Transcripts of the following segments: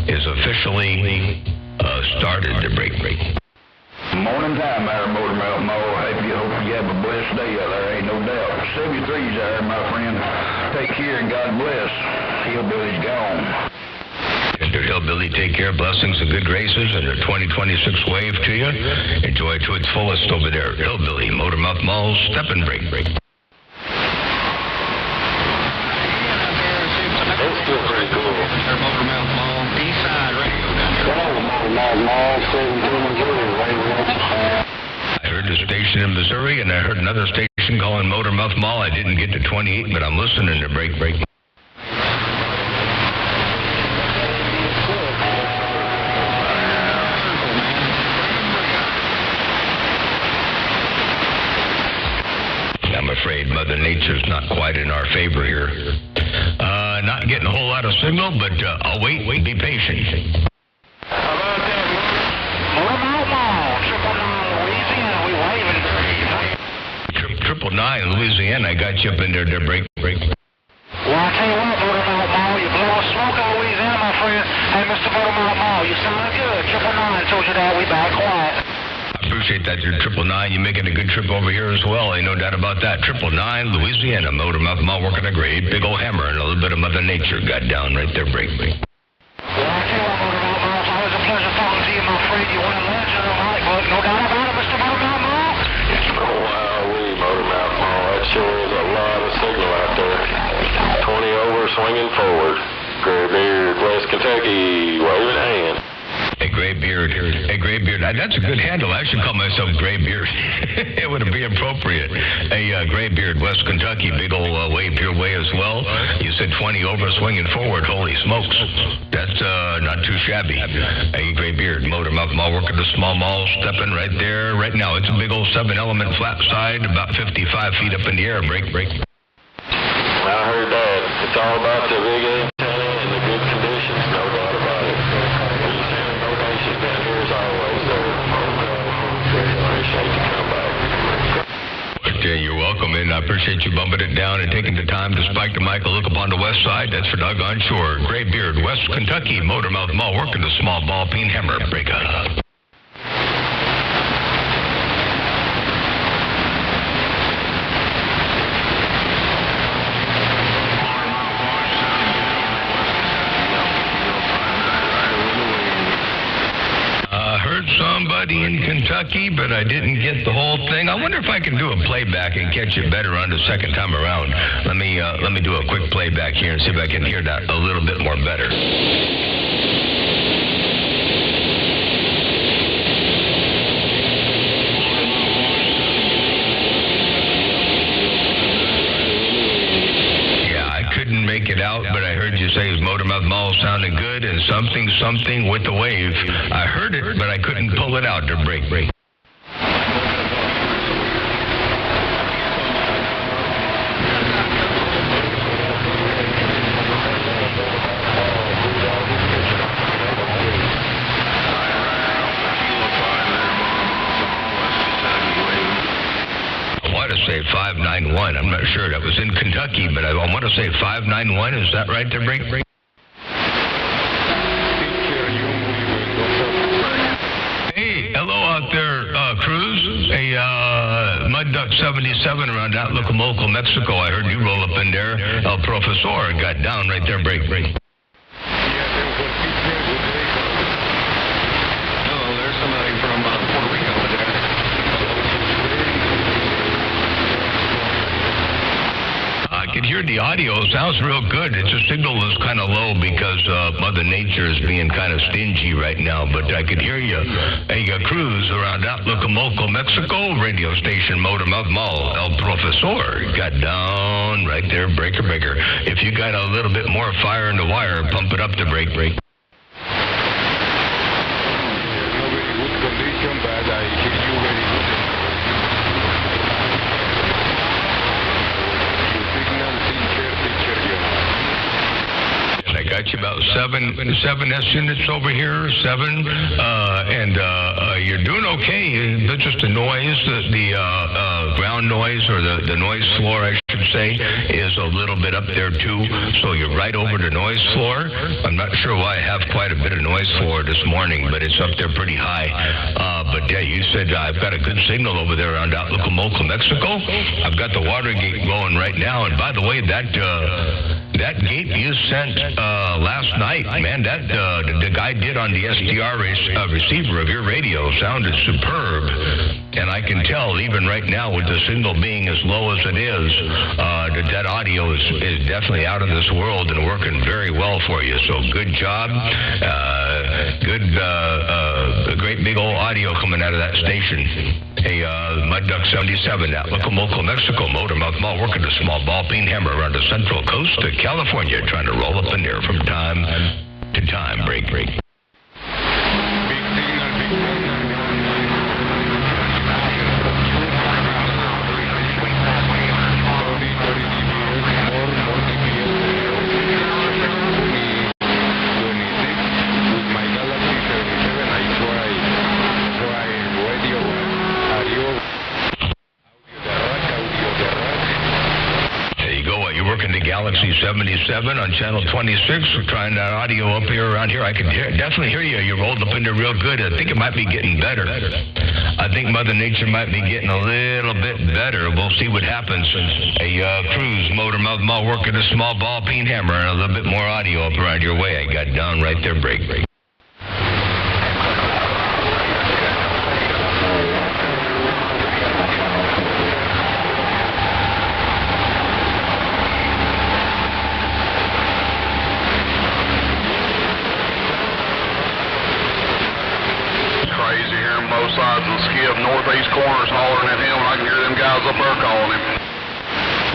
is officially started to break. Morning time there, Motormouth Mall. Hope you have a blessed day out there, ain't no doubt. 73's there, my friend. Take care and God bless. Hillbilly's gone. Mr. Hillbilly, take care. Blessings and good graces and a 2026 wave to you. Enjoy it to its fullest over there. Hillbilly, Motormouth Mall, step and break. That's still pretty cool. Motormouth Mall, east side radio down here. Motormouth Mall, 17 Missouri, I heard a station in Missouri, and I heard another station calling Motormouth Mall. I didn't get to 28, but I'm listening to break. I'm afraid Mother Nature's not quite in our favor here. Not getting a whole lot of signal, but I'll wait, be patient. How about that? Motormouth Mall, 999, we waving. 999 Louisiana, I got you up in there to break. Well, I tell you what, Motormouth Mall, you blow smoke out of Louisiana, my friend. Hey, Mr. Motormouth Mall, you sound good. 999 told you that, we back quiet. I appreciate that, you're 999. You're making a good trip over here as well. Ain't no doubt about that. 999 Louisiana, Motormouth Mall working a great big old hammer and a little bit of Mother Nature got down right there, break. Well, I tell you what, Motormouth Mall, it's always a pleasure talking to you, my friend. You win a legend of light, but no doubt about it, Mr. Motormouth Mall. Wow-wee, Motormouth Mall. That sure is a lot of signal out there. 20 over, swinging forward. Graybeard, West Kentucky, waving hand. Hey, Graybeard. That's a good handle. I should call myself Graybeard. It would be appropriate. Hey, Graybeard, West Kentucky, big old wave your way as well. You said 20 over, swinging forward. Holy smokes. That's not too shabby. Hey, Graybeard, Motormouth Mall, working the small mall, stepping right there. Right now, it's a big old 7-element flat side, about 55 feet up in the air. Break. I heard that. It's all about the big antenna and the good conditions, no doubt about it. Down here as always, sir. Appreciate you coming back. Okay, you're welcome, and I appreciate you bumping it down and taking the time to spike the mic and look upon the west side. That's for doggone sure. Graybeard, West Kentucky, Motormouth Mall, working the small ball peen hammer. Break up. Somebody in Kentucky, but I didn't get the whole thing. I wonder if I can do a playback and catch it better on the second time around. Let me do a quick playback here and see if I can hear that a little bit more better. Make it out, but I heard you say Motormouth Mall sounded good and something with the wave. I heard it, but I couldn't pull it out to break. Say 591. I'm not sure. That was in Kentucky, but I want to say 591. Is that right there, break? Hey, hello out there, Cruz. Hey, Mud Duck 77 around Atlacomulco, Mexico. I heard you roll up in there. El Profesor got down right there, break. Oh, there's somebody from Puerto Rico over there. I could hear the audio. Sounds real good. It's a signal is kind of low because Mother Nature is being kind of stingy right now, but I could hear you. Hey, Cruz around Atlacomulco, Mexico, radio station Motormouth Mall. El Profesor got down right there, breaker. If you got a little bit more fire in the wire, pump it up to break. Very good condition, but I hear you very good. I got you about seven S units over here, and you're doing okay. It's just the noise, the ground noise, or the noise floor, I should should say, is a little bit up there too. So you're right over the noise floor. I'm not sure why I have quite a bit of noise floor this morning, but it's up there pretty high. But yeah, you said I've got a good signal over there around Atlacomulco, Mexico. I've got the water gate going right now. And by the way, that gate you sent last night, man, that the guy did on the SDR receiver of your radio sounded superb. And I can tell, even right now, with the signal being as low as it is, that audio is definitely out of this world and working very well for you. So good job. Great big old audio coming out of that station. Hey, Mud Duck 77 at Atlacomulco, Mexico. Motormouth Mall working the small ball peen hammer around the central coast of California, trying to roll up in there from time to time. Break. Big signal. Galaxy 77 on channel 26. We're trying that audio up here around here. I can definitely hear you. You rolled up in there real good. I think it might be getting better. I think Mother Nature might be getting a little bit better. We'll see what happens. Hey, Cruz, Motormouth Mall working a small ball peen hammer and a little bit more audio up around your way. I got down right there. Break. Sides of the skip, northeast corners hollering at him, and I can hear them guys up there calling him.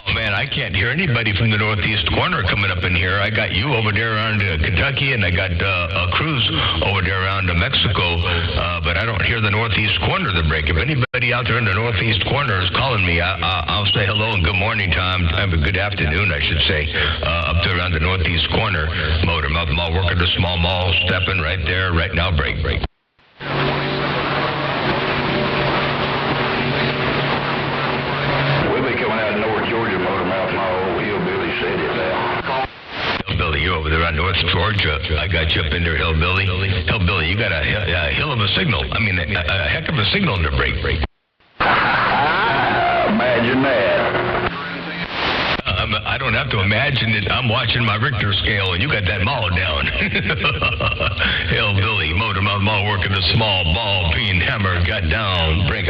Oh man, I can't hear anybody from the northeast corner coming up in here. I got you over there around Kentucky, and I got a Cruz over there around Mexico, but I don't hear the northeast corner of the break. If anybody out there in the northeast corner is calling me, I'll say hello and good morning time. Have a good afternoon, I should say, up there around the northeast corner. Motormouth Mall working the small mall, stepping right there, right now. Break. Hillbilly, you're over there on North Georgia. I got you up in there, Hillbilly. Hillbilly, you got a hill of a signal. I mean, a heck of a signal in the break. Imagine that. I don't have to imagine it. I'm watching my Richter scale, and you got that mall down. Hillbilly, Motormouth Mall working the small ball peen hammer. Got down. Break.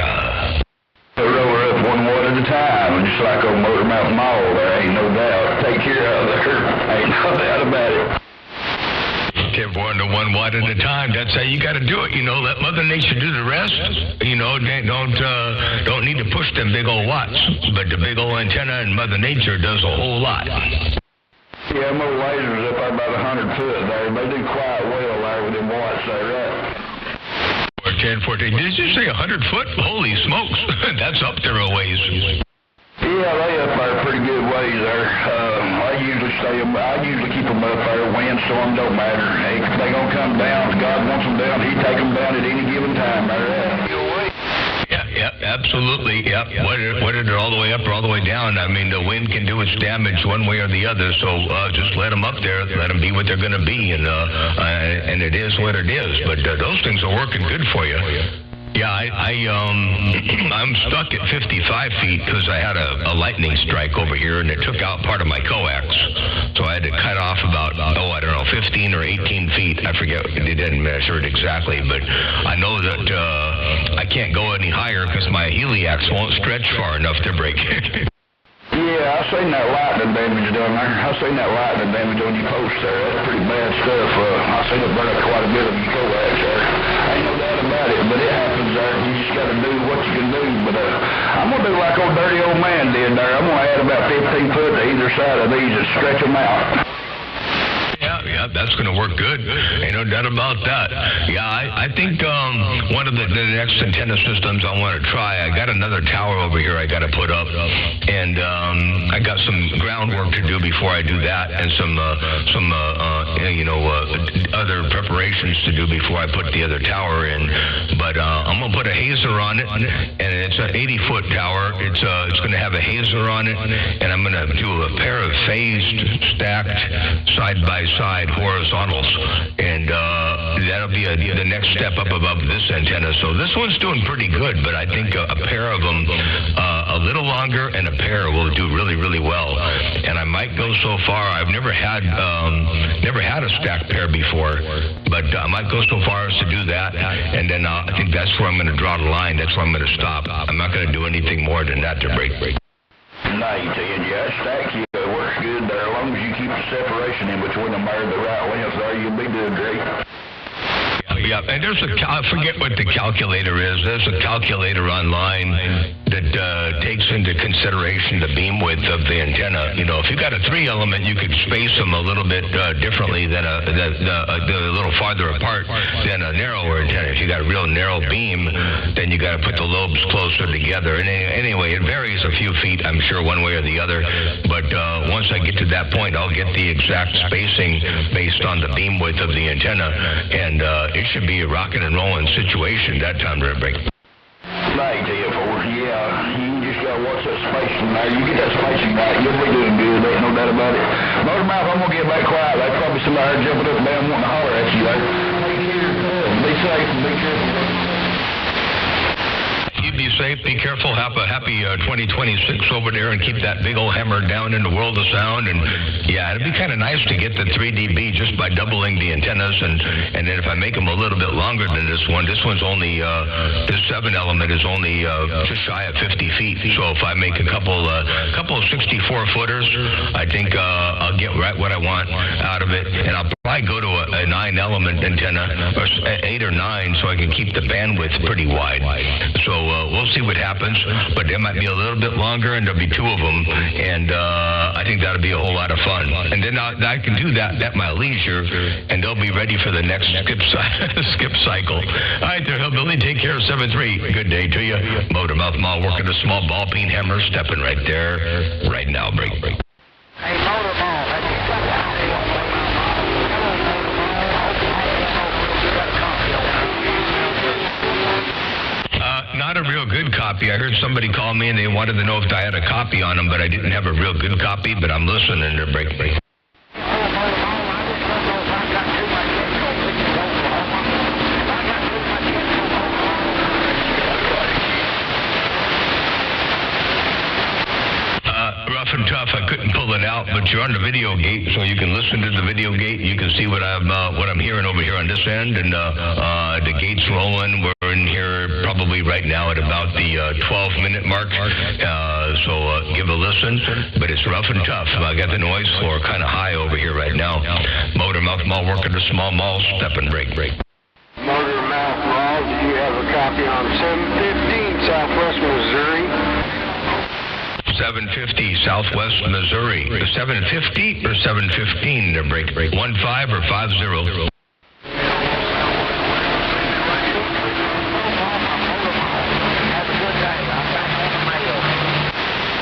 Roll her up one watt at a time, just like old Motormouth Mall, there ain't no doubt. Take care of her, ain't no doubt about it. Keep one to 1 watt at a time. That's how you got to do it. You know, let Mother Nature do the rest. You know, don't need to push them big old watts, but the big old antenna and Mother Nature does a whole lot. Yeah, them old lasers up there about 100 foot there. They do quite well there with them watts there, right? 1014. Did you say 100 foot? Holy smokes. That's up there a ways. Yeah, they up there pretty good ways there. I usually keep them up there. Windstorm don't matter. Hey, if they gonna come down, God wants them down, He take them down at any given time. Yeah, absolutely. Yeah. Whether they're all the way up or all the way down, I mean, the wind can do its damage one way or the other. So just let them up there, let them be what they're going to be, and it is what it is. But those things are working good for you. Yeah, I'm stuck at 55 feet because I had a lightning strike over here, and it took out part of my coax. So I had to cut off about, 15 or 18 feet. I forget. They didn't measure it exactly, but I know that I can't go any higher because my heliax won't stretch far enough to break. Yeah, I seen that lightning damage down there. I seen that lightning damage on your post there. That's pretty bad stuff. I seen it burn up quite a bit of your coax there. Ain't no doubt about it, but it happens there. You just got to do what you can do. But I'm going to do like old dirty old man did there. I'm going to add about 15 foot to either side of these and stretch them out. Yeah, that's going to work good. Ain't no doubt about that. Yeah, I think one of the next antenna systems I want to try, I got another tower over here I got to put up, and I got some groundwork to do before I do that, and some other preparation preparations to do before I put the other tower in. But I'm going to put a hazer on it, and it's an 80-foot tower. It's going to have a hazer on it, and I'm going to do a pair of phased, stacked, side-by-side horizontals, and that'll be the next step up above this antenna. So this one's doing pretty good, but I think a pair of them, a little longer, and a pair will do really, really well. And I might go so far. I've never had a stacked pair before, but I might go so far as to do that, and then I think that's where I'm going to draw the line. That's where I'm going to stop. I'm not going to do anything more than that to break. No, you tell you, that stack you works good there. As long as you keep the separation in between them there, the right lengths there, you'll be doing great. Yeah, and I forget what the calculator is. There's a calculator online that takes into consideration the beam width of the antenna. You know, if you got a 3-element, you could space them a little bit differently than a little farther apart than a narrower antenna. If you got a real narrow beam, then you got to put the lobes closer together. And anyway, it varies a few feet, I'm sure, one way or the other. But once I get to that point, I'll get the exact spacing based on the beam width of the antenna, and it should be a rocking and rolling situation that time to break. Right, yeah, you just got to watch that spacing there. You get that spacing right, you'll be doing good. Ain't no doubt about it. Motormouth, I'm going to get back quiet. There's probably somebody jumping up and down wanting to holler at you there. Be safe and be careful. You be safe, be careful, have a happy 2026 over there, and keep that big old hammer down in the world of sound. And yeah, it'd be kind of nice to get the 3 dB just by doubling the antennas, and then if I make them a little bit longer than this one's only this 7-element is only just shy of 50 feet. So if I make a couple of 64-footers, I think I'll get right what I want out of it, and I'll probably go to a 9-element antenna, or 8 or 9, so I can keep the bandwidth pretty wide. So we'll see what happens, but it might be a little bit longer, and there'll be 2 of them, and I think that'll be a whole lot of fun. And then I can do that at my leisure, and they'll be ready for the next skip cycle. All right there, Hillbilly, take care, 7-3. Good day to you. Motormouth Mall working a small ball peen hammer, stepping right there, right now, break. Hey, Motorball, have you got that? Not a real good copy. I heard somebody call me and they wanted to know if I had a copy on them, but I didn't have a real good copy, but I'm listening to break. Rough and tough. I couldn't pull it out, but you're on the video gate, so you can listen to the video gate. You can see what I'm hearing over here on this end, and the gate's rolling. We're in here probably right now at about the 12-minute mark. So give a listen, but it's rough and tough. I got the noise floor kind of high over here right now. Motormouth Mall working a small mall, step and break. Motormouth Mall, do you have a copy on 715 Southwest Missouri? 750 Southwest Missouri. 750 or 715 to break. 15 or 50.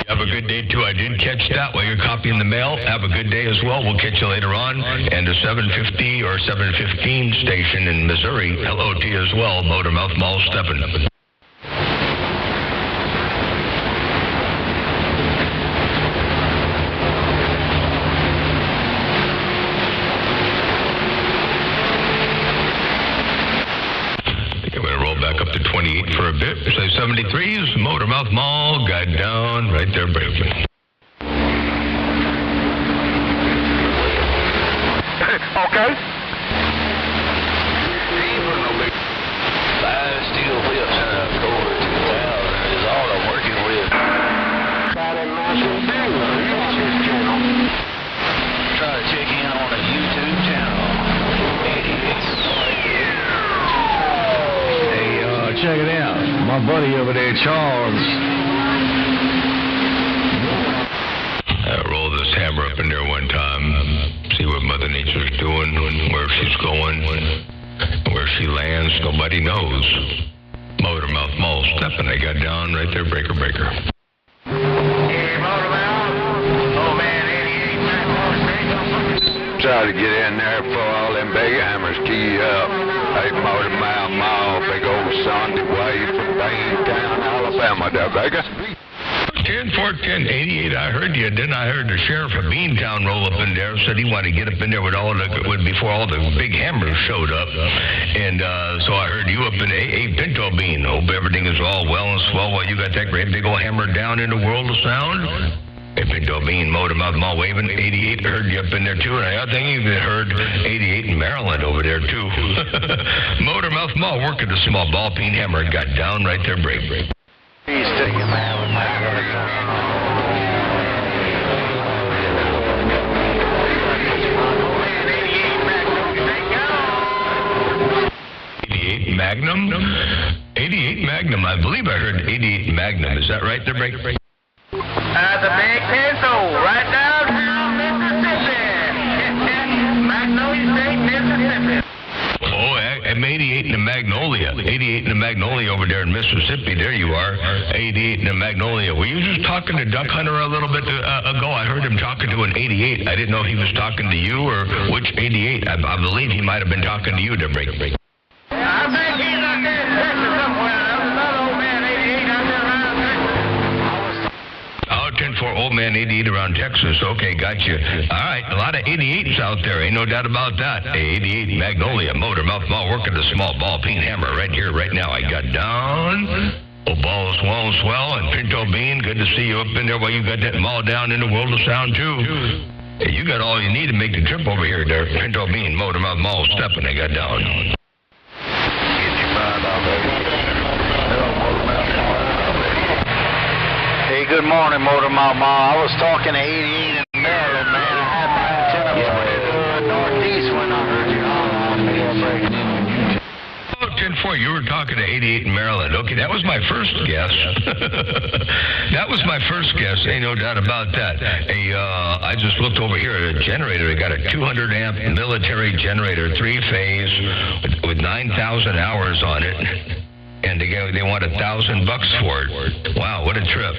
Have a good day, too. I did catch that while you're copying the mail. Have a good day as well. We'll catch you later on. And the 750 or 715 station in Missouri, hello to you as well. Motormouth Mall stepping. Back up to 28 for a bit. Say 73s, Motormouth Mall, guide down, right there, briefly. Okay. Five steel whips and a cord 2000 is all I'm working with. Got a massive thing on the YouTube channel. Try to check in on a YouTube channel. Check it out. My buddy over there, Charles. Roll this hammer up in there one time. See what Mother Nature's doing, where she's going, where she lands. Nobody knows. Motormouth Mall stepping. They got down right there, breaker. Hey, Motormouth. Oh, man, 88 Try to get in there before all them big hammers key you up. on the way from Baintown, Alabama there, Vega. 10-4-10-88, I heard you. Then I heard the sheriff of Beantown roll up in there, said he wanted to get up in there before all the big hammers showed up. And so I heard you up in Pinto Bean. Hope everything is all well and swell while you got that great big old hammer down in the world of sound. Hey, Pinto Bean, Motor Mouth Mall waving. 88, heard you up in there too. And I think you heard 88 in Maryland over there too. Motor Mouth Mall working the small ball peen hammer. Got down right there, break. He's taking man with my 88 Magnum? 88 Magnum. I believe I heard 88 Magnum. Is that right there, break? the Big Pinto, right downtown Mississippi. Magnolia State, Mississippi. Oh, I'm 88 in the Magnolia. 88 in the Magnolia over there in Mississippi. There you are. 88 in the Magnolia. Were you just talking to Duck Hunter a little bit ago? I heard him talking to an 88. I didn't know if he was talking to you or which 88. I believe he might have been talking to you there, break. I think he's out there in Texas somewhere. That was another old man, 88, out there around Texas. Oh, 10-4, old man 88 around Texas. Okay, gotcha. All right, a lot of 88s out there. Ain't no doubt about that. 88 Magnolia, Motor Mouth Mall, working the small ball peen hammer right here, right now. I got down. Oh, balls swell, and Pinto Bean, good to see you up in there while you got that mall down in the world of sound, too. Hey, you got all you need to make the trip over here there. Pinto Bean, Motor Mouth Mall, stepping, I got down. Hey, good morning, Motor Mouth Mall. I was talking to 88 in Maryland, man. I had my antenna pointed northeast when I heard you on the 10-4, you were talking to 88 in Maryland. Okay, that was my first guess. That was my first guess. Ain't no doubt about that. Hey, I just looked over here at a generator. They got a 200-amp military generator, 3-phase, with 9,000 hours on it. And they want $1,000 for it. Wow, what a trip.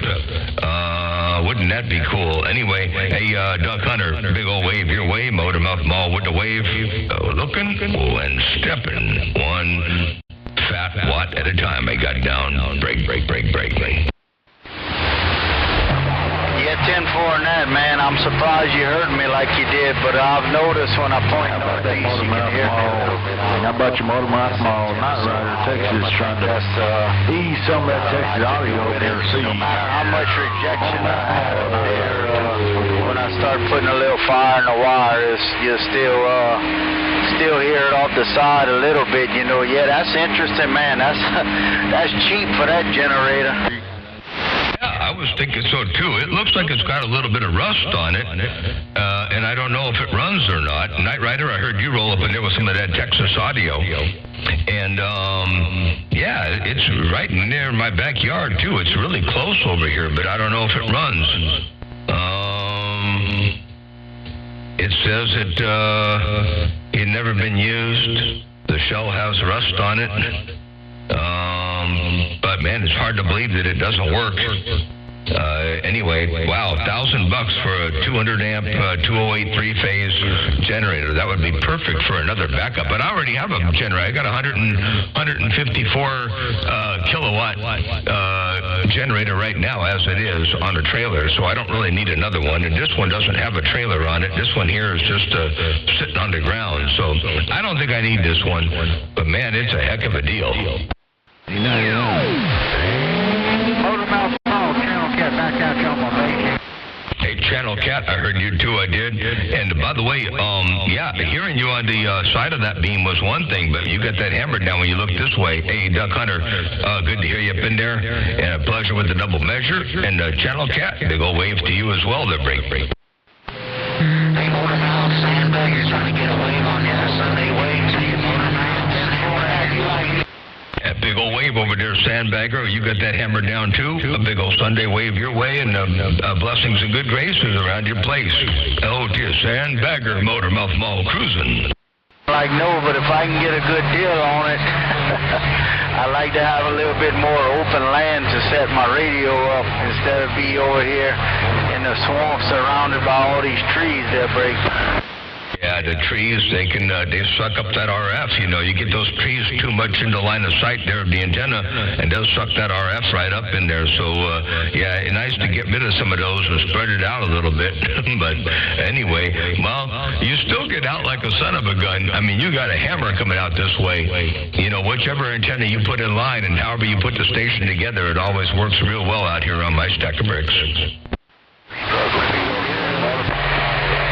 Wouldn't that be cool? Anyway, hey, Duck Hunter, big old wave your way, Motor Mouth Mall with the wave. Looking and stepping. One fat watt at a time. I got down. Break. Yeah, 10-4 on that, man. I'm surprised you heard me like you did, but I've noticed when I point northeast, you can hear me a little bit. How about your Motor Mouth Mall, Night Rider, Texas, trying to ease some of that Texas audio there. No matter how much rejection I have up there, when I start putting a little fire in the wire, you still hear it off the side a little bit, you know. Yeah, that's interesting, man. That's cheap for that generator. I was thinking so too. It looks like it's got a little bit of rust on it, and I don't know if it runs or not. Night Rider, I heard you roll up in there with some of that Texas audio, and yeah, it's right near my backyard too. It's really close over here, but I don't know if it runs. It says it had never been used. The shell has rust on it. But man, it's hard to believe that it doesn't work. Anyway, wow, $1,000 for a 200-amp 208 3-phase generator. That would be perfect for another backup. But I already have a generator. I got a 154 kilowatt generator right now as it is on a trailer, so I don't really need another one. And this one doesn't have a trailer on it. This one here is just sitting on the ground. So I don't think I need this one. But man, it's a heck of a deal. Motor Mouth Mall, Channel Cat, back out you on my vacation. Hey, Channel Cat, I heard you too, I did. And by the way, yeah, hearing you on the side of that beam was one thing, but you got that hammered down when you look this way. Hey, Duck Hunter, good to hear you up in there. And a pleasure with the double measure. And Channel Cat, big old wave to you as well there, break. Hey, Motor Mouth, Sandbagger's trying to get a wave on you. Sunday wave to you, Motor Mouth. 10-4, how you like it? That big old wave over there, Sandbagger. You got that hammered down too? A big old Sunday wave your way, and blessings and good graces around your place. Oh dear, Sandbagger, Motor Mouth Mall cruising. Like no, but if I can get a good deal on it, I like to have a little bit more open land to set my radio up instead of be over here in the swamp surrounded by all these trees that break. Yeah, the trees, they suck up that RF. You know, you get those trees too much in the line of sight there of the antenna, and they'll suck that RF right up in there. So, yeah, nice to get rid of some of those and spread it out a little bit. But anyway, well, you still get out like a son of a gun. I mean, you got a hammer coming out this way. You know, whichever antenna you put in line and however you put the station together, it always works real well out here on my stack of bricks.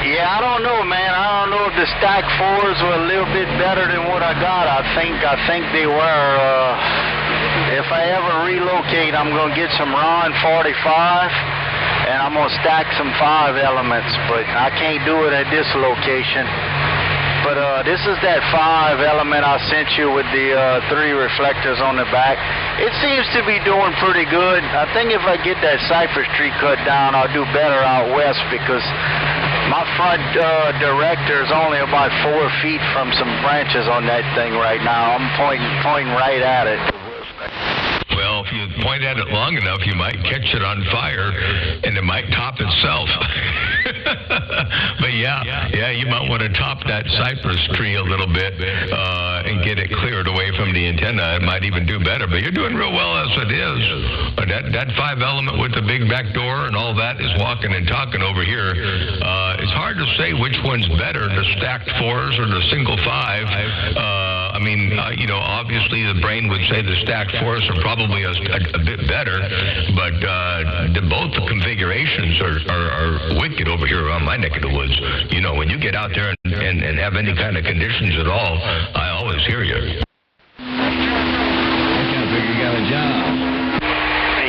Yeah, I don't know, man. I don't know if the stack 4s were a little bit better than what I got. I think they were. If I ever relocate, I'm going to get some Ron 45, and I'm going to stack some 5 elements, but I can't do it at this location. But this is that 5 element I sent you with the 3 reflectors on the back. It seems to be doing pretty good. I think if I get that cypress tree cut down, I'll do better out west, because my front director is only about 4 feet from some branches on that thing right now. I'm pointing right at it. Well, if you point at it long enough, you might catch it on fire, and it might top itself. But yeah, you might want to top that cypress tree a little bit and get it cleared away from the antenna. It might even do better, but you're doing real well as it is. That 5 element with the big back door and all that is walking and talking over here. It's hard to say which one's better, the stacked 4s or the single 5. I mean, you know, obviously the brain would say the stacked 4s are probably a bit better, but both the configurations are wicked over here around my neck of the woods. You know, when you get out there and have any kind of conditions at all, I always hear you. I kind of figure you got a job.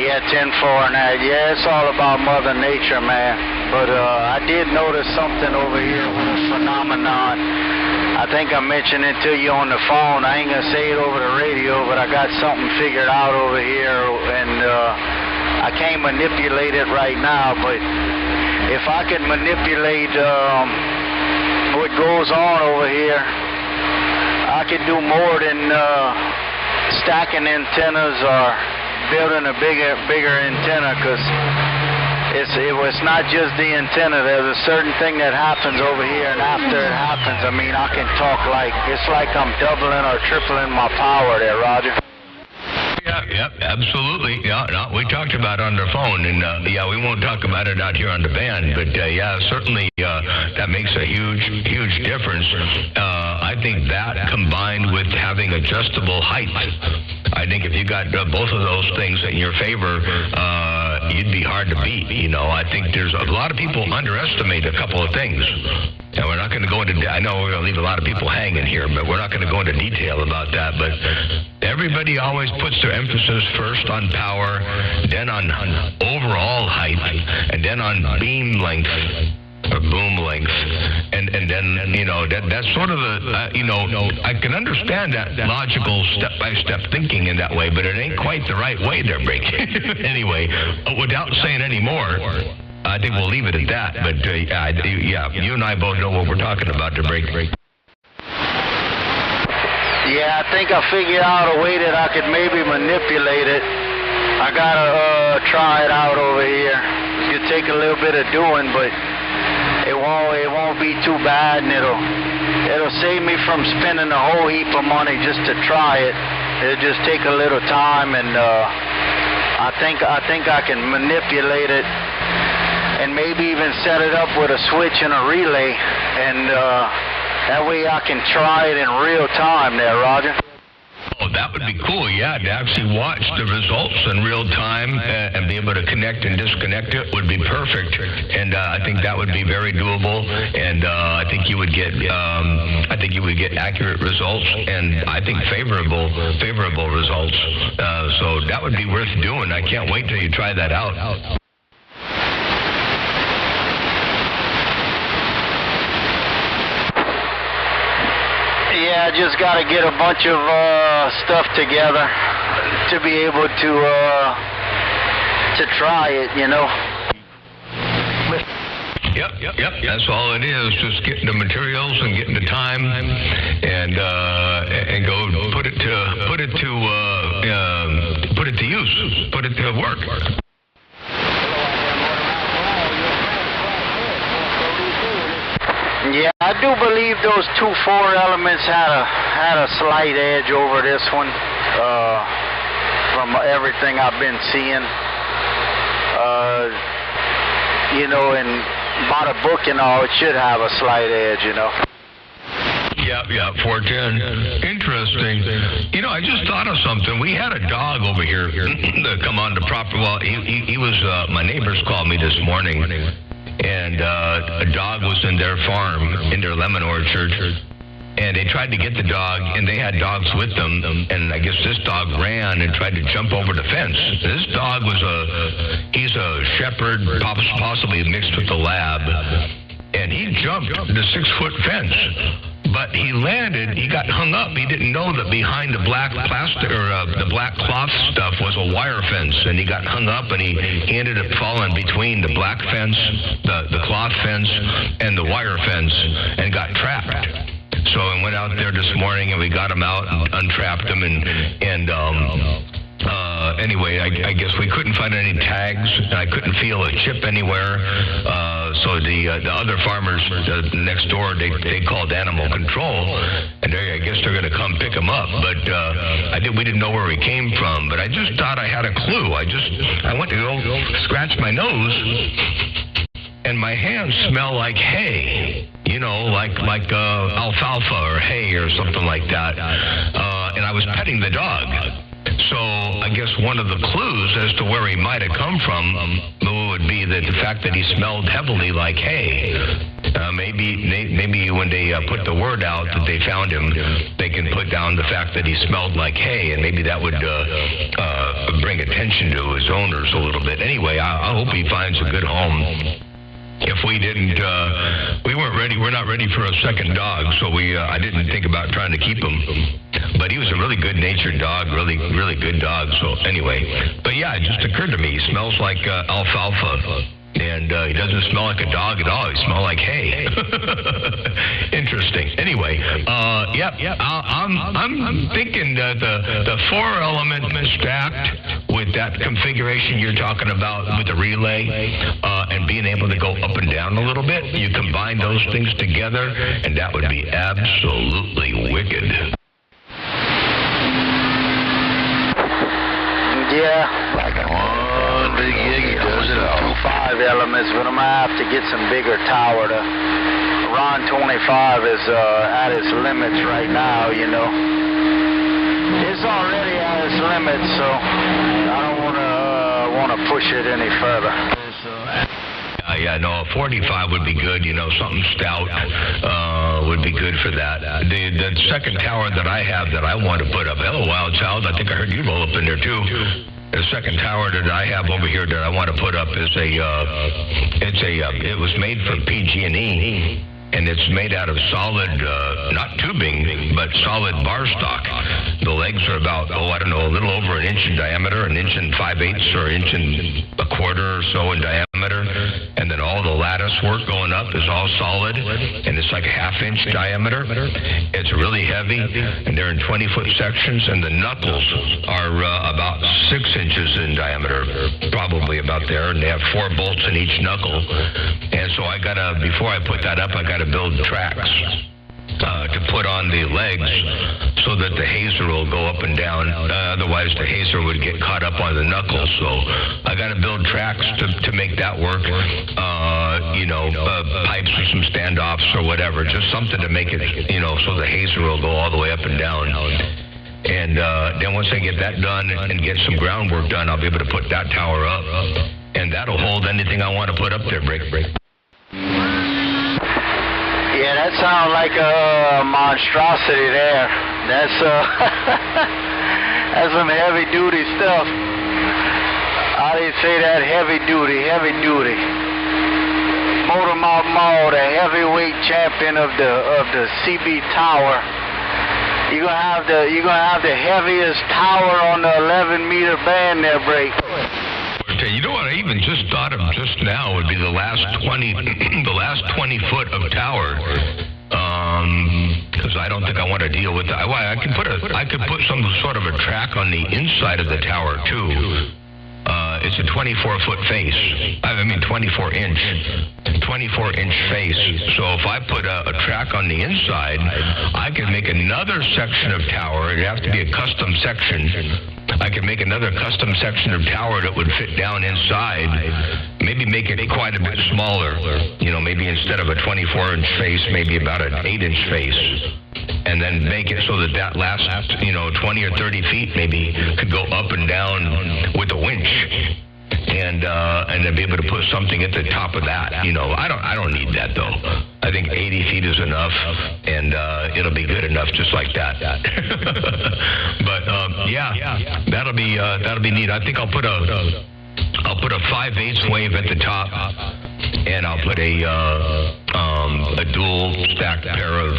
Yeah, 10-4 and that. Yeah, it's all about Mother Nature, man. But I did notice something over here with a phenomenon. I think I mentioned it to you on the phone. I ain't gonna say it over the radio, but I got something figured out over here, and I can't manipulate it right now, but if I could manipulate what goes on over here, I could do more than stacking antennas or building a bigger antenna, because it's not just the antenna. There's a certain thing that happens over here, and after it happens, I mean, I can talk like, it's like I'm doubling or tripling my power there, Roger. Yep, absolutely. Yeah, no, we talked about it on the phone, and yeah, we won't talk about it out here on the band, but yeah, certainly that makes a huge difference. I think that combined with having adjustable height, I think if you got both of those things in your favor, you'd be hard to beat. You know, I think there's a lot of people underestimate a couple of things. And we're not going to go into, I know we're going to leave a lot of people hanging here, but we're not going to go into detail about that. But everybody always puts their emphasis first on power, then on overall height, and then on beam length or boom length. And then, you know, that's sort of the, you know, I can understand that logical step-by-step thinking in that way, but it ain't quite the right way there, Brick. Anyway, without saying any more, I think we'll leave it at that, but yeah, you and I both know what we're talking about to break. Yeah, I think I figured out a way that I could maybe manipulate it. I gotta try it out over here. It's gonna take a little bit of doing, but it won't be too bad, and it'll save me from spending a whole heap of money just to try it. It'll just take a little time, and I think I can manipulate it. And maybe even set it up with a switch and a relay, and that way I can try it in real time there, Roger. Oh, that would be cool, yeah, to actually watch the results in real time and be able to connect and disconnect it would be perfect. And I think that would be very doable, and I think you would get accurate results, and I think favorable results. So that would be worth doing. I can't wait till you try that out. Yeah, I just got to get a bunch of stuff together to be able to try it, you know. Yep. That's all it is. Just getting the materials and getting the time, and go put it to use, put it to work. Yeah, I do believe those 2-4 elements had a slight edge over this one, from everything I've been seeing. You know, and by the book and all, it should have a slight edge, you know. Yeah, 410. Interesting. You know, I just thought of something. We had a dog over here that come on the property. Well, he was, my neighbors called me this morning, and a dog was in their farm, in their lemon orchard, and they tried to get the dog, and they had dogs with them, and I guess this dog ran and tried to jump over the fence. This dog was he's a shepherd, possibly mixed with a lab, and he jumped the 6-foot fence. But he landed, he got hung up. He didn't know that behind the black plastic or the black cloth stuff was a wire fence, and he got hung up, and he ended up falling between the black fence, the cloth fence, and the wire fence, and got trapped. So I went out there this morning, and we got him out and untrapped him, anyway, I guess we couldn't find any tags, and I couldn't feel a chip anywhere. So the other farmers next door, they called animal control, and I guess they're going to come pick him up. But we didn't know where he came from. But I just thought I had a clue. I went to go scratch my nose, and my hands smell like hay. You know, like alfalfa or hay or something like that. And I was petting the dog. So I guess one of the clues as to where he might have come from would be that the fact that he smelled heavily like hay. Maybe when they put the word out that they found him, they can put down the fact that he smelled like hay, and maybe that would bring attention to his owners a little bit. Anyway, I hope he finds a good home. If we didn't, we weren't ready. We're not ready for a second dog, so I didn't think about trying to keep him. But he was a really good-natured dog, really good dog. So anyway, but yeah, it just occurred to me. He smells like alfalfa, and he doesn't smell like a dog at all. He smells like hay. Interesting. Anyway, I'm thinking that the 4-element stacked with that configuration you're talking about with the relay and being able to go up and down a little bit, you combine those things together, and that would be absolutely wicked. Yeah, like one big Yiggy does it all. 5 elements, but I'm going to have to get some bigger tower. The Ron 25 is at its limits right now, you know. It's already at its limits, so I don't want to push it any further. Yeah, no, a 45 would be good, you know, something stout would be good for that. The second tower that I have that I want to put up, hello, Wild Child, I think I heard you roll up in there too. The second tower that I have over here that I want to put up is it was made for PG&E. And it's made out of solid, not tubing, but solid bar stock. The legs are about, a little over an inch in diameter, 1 5/8 inches or 1 1/4 or so in diameter. And then all the lattice work going up is all solid, and it's like a 1/2 inch diameter. It's really heavy, and they're in 20-foot sections, and the knuckles are about 6 inches in diameter, probably about there, and they have 4 bolts in each knuckle. And so before I put that up, I got to build tracks to put on the legs so that the hazer will go up and down. Otherwise, the hazer would get caught up on the knuckles. So I got to build tracks to make that work. Pipes or some standoffs or whatever, just something to make it, so the hazer will go all the way up and down. And then once I get that done and get some groundwork done, I'll be able to put that tower up. And that'll hold anything I want to put up there, break. Yeah, that sounds like a monstrosity there. That's that's some heavy duty stuff. How do you say that? Heavy duty. Motormouth Mall, the heavyweight champion of the CB Tower. You're gonna have the heaviest tower on the 11-meter band there, break. You know what I even just thought of just now would be the last 20 foot of tower. Because I don't think I want to deal with that. I could put some sort of a track on the inside of the tower too. it's a 24-foot face. I mean 24-inch face. So if I put a track on the inside, I could make another section of tower. It'd have to be a custom section. I could make another custom section of tower that would fit down inside. Maybe make it quite a bit smaller. Maybe instead of a 24-inch face, maybe about an 8-inch face. And then make it so that last, 20 or 30 feet maybe could go up and down with a winch. And then be able to put something at the top of that. I don't need that though. I think 80 feet is enough, and it'll be good enough just like that. But that'll be neat. I think I'll put a 5/8 wave at the top, and I'll put a dual stacked pair of,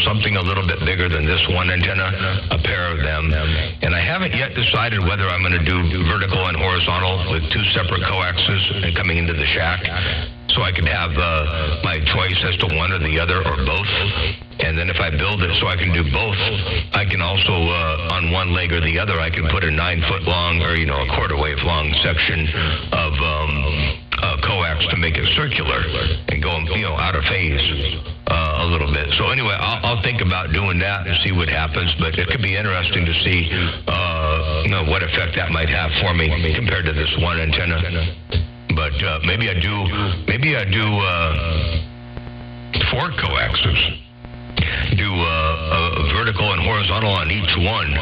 something a little bit bigger than this one antenna, a pair of them. And I haven't yet decided whether I'm going to do vertical and horizontal with two separate coaxes and coming into the shack. So I can have my choice as to one or the other or both. And then if I build it so I can do both, I can also, on one leg or the other, I can put a 9-foot long or, a quarter wave long section of coax to make it circular and go, out of phase a little bit. So anyway, I'll think about doing that and see what happens, but it could be interesting to see, what effect that might have for me compared to this one antenna. But maybe I do 4 coaxes. Do a vertical and horizontal on each one,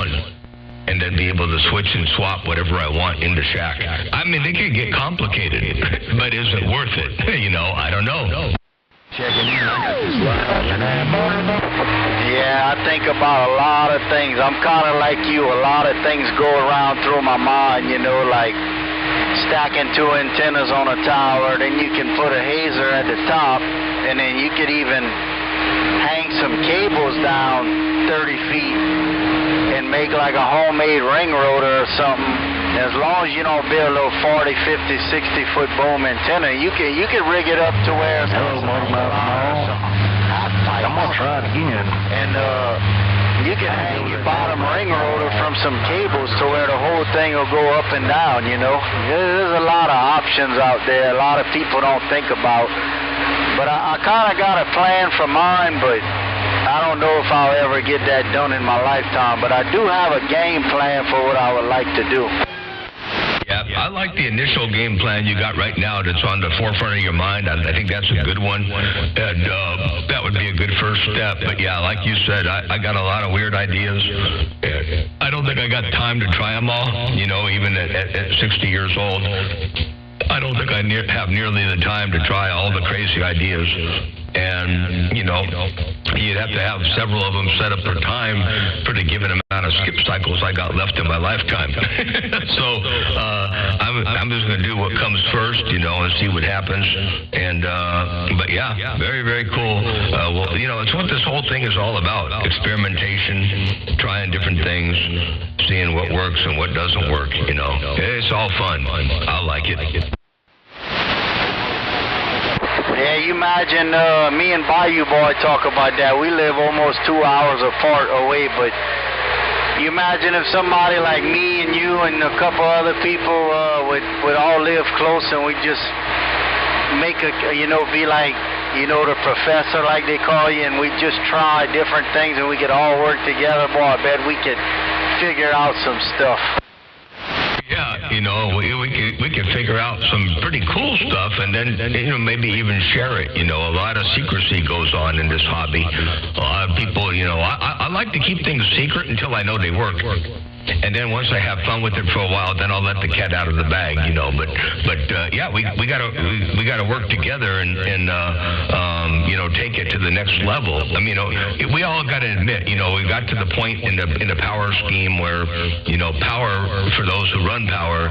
and then be able to switch and swap whatever I want in the shack. I mean, it could get complicated, but is it worth it? I don't know. Checking in. Yeah, I think about a lot of things. I'm kind of like you. A lot of things go around through my mind, like stacking 2 antennas on a tower, then you can put a hazer at the top, and then you could even hang some cables down 30 feet and make like a homemade ring rotor or something. As long as you don't build a little 40, 50, 60-foot boom antenna, you can rig it up to where it's I'm gonna try it again. And you can hang your bottom ring rotor from some cables to where the whole thing will go up and down, There's a lot of options out there. A lot of people don't think about. But I kind of got a plan for mine, but I don't know if I'll ever get that done in my lifetime. But I do have a game plan for what I would like to do. Yeah, I like the initial game plan you got right now that's on the forefront of your mind. I think that's a good one, and that would be a good first step. But yeah, like you said, I got a lot of weird ideas. I don't think I got time to try them all, even at 60 years old. I don't think I have nearly the time to try all the crazy ideas. And, you'd have to have several of them set up for time for the given amount of skip cycles I got left in my lifetime. So I'm just going to do what comes first, and see what happens. And but yeah, very, very cool. Well, it's what this whole thing is all about: experimentation, trying different things, seeing what works and what doesn't work. It's all fun. I like it. Yeah, you imagine me and Bayou Boy talk about that. We live almost 2 hours apart away, but you imagine if somebody like me and you and a couple other people would all live close, and we just make be like, the professor, like they call you, and we just try different things, and we could all work together. Boy, I bet we could figure out some stuff. Yeah, we could figure out some pretty cool stuff, and then maybe even share it. A lot of secrecy goes on in this hobby. A lot of people, I like to keep things secret until I know they work. And then once I have fun with it for a while, then I'll let the cat out of the bag, But yeah, we gotta work together and take it to the next level. I mean, we all got to admit, we got to the point in the power scheme where, power, for those who run power,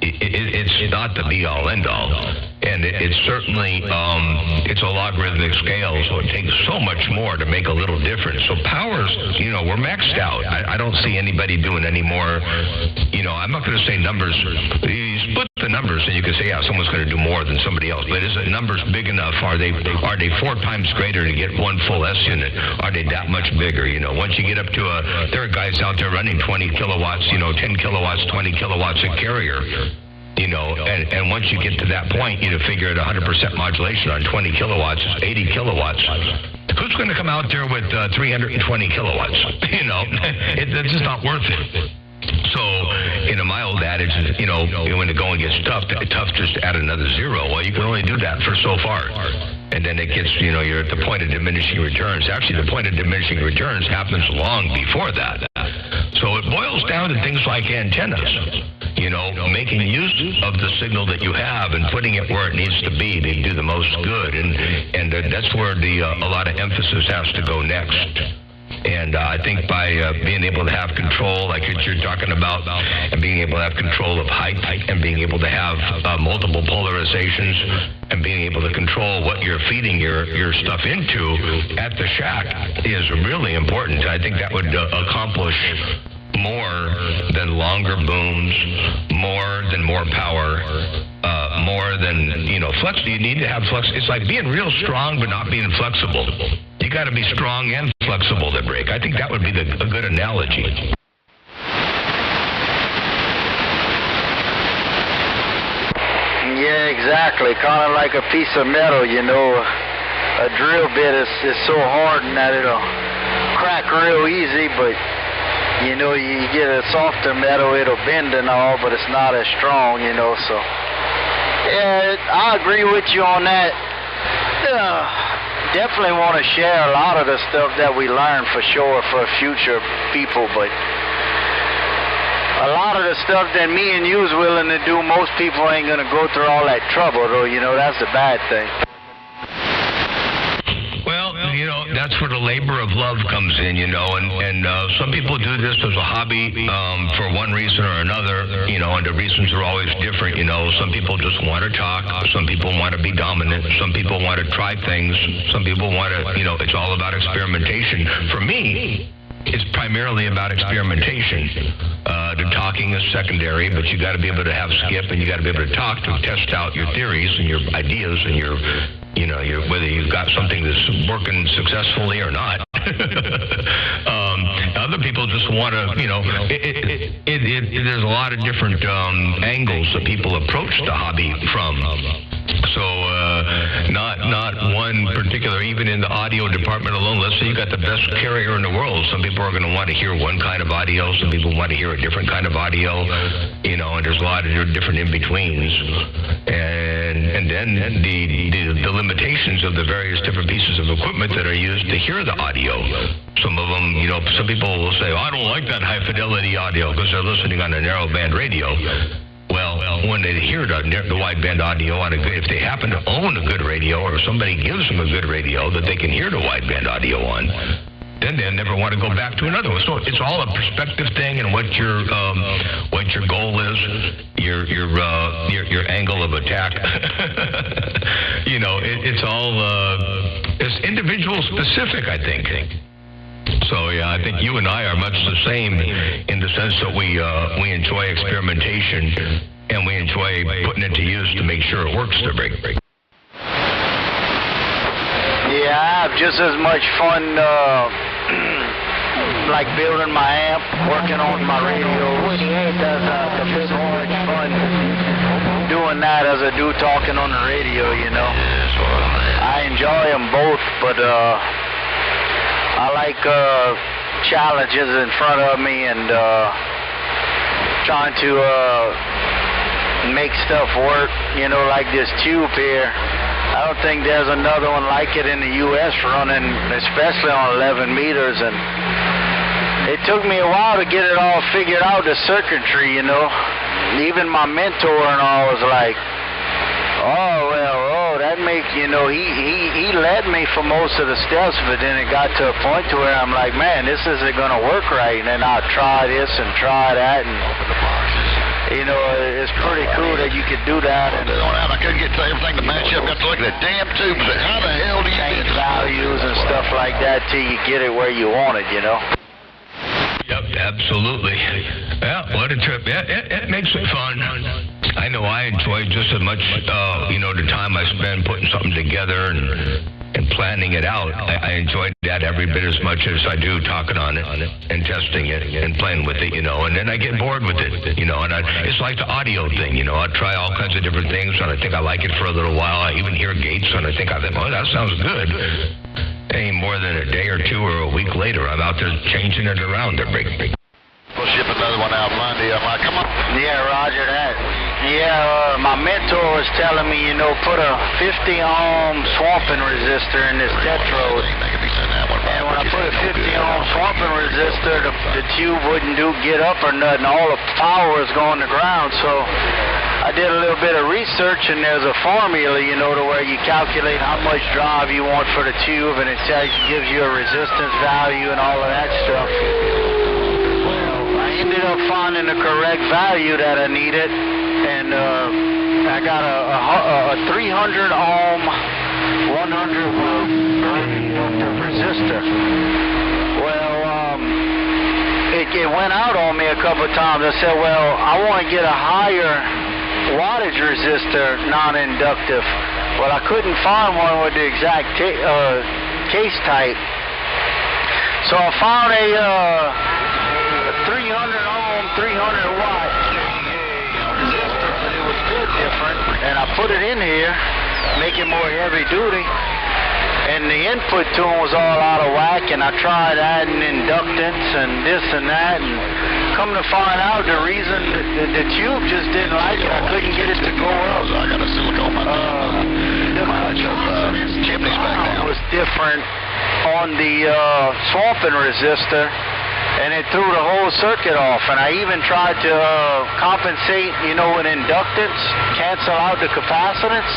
it's not the be all end all. And it's certainly, it's a logarithmic scale, so it takes so much more to make a little difference. So powers, we're maxed out. I don't see anybody doing any more, I'm not going to say numbers. You split the numbers and you can say, yeah, someone's going to do more than somebody else. But is the numbers big enough? Are they 4 times greater to get one full S unit? Are they that much bigger? Once you get up to there are guys out there running 20 kilowatts, 10 kilowatts, 20 kilowatts a carrier. You know, and once you get to that point, you figure at 100% modulation on 20 kilowatts, 80 kilowatts. Who's going to come out there with 320 kilowatts? You know, it's just not worth it. So, my old adage is, when the going gets tough just to add another zero. Well, you can only do that for so far. And then it gets, you're at the point of diminishing returns. Actually, the point of diminishing returns happens long before that. So it boils down to things like antennas. Making use of the signal that you have and putting it where it needs to be to do the most good. And that's where a lot of emphasis has to go next. And I think by being able to have control, like you're talking about, and being able to have control of height and being able to have multiple polarizations and being able to control what you're feeding your stuff into at the shack is really important. I think that would accomplish more than longer booms, more than more power, more than, flex. You need to have flex. It's like being real strong but not being flexible. You got to be strong and flexible to break. I think that would be a good analogy. Yeah, exactly. Kind of like a piece of metal, A drill bit is so hard that it'll crack real easy, but you get a softer metal, it'll bend and all, but it's not as strong, so. Yeah, I agree with you on that. Definitely want to share a lot of the stuff that we learn for sure for future people, but a lot of the stuff that me and you's willing to do, most people ain't going to go through all that trouble, though, that's the bad thing. That's where the labor of love comes in, and some people do this as a hobby for one reason or another, and the reasons are always different, Some people just want to talk. Some people want to be dominant. Some people want to try things. Some people want to, it's all about experimentation. For me, it's primarily about experimentation. The talking is secondary, but you got to be able to have skip, and you got to be able to talk to test out your theories and your ideas and your whether you've got something that's working successfully or not. Other people just want to, there's a lot of different angles that people approach the hobby from. So not one particular, even in the audio department alone, let's say you got the best carrier in the world. Some people are going to want to hear one kind of audio. Some people want to hear a different kind of audio, and there's a lot of different in-betweens. And then the limitations of the various different pieces of equipment that are used to hear the audio. Some of them, some people will say, I don't like that high fidelity audio because they're listening on a narrow band radio. Well, when they hear the wideband audio if they happen to own a good radio or somebody gives them a good radio that they can hear the wideband audio on, then they'll never want to go back to another one. So it's all a perspective thing and what your goal is, your angle of attack. It's all it's individual specific, I think. So yeah, I think you and I are much the same in the sense that we enjoy experimentation and we enjoy putting it to use to make sure it works to break. Yeah, I have just as much fun like building my amp, working on my radios. Just as much fun doing that as I do talking on the radio, I enjoy them both, but I like challenges in front of me and trying to make stuff work, like this tube here. I don't think there's another one like it in the U.S. running, especially on 11 meters. And it took me a while to get it all figured out, the circuitry, Even my mentor and all was like, that makes, he led me for most of the steps, but then it got to a point to where I'm like, man, this isn't going to work right. And then I'll try this and try that. And, it's pretty cool that you could do that. And I couldn't get everything to match up. Got to look at the damn tubes. How the hell do you change values and stuff like that till you get it where you want it, Yep, absolutely. Yeah, what a trip. Yeah, it makes it fun. I know I enjoy just as much, the time I spend putting something together and and planning it out. I enjoyed that every bit as much as I do talking on it and testing it and playing with it, you know. And then I get bored with it, you know. And it's like the audio thing, you know. I try all kinds of different things, and I think I like it for a little while. I even hear Gates, and I think, oh, that sounds good. Any more than a day or two or a week later, I'm out there changing it around. They're breaking. We'll ship another one out Monday. I'm like, come on. Yeah, roger that. Yeah, my mentor was telling me, you know, put a 50-ohm swamping resistor in this tetrode. And when I put a 50-ohm swamping resistor, the tube wouldn't get up or nothing. All the power was going to ground. So I did a little bit of research, and there's a formula, you know, to where you calculate how much drive you want for the tube, and it gives you a resistance value and all of that stuff. I ended up finding the correct value that I needed, and I got a 300 ohm 100 watt inductive resistor. Well, it went out on me a couple of times. I said, well, I want to get a higher wattage resistor, non-inductive. Well, I couldn't find one with the exact case type, so I found a 300 ohm, 300 watt resistor, but it was built different, and I put it in here, make it more heavy duty, and the input tune was all out of whack, and I tried adding inductance and this and that, and come to find out the reason the tube just didn't like it. I couldn't get it to go up. I got a silicone chimneys back down. It was different on the swamping resistor, and it threw the whole circuit off. And I even tried to compensate, you know, with inductance, cancel out the capacitance,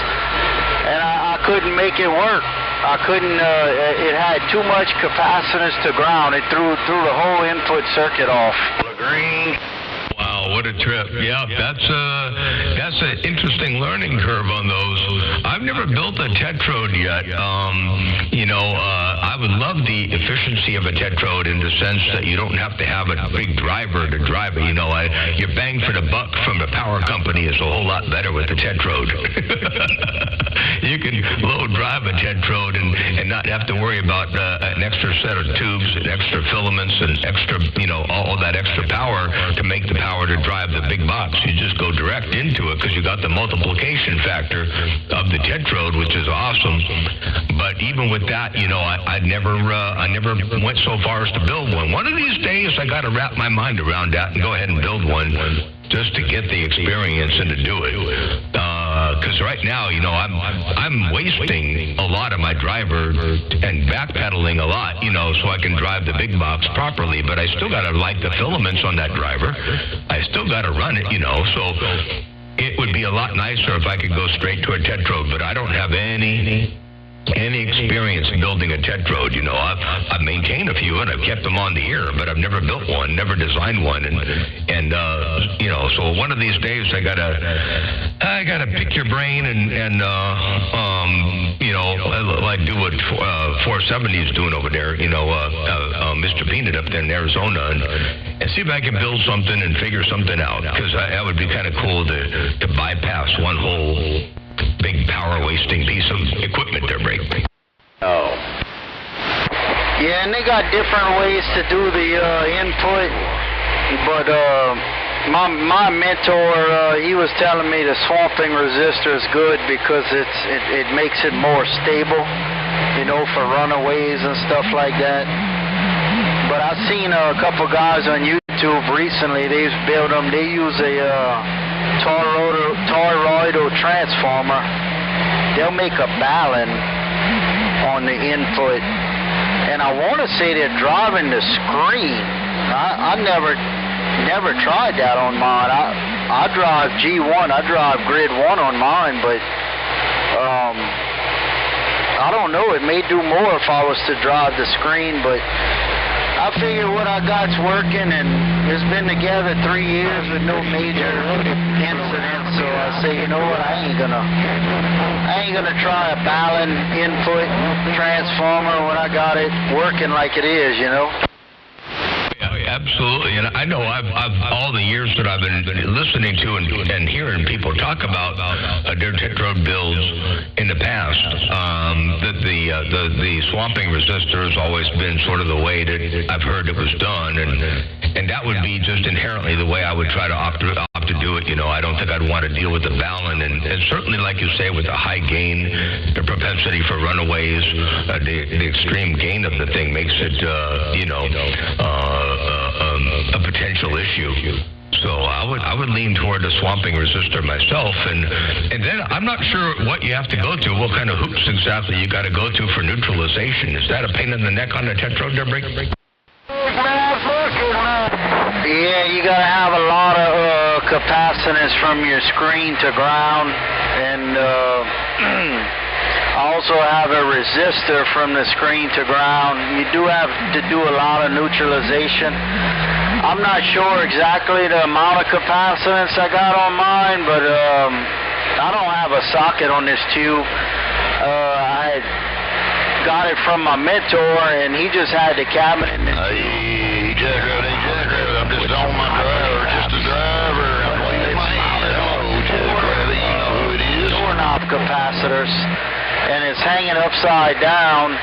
and I couldn't make it work. I couldn't, it had too much capacitance to ground. It threw the whole input circuit off. Green. Wow, what a trip. Yeah, that's an interesting learning curve on those. I've never built a tetrode yet. I would love the efficiency of a tetrode in the sense that you don't have to have a big driver to drive it. You know, your bang for the buck from the power company is a whole lot better with the tetrode. You can low drive a tetrode and not have to worry about an extra set of tubes and extra filaments and extra, all that extra power to make the power to drive the big box. You just go direct into it because you got the multiplication factor of the tetrode, which is awesome. But even with that, I never went so far as to build one. One of these days, I got to wrap my mind around that and go ahead and build one just to get the experience and to do it. Because right now, I'm wasting a lot of my driver and backpedaling a lot, so I can drive the big box properly. But I still got to light the filaments on that driver. I still got to run it, so it would be a lot nicer if I could go straight to a tetrode. But I don't have any experience building a tetrode. I've maintained a few and I've kept them on the air, but I've never built one, never designed one, and so one of these days I gotta pick your brain and like do what 470 is doing over there, Mr. Peanut up there in Arizona, and see if I can build something and figure something out, because that would be kind of cool to bypass one whole big power-wasting piece of equipment they're breaking. Oh. Yeah, and they got different ways to do the input, but my mentor, he was telling me the swamping resistor is good because it makes it more stable, for runaways and stuff like that. But I've seen a couple guys on YouTube recently, they've built them, they use a toroidal transformer. They'll make a balun on the input, and I want to say they're driving the screen. I never tried that on mine. I drive G1, I drive grid 1 on mine, but I don't know, it may do more if I was to drive the screen, but I figure what I got's working, and it's been together 3 years with no major incidents. So I say, you know what, I ain't gonna try a balun input transformer when I got it working like it is, Yeah, absolutely. And I know I've all the years that I've been listening to and hearing people talk about their tetrode builds in the past, that the swamping resistor has always been sort of the way that I've heard it was done, and that would be just inherently the way I would try to opt to do it. You know, I don't think I'd want to deal with the balun, and certainly, like you say, with the high gain, the propensity for runaways, the extreme gain of the thing makes it, a potential issue. So I would lean toward the swamping resistor myself, and then I'm not sure what you have to go through, what kind of hoops exactly you got to go through for neutralization. Is that a pain in the neck on the tetrode there, Break? Yeah, you got to have a lot of capacitance from your screen to ground, and also have a resistor from the screen to ground. You do have to do a lot of neutralization. I'm not sure exactly the amount of capacitance I got on mine, but I don't have a socket on this tube. I got it from my mentor, and he just had the cabinet. Hey, Jackrabbit, I'm just on my driver, just a driver. I'm waiting my Jackrabbit, you know who it is. Doorknob capacitors, and it's hanging upside down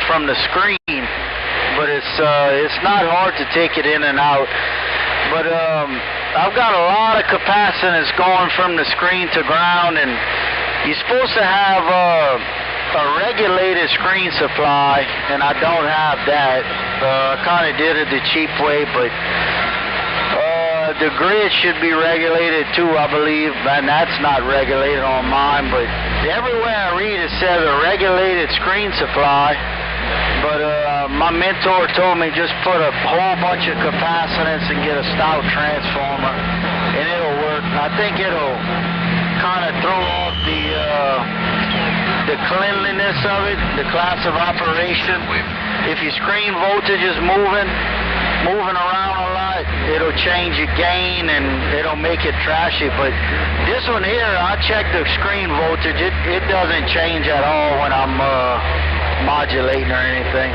from the screen. But it's not hard to take it in and out. But I've got a lot of capacitance going from the screen to ground, and you're supposed to have a regulated screen supply, and I don't have that. I kind of did it the cheap way, but the grid should be regulated too, I believe, and that's not regulated on mine. But everywhere I read, it says a regulated screen supply. But my mentor told me just put a whole bunch of capacitance and get a stout transformer, and it'll work. I think it'll kind of throw off the cleanliness of it, the class of operation. If your screen voltage is moving around a lot, it'll change your gain and it'll make it trashy. But this one here, I checked the screen voltage. It doesn't change at all when I'm modulating or anything.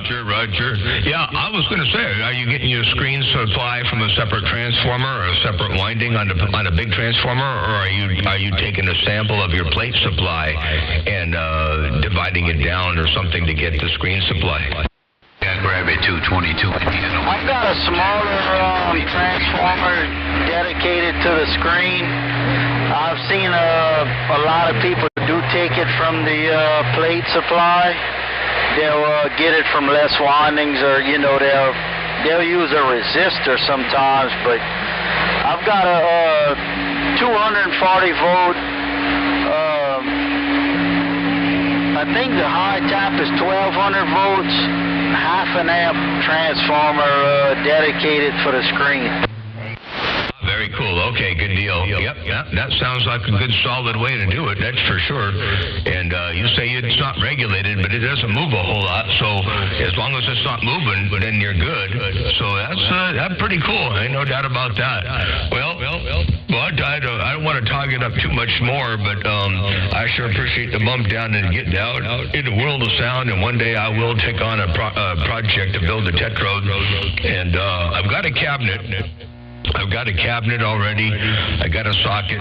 Roger. Yeah, I was going to say, are you getting your screen supply from a separate transformer or a separate winding on a big transformer, or are you taking a sample of your plate supply and dividing it down or something to get the screen supply? Jackrabbit 222. I've got a smaller transformer dedicated to the screen. I've seen a lot of people do take it from the plate supply. They'll get it from less windings, or they'll use a resistor sometimes. But I've got a 240 volt. I think the high tap is 1200 volts, half an amp transformer dedicated for the screen. Very cool. Okay, good deal. Yep, that sounds like a good solid way to do it, that's for sure. And you say it's not regulated, but it doesn't move a whole lot, so as long as it's not moving, then you're good. So that's pretty cool. Ain't no doubt about that. Well, I don't want to tog it up too much more, but I sure appreciate the bump down and getting out in the world of sound, and one day I will take on a project to build a tetrode, and I've got a cabinet. I've got a cabinet already. I got a socket.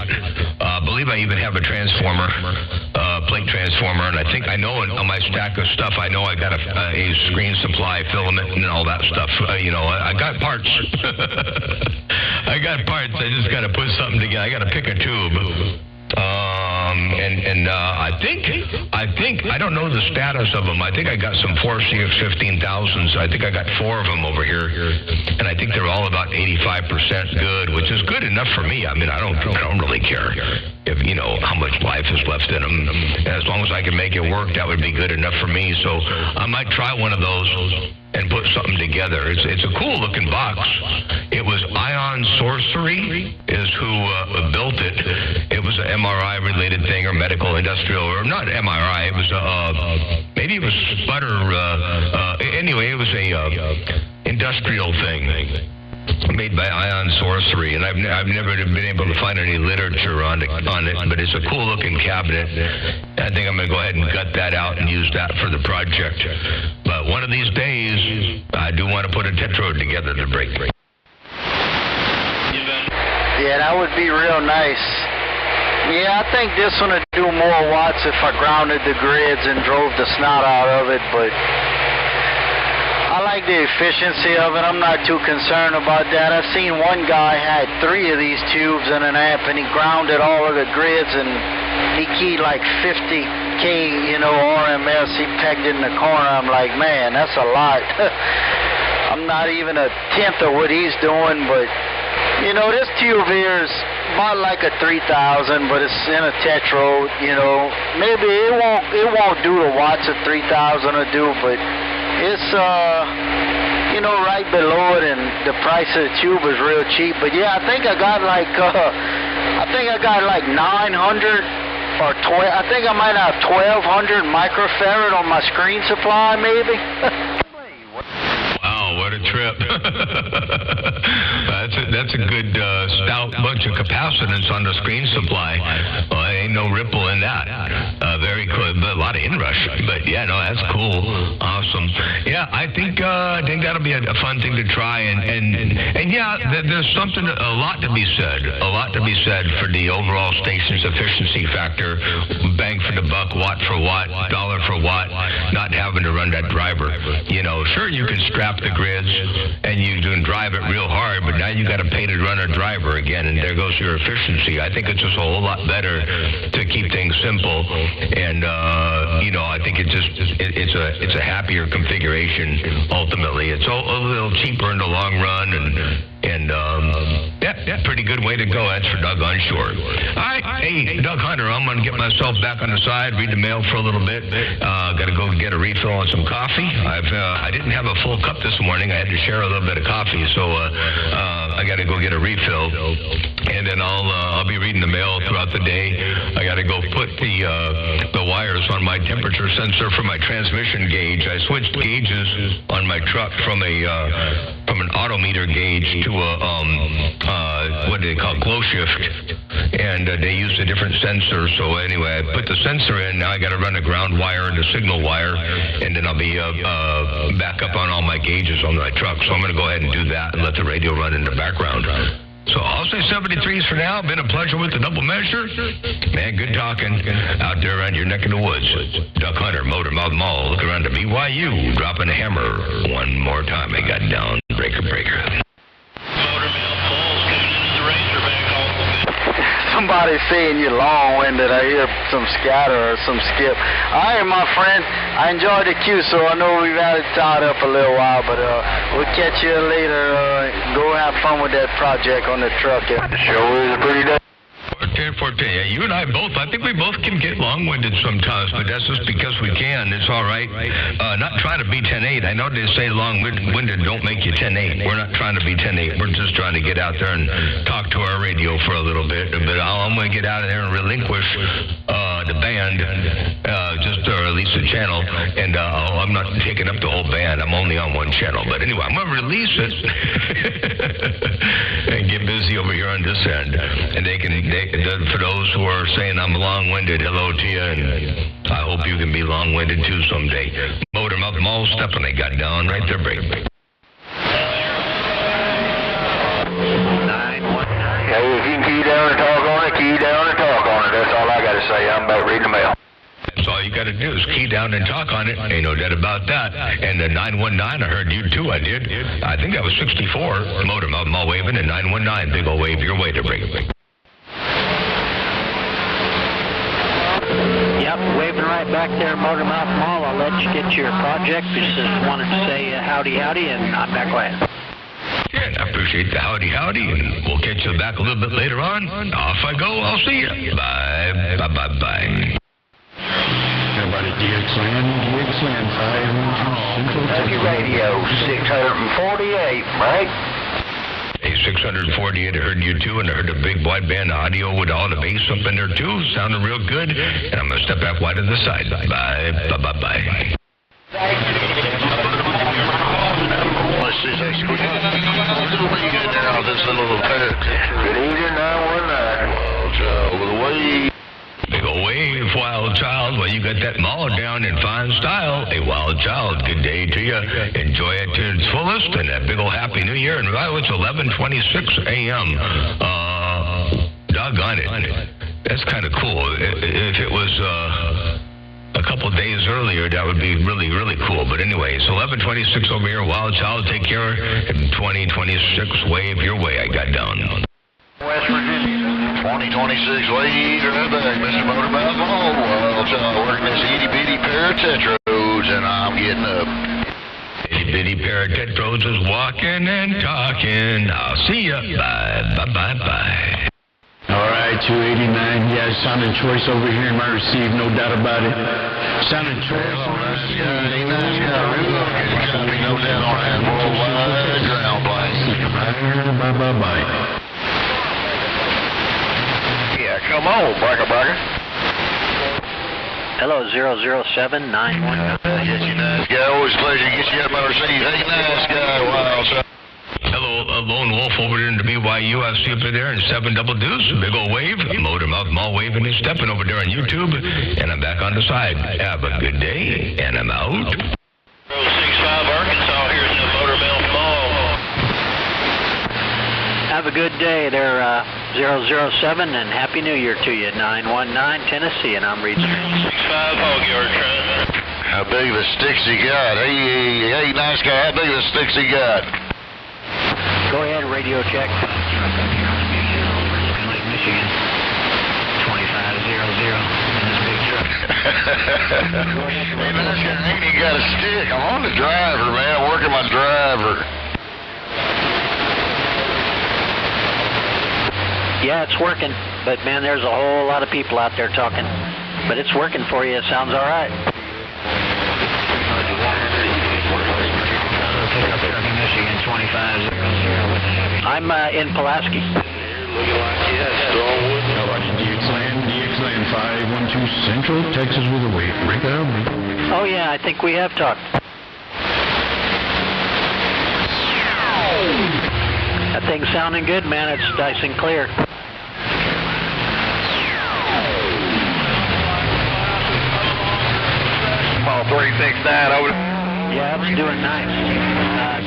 I believe I even have a transformer, plate transformer, and I know on my stack of stuff, I know I got a screen supply, filament, and all that stuff. I got parts. I just got to put something together. I got to pick a tube. I think I don't know the status of them. I think I got some 4CX15,000s. I think I got 4 of them over here, and I think they're all about 85% good, which is good enough for me. I mean, I don't really care if how much life is left in them. As long as I can make it work, that would be good enough for me. So I might try one of those and put something together. It's a cool looking box. It was Ion Sorcery is who built it. It was an MRI related thing, or medical industrial, or not MRI. It was maybe it was sputter. Anyway, it was a industrial thing made by Ion Sorcery, and I've never been able to find any literature on it, but it's a cool looking cabinet. I think I'm going to go ahead and gut that out and use that for the project. But one of these days, want to put a tetrode together to break. Yeah, that would be real nice. Yeah, I think this one would do more watts if I grounded the grids and drove the snot out of it, but I like the efficiency of it. I'm not too concerned about that. I've seen one guy had 3 of these tubes in an amp, and he grounded all of the grids, and he keyed like 50K, RMS. He pegged it in the corner. I'm like, man, that's a lot. I'm not even a tenth of what he's doing, but this tube here is about like a 3000, but it's in a tetrode. Maybe it won't do the watts of 3000 will do, but it's right below it, and the price of the tube is real cheap. But yeah, I think I got like 900 or 12. I think I might have 1200 microfarad on my screen supply, maybe. Wow, what a trip. That's a good stout bunch of capacitance on the screen supply. Well, ain't no ripple in that. Very cool, but a lot of inrush. But yeah, no, that's cool. Awesome. Yeah, I think that'll be a fun thing to try. And yeah, there's a lot to be said. A lot to be said for the overall station's efficiency factor, bang for the buck, watt for watt, dollar for watt, not having to run that driver. Sure, you can strap the grids and you can drive it real hard, but now you got to pay to run a driver again, and there goes your efficiency. I think it's just a whole lot better to keep things simple, and I think it's a happier configuration. Ultimately, it's a little cheaper in the long run, and pretty good way to go. That's for Doug Onshore. All right, hey, Doug Hunter, I'm going to get myself back on the side, read the mail for a little bit. Got to go get a refill on some coffee. I didn't have a full cup this morning. I had to share a little bit of coffee, so I got to go get a refill, and then I'll be reading the mail throughout the day. I got to go put the wires on my temperature sensor for my transmission gauge. I switched gauges on my truck from an autometer gauge to a what do they call glow shift, and they use a different sensor. So anyway, I put the sensor in. Now I got to run a ground wire and a signal wire, and then I'll be back up on all my gauges on my truck. So I'm going to go ahead and do that and let the radio run in the background. So I'll say 73s for now. Been a pleasure with the double measure. Man, good talking out there around your neck of the woods. Duck Hunter, Motor Mouth Mall. Look around to BYU, dropping a hammer one more time. I got down. Breaker. Somebody's saying you're long-winded. I hear some scatter or some skip. All right, my friend. I enjoyed the cue, so I know we've had it tied up a little while, but we'll catch you later. Go have fun with that project on the truck. Sure is a pretty day. 14. Yeah, you and I both. I think we both can get long-winded sometimes, but that's just because we can. It's all right. Not trying to be 10-8. I know they say long-winded don't make you 10-8. We're not trying to be 10-8. We're just trying to get out there and talk to our radio for a little bit. But I'm going to get out of there and relinquish the band, just to release the channel. And I'm not taking up the whole band. I'm only on one channel. But anyway, I'm going to release it and get busy over here on this end. And for those who are saying I'm long-winded, hello to you, and I hope you can be long-winded too someday. Motor Mouth Mall, stepping, they got down right there, break. Hey, if you can key down and talk on it, key down and talk on it. That's all I got to say. I'm about reading the mail. That's all you got to do is key down and talk on it. Ain't no doubt about that. And the 919, I heard you too, I did. I think that was 64, Motor Mouth Mall waving, and 919, big old wave your way to break. Yep, waving right back there, Motor Mouth Mall. I'll let you get your project. Just wanted to say howdy, and I'm back quiet. Yeah, I appreciate the howdy, and we'll catch you back a little bit later on. Off I go. I'll see you. Bye. Everybody, DXLN, 5 Central Radio 648, right? Hey, 648, I heard you too, and I heard the big wideband audio with all the bass up in there too. Sounded real good, and I'm going to step back wide to the side. Bye. Good evening, 919. Over the way. Big ol' wave, Wild Child. Well, you got that mall down in fine style. Hey, Wild Child, good day to you. Enjoy it to its fullest. West and a big old Happy New Year. And well, it's 11:26 a.m. Doggone it. That's kind of cool. If it was a couple days earlier, that would be really, really cool. But anyway, it's 11:26 over here. Wild Child, take care. And 2026, wave your way. I got down. West Virginia. 2026 wave right back, Mr. Motormouth Mall. Wild Child working this itty-bitty pair of tetros, and I'm getting up. Itty-bitty pair of tetros is walking and talking. I'll see ya. Bye, bye, bye, bye. All right, 289. Yeah, sound and choice over here in my receive, no doubt about it. Sound and choice. No doubt on that worldwide ground plane. Bye. Yeah, come on, Bracker. Hello, 007-919. Yes, you nice guy. Always a pleasure to get you up my receive. Hey, nice guy. Wow, son. Hello, Lone Wolf over there in the BYU. I see up there in 7 Double Deuce. Big old wave. Motormouth Mall waving and stepping over there on YouTube. And I'm back on the side. Have a good day. And I'm out. 065 Arkansas. Here's the Motormouth Mall. Have a good day there, 007, and Happy New Year to you, 919 Tennessee, and I'm reading. 65 Hog Yard Trent. How big the sticks he got? Hey, nice guy. How big the sticks he got? Go ahead, radio check. Lake Michigan, 2500 in this big truck. Hey, nice guy, ain't he got a stick? I'm on the driver, man. I'm working my driver. Yeah, it's working, but man, there's a whole lot of people out there talking. But it's working for you. It sounds all right. Michigan, 2500. I'm in Pulaski. DXLand 512 Central, Texas with a wait. Break it out. Oh, yeah, I think we have talked. That thing's sounding good, man. It's nice and clear. Ball 369 over. Yeah, it's doing nice.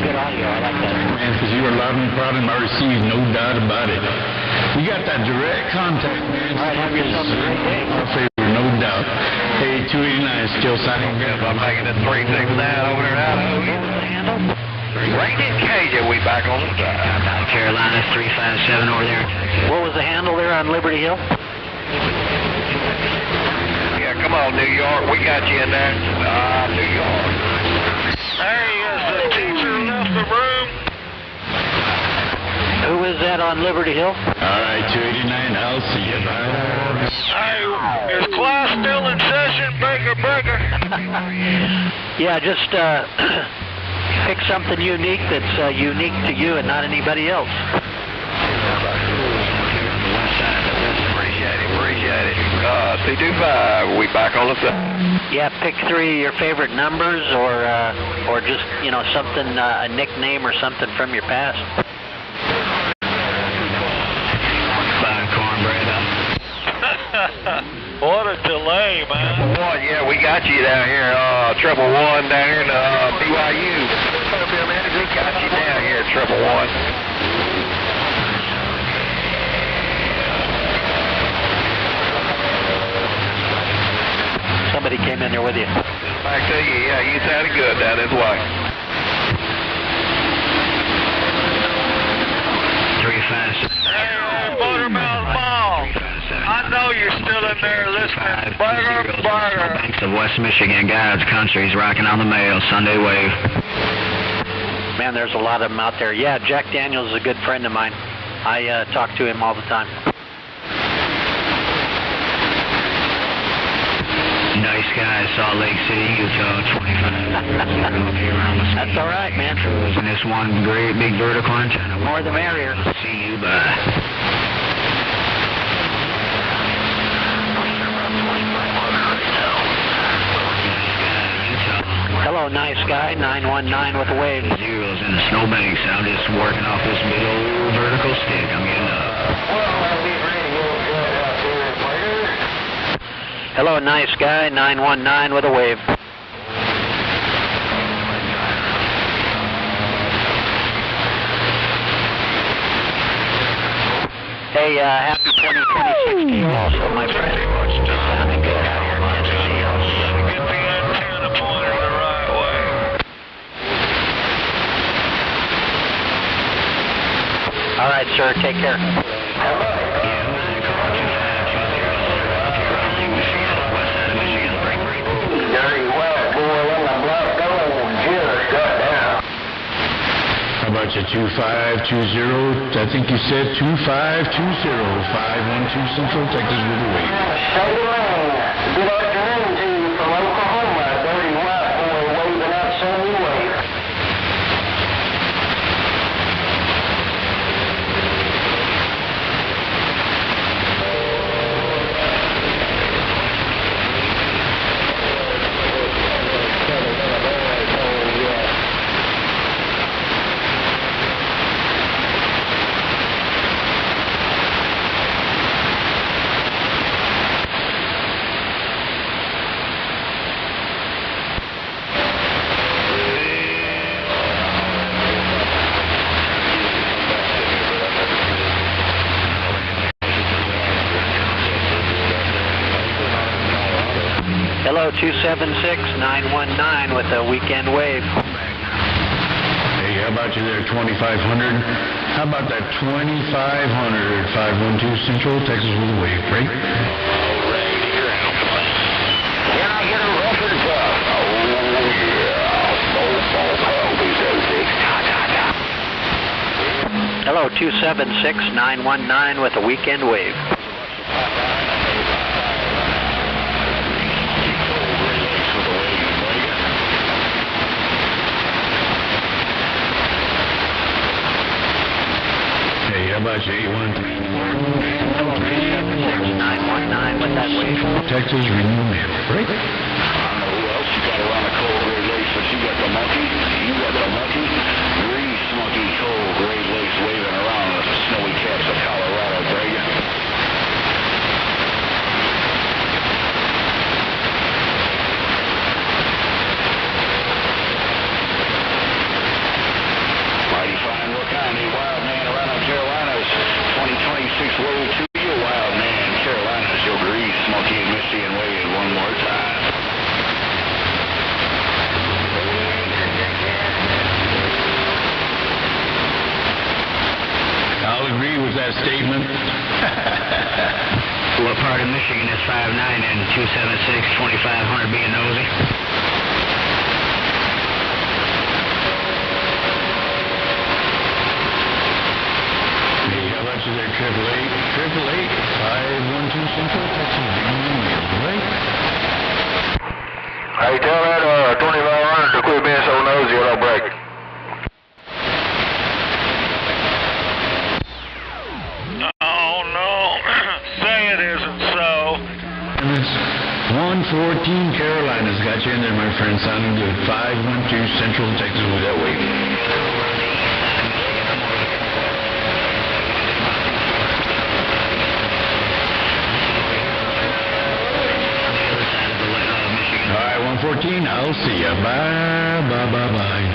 Good audio. I like that. Man, because you are loud and proud in my receive, no doubt about it. You got that direct contact, man. All right, have yourself a great day. Our favor, no doubt. Hey, 289 still signing good. I'm making it 369 over there in Idaho. What was the handle? Range in Cajun, we back on the side. South Carolina, 357 over there. What was the handle there on Liberty Hill? Yeah, come on, New York. We got you in there. New York. Hey, the teacher left the room. Who is that on Liberty Hill? All right, 289, I'll see you. Bye. Hey, is class still in session, Breaker? Yeah, just pick something unique that's unique to you and not anybody else. Appreciate it. C25, we back on the side. Yeah, pick 3 of your favorite numbers, or just something, a nickname or something from your past. Buying cornbread up. What a delay, man. Boy, yeah, we got you down here, 111 down here in BYU. We got you down here, 111. Somebody came in there with you. Back to you, yeah, you sounded good down this way. 357. Hey, Motormouth Mall. I know you're still in there listening. Burger. The West Michigan Guides Country's rocking on the mail, Sunday Wave. Man, there's a lot of them out there. Yeah, Jack Daniels is a good friend of mine. I talk to him all the time. Nice guy, Salt Lake City, Utah, 25. That's all right, man. And this one great big vertical antenna. More the merrier. See you, bye. Hello, nice guy, 919 with a wave. Zeros in the snowbanks. I'm just working off this big old vertical stick. I'm getting up. Hello, nice guy, 919 with a wave. Hey, happy 2026 to you also, my friend. Sounding good out here in Tennessee. Get the antenna pointed the right way. All right, sir. Take care. Dirty wet, boy, when the blood goes, just got down. How about you 2520? I think you said 2520, 512 Central Texas with a wave. Say the man, good afternoon to you from Oklahoma. Dirty white boy waving out sunny wave. Hello, 276-919 with a weekend wave. Hey, how about you there, 2500? How about that 2500, 512 Central Texas with a wave break? Can I get a record cup? Oh, yeah. Hello, 276-919 with a weekend wave. Hey, how about you 919 with that wave. Texas Renew Mail break? I don't know who else you got around the cold Great Lakes, but you got the monkey, grease monkey, cold Great Lakes waving around the snowy caps of Colorado, Greg. Mighty fine look on a wild man around the Carolinas, 2026 roll to you, wild man, Carolinas, your grease monkey and Missy and wave one more time. I'll agree with that statement. What part of Michigan is 59 and 276-2500 being nosy? Hey, how about you there, 888-512 Central Texas Renew Mail break? Hey, tell that 2500 to quit being so nosy or I'll break it. Oh, no. Say it isn't so. And it's 114 Carolinas got you in there, my friend. Sounding good. 512 Central Texas with that wave. All right, 114. I'll see ya. Bye, bye, bye, bye.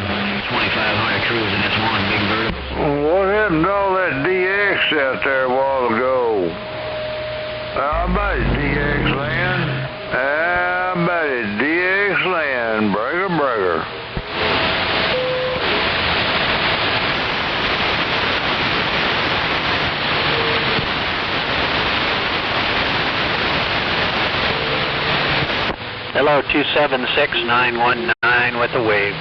2500 cruising. It's one big bird. What happened to all that DX out there a while ago? I bet it's DX land. I bet it's DX land. Breaker, breaker. Hello, 276-919 with a wave.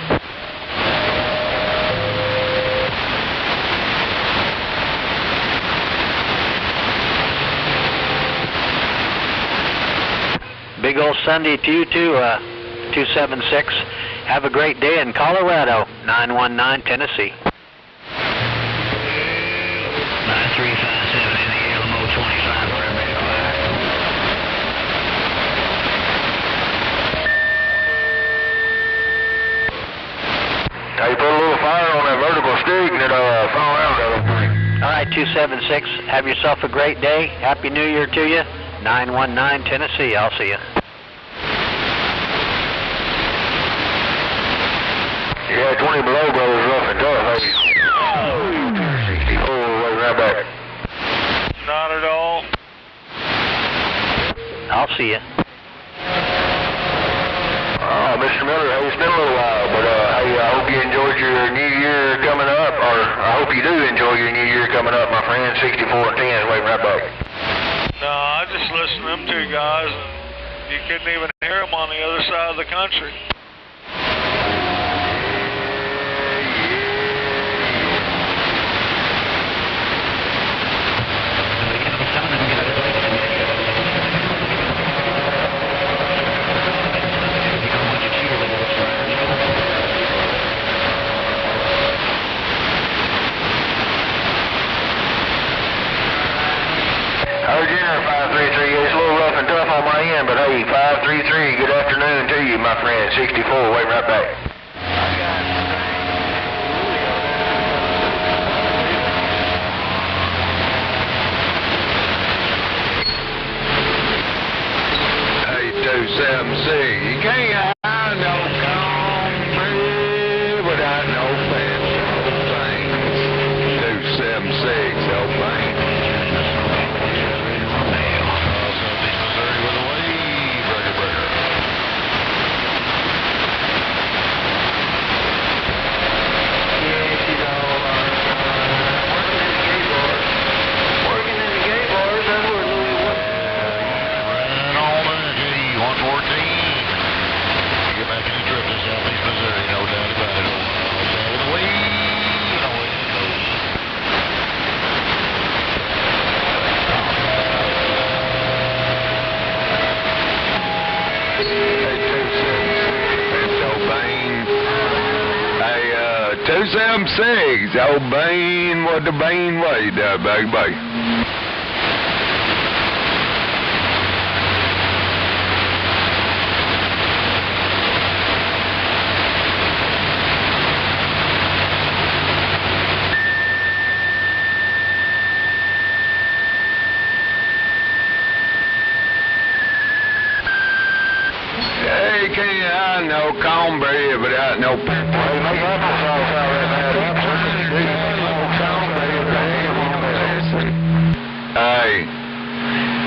Big old Sunday to you too, 276. Have a great day in Colorado, 919 Tennessee. 9357 in the Alamo 2500. Now you put a little fire on that vertical stick and it fall out of it. All right, 276. Have yourself a great day. Happy New Year to you. 919 Tennessee. I'll see you. Yeah, 20 below, brothers, rough and tough. Hey. 64, right back. see you. Oh, Mr. Miller, hey, it's been a little while, but hey, I hope you enjoyed your New Year coming up, or I hope you do enjoy your New Year coming up, my friend. 64 and 10, waiting right back. No, I just listened to them two guys, and you couldn't even hear them on the other side of the country. General 533, it's a little rough and tough on my end, but hey, 533, good afternoon to you, my friend. 64, waiting right back. Hey, 276, you can't hide no cornbread without no fancy things. 276, no thing. Old Bane, what the Bane way there, baby. Hey, can't have no cornbread without no pepper. Hey, make applesauce out of that.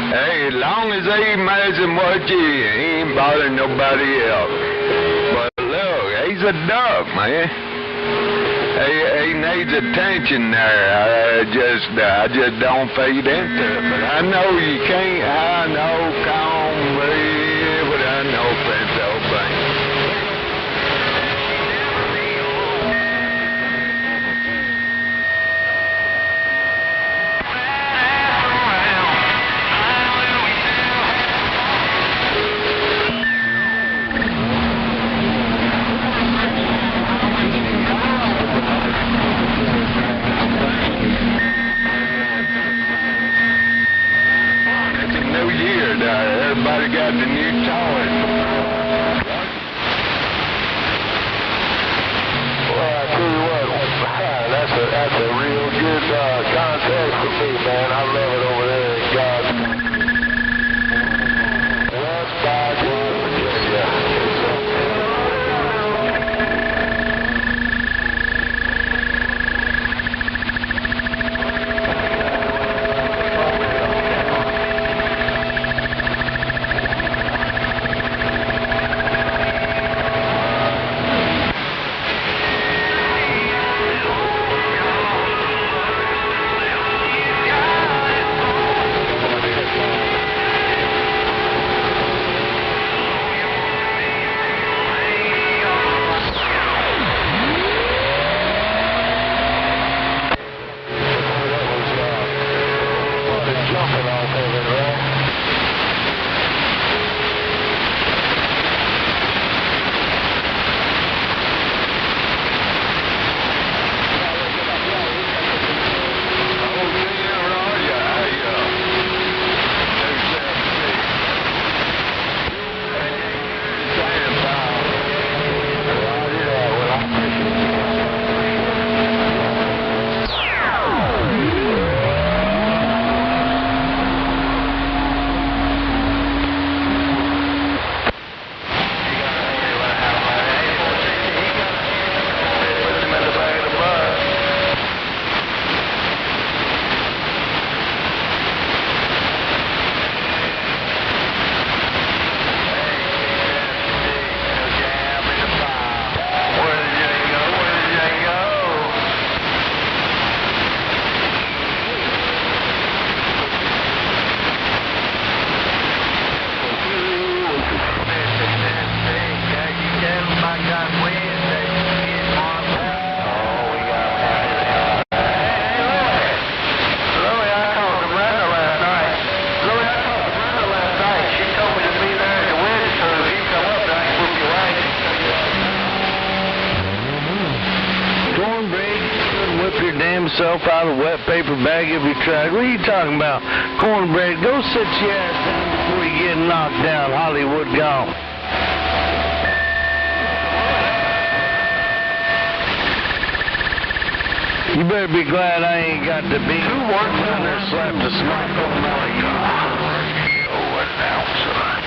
Hey, as long as they imagine what you ain't bothering nobody else. But look, he's a duck, man. He needs attention there. I just don't feed into it. But I know you can't have no cornbread without no pinto beans. Everybody got the new toys. Well, I tell you what, that's a real good contest for me, man. I love it over there in God. West Boston, Virginia. your damn self out of the wet paper bag of your truck. What are you talking about? Cornbread, go sit your ass down before you get knocked down. Hollywood gone. You better be glad I ain't got the beat. Who works down there slapped a smack on my God? What now, son?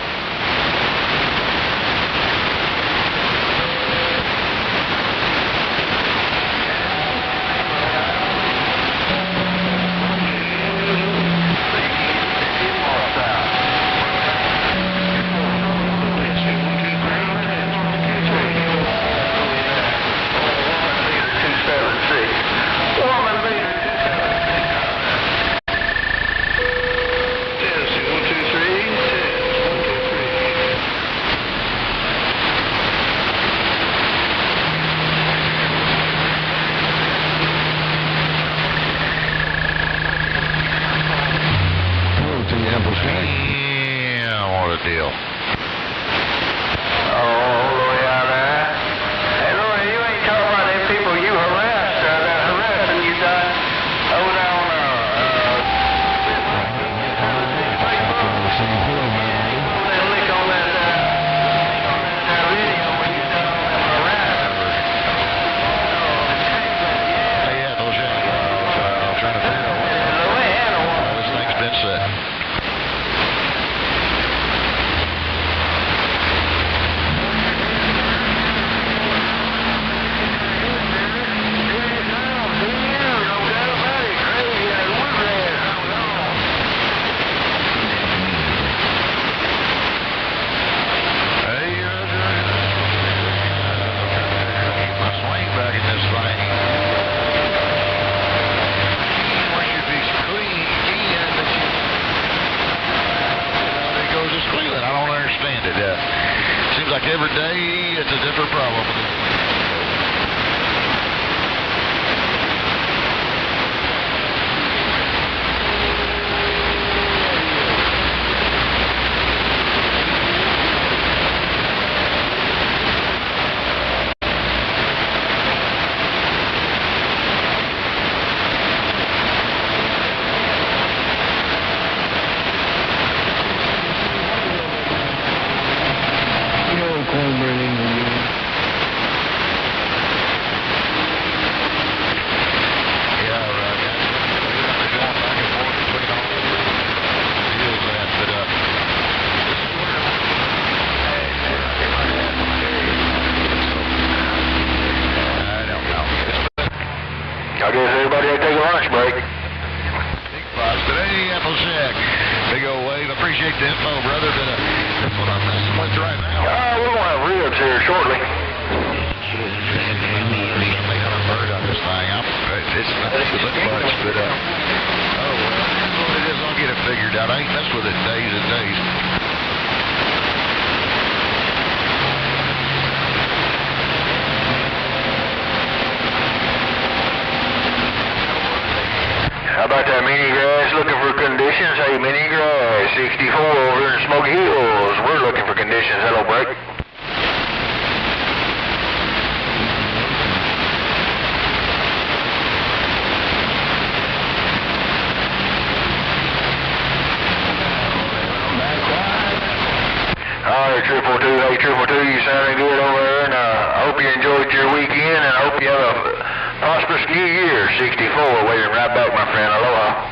How about that mini grass looking for conditions? Hey, mini grass, 64 over in Smoky Hills. We're looking for conditions. Hello, break. Alright, 442, hey 442, you sounding good over there, and I hope you enjoyed your weekend, and I hope you have a prosperous new year. 64, waiting right back, my friend. Aloha.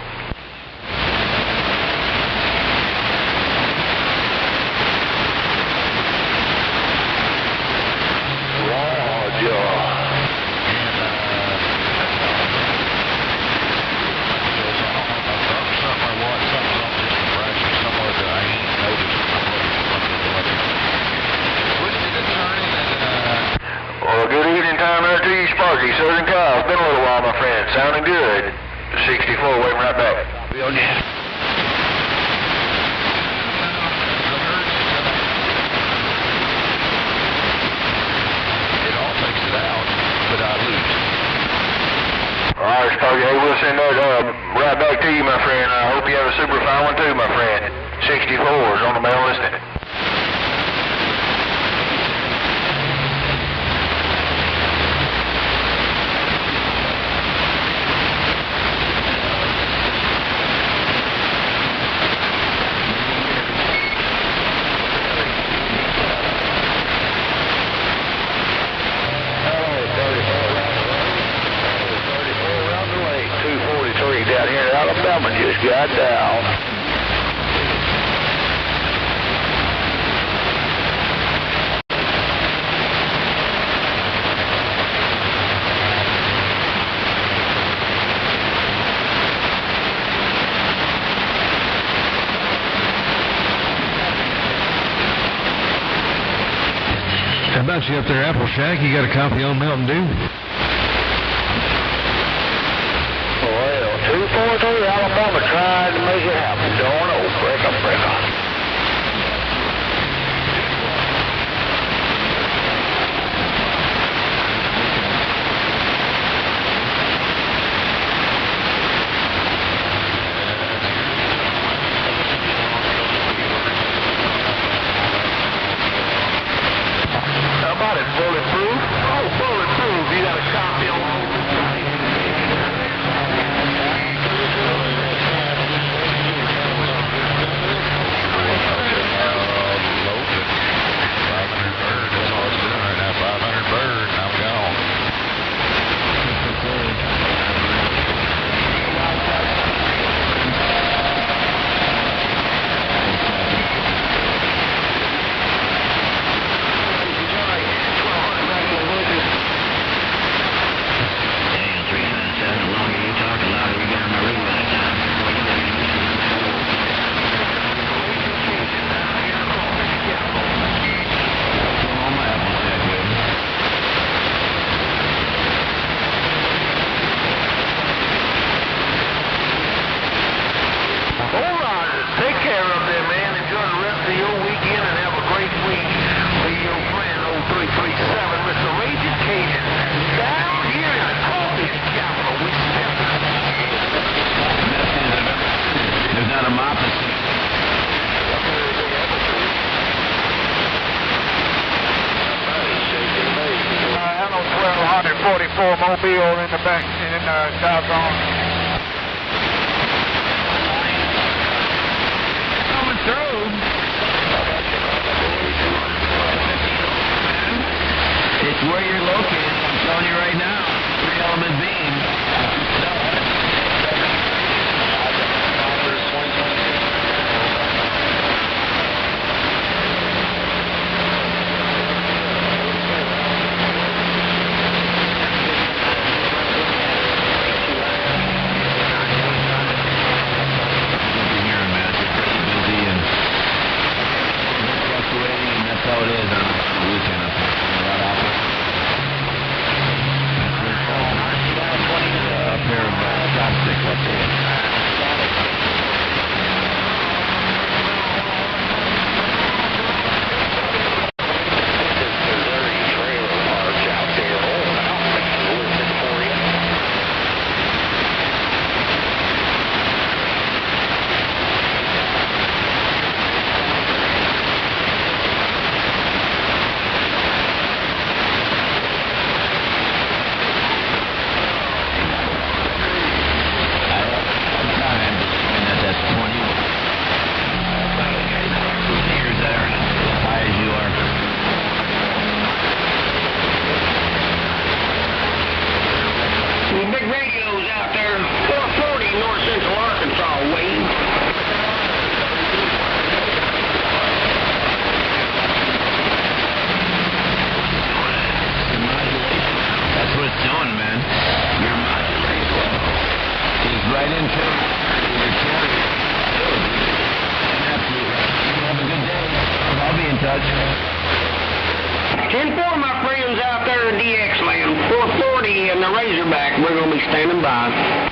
Good evening time there to you, Sparky. Southern Cal. It's been a little while, my friend. Sounding good. 64, waiting right back. It all takes it out, but I lose. All right, Sparky. Hey, we'll send that right back to you, my friend. I hope you have a super fine one too, my friend. 64 is on the mail listing. Alabama just got down. How about you up there, Apple Shack? You got a copy on Mountain Dew? Well, 243 Alabama trying to make it happen. Don't know. Break up, break up. How about it, bulletproof? Oh, bulletproof. You got a copy on Mobile in the back, in the doggone. Coming through. It's where you're located. I'm telling you right now. 3-element beam. How it is on the weekend up here. A pair of chopsticks up there. touch. 10-4, my friends out there in DX land. 440 and the Razorback. We're going to be standing by.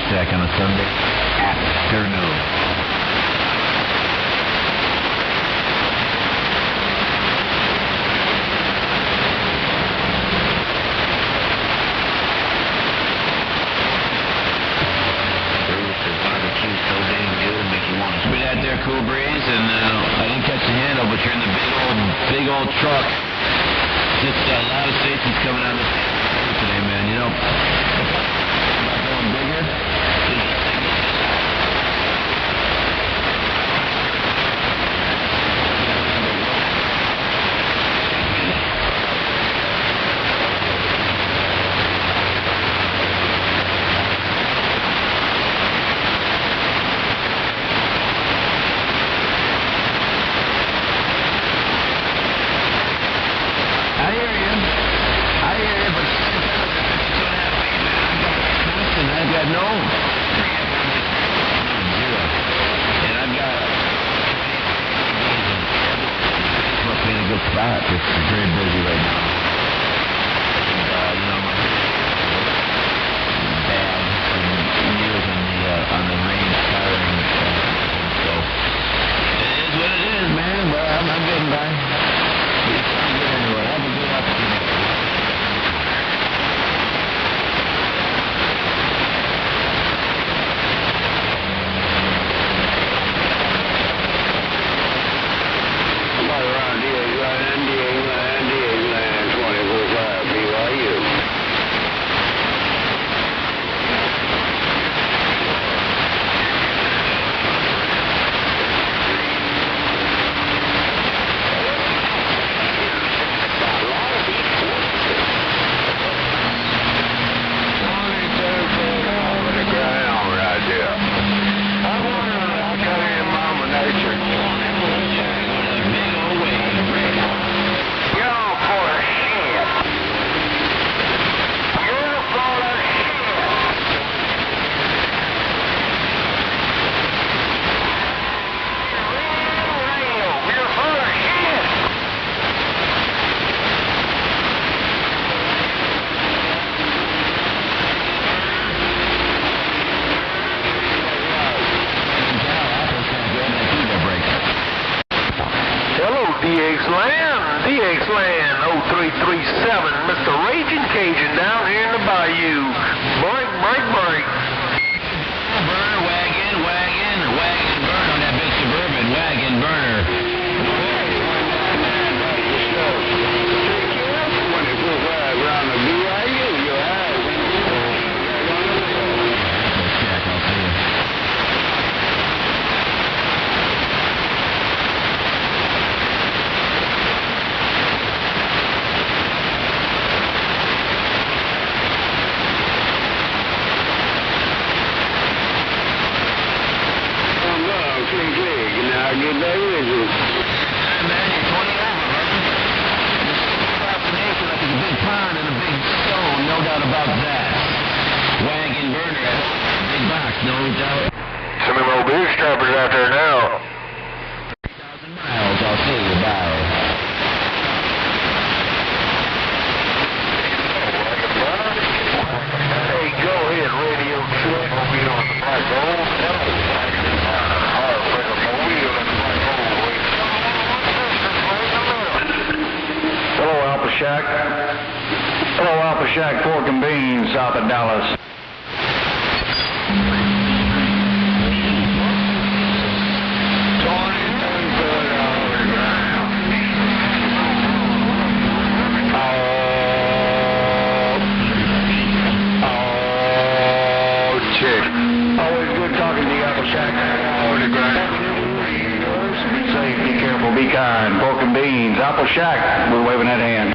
Shack on a Sunday afternoon. big old truck. Just a lot of stations coming on this today, man. You know, going bigger. Hello, Alpha Shack, Pork and Beans, south of Dallas. Always good talking to you, Alpha Shack. Be safe, be careful, be kind. Pork and Beans, Alpha Shack, we're waving that hand.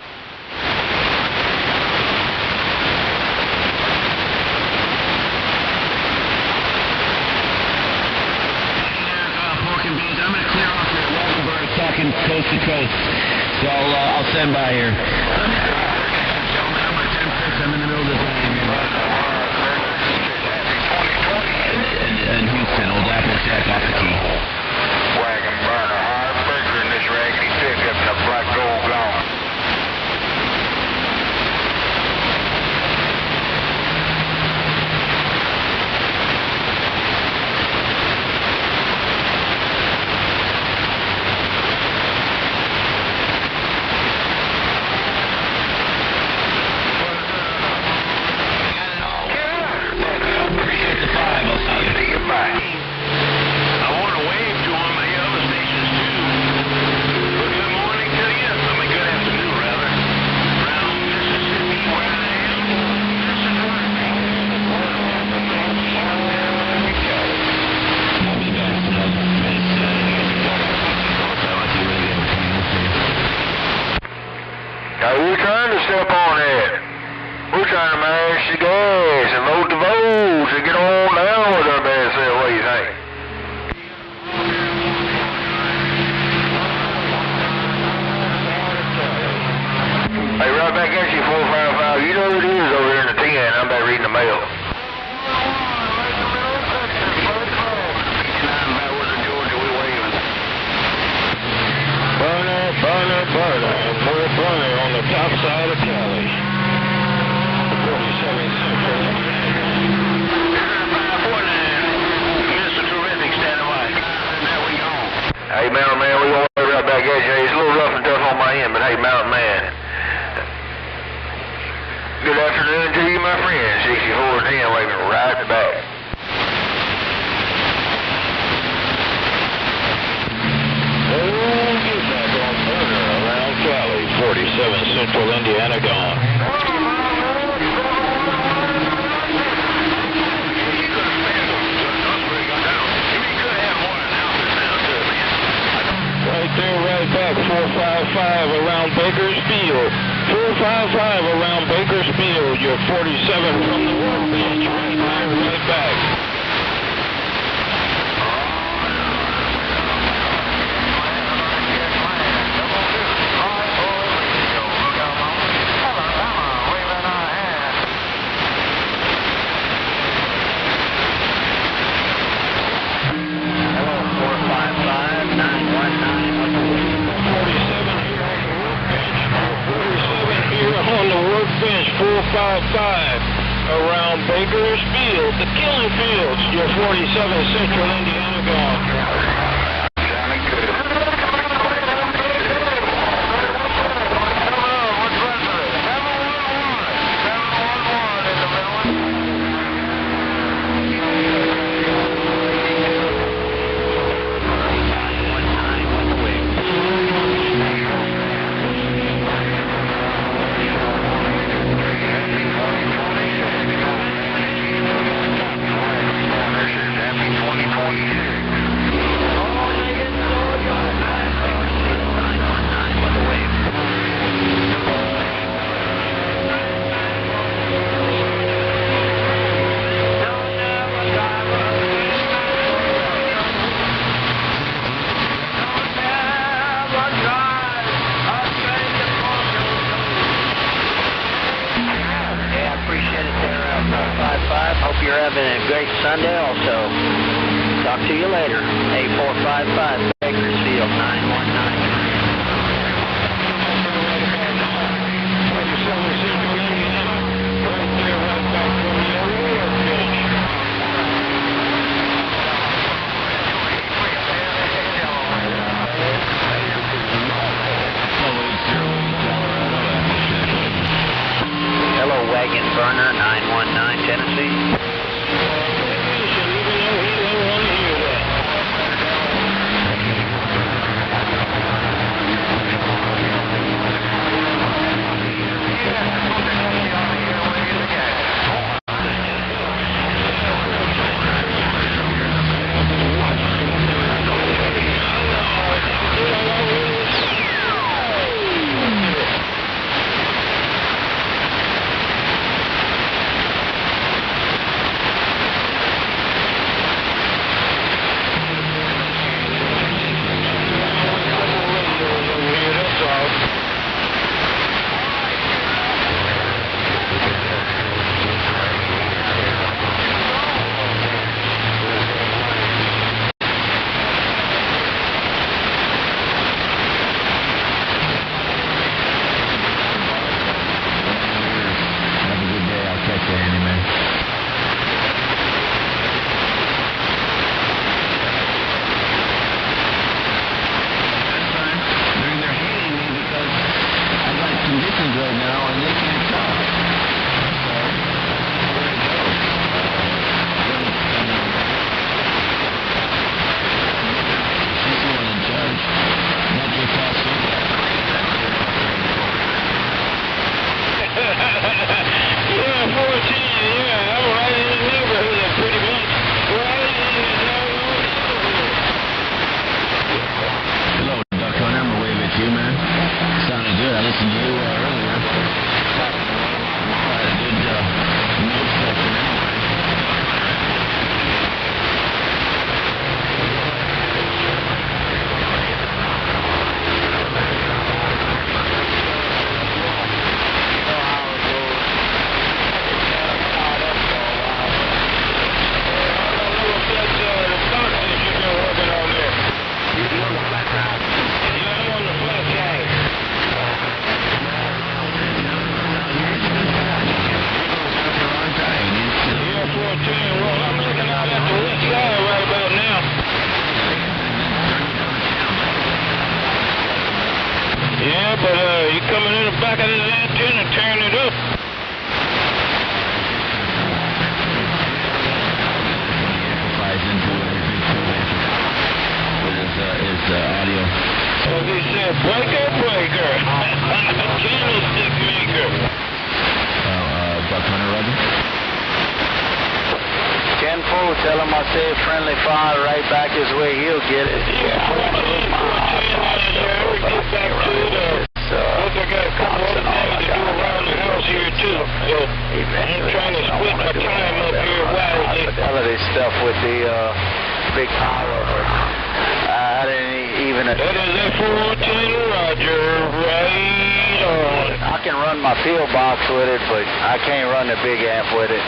Talking coast to coast, so I'll stand by here. I'm in the middle of the game. And Houston, old Apple Shack off the key. Wagon burner, hard burger in this raggedy pickup and a black gold gone. I want to wave to him, the other stations up on it. We're trying to mash the gas and load the volts and get on down with our bad self. What do you think? Hey, right back at you, 455. You know who it is over there in the 10. I'm back reading the mail. Burner, more burner on the top side of Cali. 47 Central. Mr. Terrific, standing by. There we go. Hey, Mountain Man, we going right back at you. It's a little rough and tough on my end, but hey, Mountain Man. Good afternoon to you, my friend. 6410, waving right back. Cali, 47 Central Indiana gone. Right there, right back, 455 around Bakersfield. 455 around Bakersfield. You're 47 from the workbench. Right there, right back. On the workbench, 455 around Bakersfield, the killing fields. You're 47 Central Indiana gone. Hope you're having a great Sunday also. Talk to you later. 8455 Bakersfield 919. Hello, Wagon Burner 919 Tennessee. Hello, Duck Hunter. I'm going to wave at you, man. Sounded good. I listened to you earlier. Yeah, but you're coming in the back of this antenna, tearing it up. Audio. So they said, breaker, candlestick maker. Buck Hunter, Roger. 10-4, tell him I said friendly fire right back his way, he'll get it. Yeah, I want to get back to it. Look, I got a couple other things to do around the house here, too. So I'm trying to split my time up here wisely. Fidelity stuff with the big power. I didn't even... That is F-410, Roger, right on. I can run my field box with it, but I can't run the big amp with it.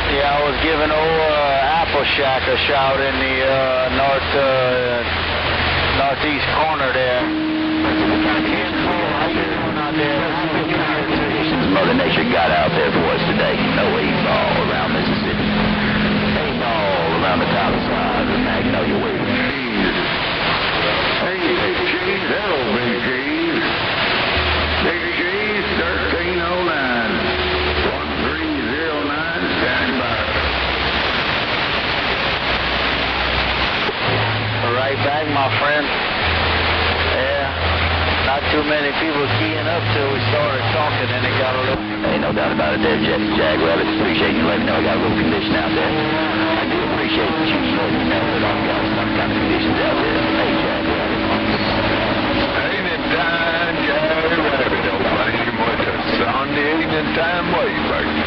Yeah, I was giving old Apple Shack a shout in the northeast corner there. Mother Nature got out there for us today. No 8-ball around Mississippi. 8-ball around the top side of the Magnolia Way. Hey, Big Cheese, hello, Big Cheese. Big Cheese, 1309. 1309, standing by. Right back, my friend. Yeah, not too many people keying up till we started talking, and it got a little... Ain't no doubt about it there, Jack Rabbit. Appreciate you letting me know I got a little condition out there. I do appreciate you letting me know that I've got some kind of conditions out there. Hey, Jack Rabbit. Evening time, Jack Rabbit. Don't find you much on the evening time wave, baby.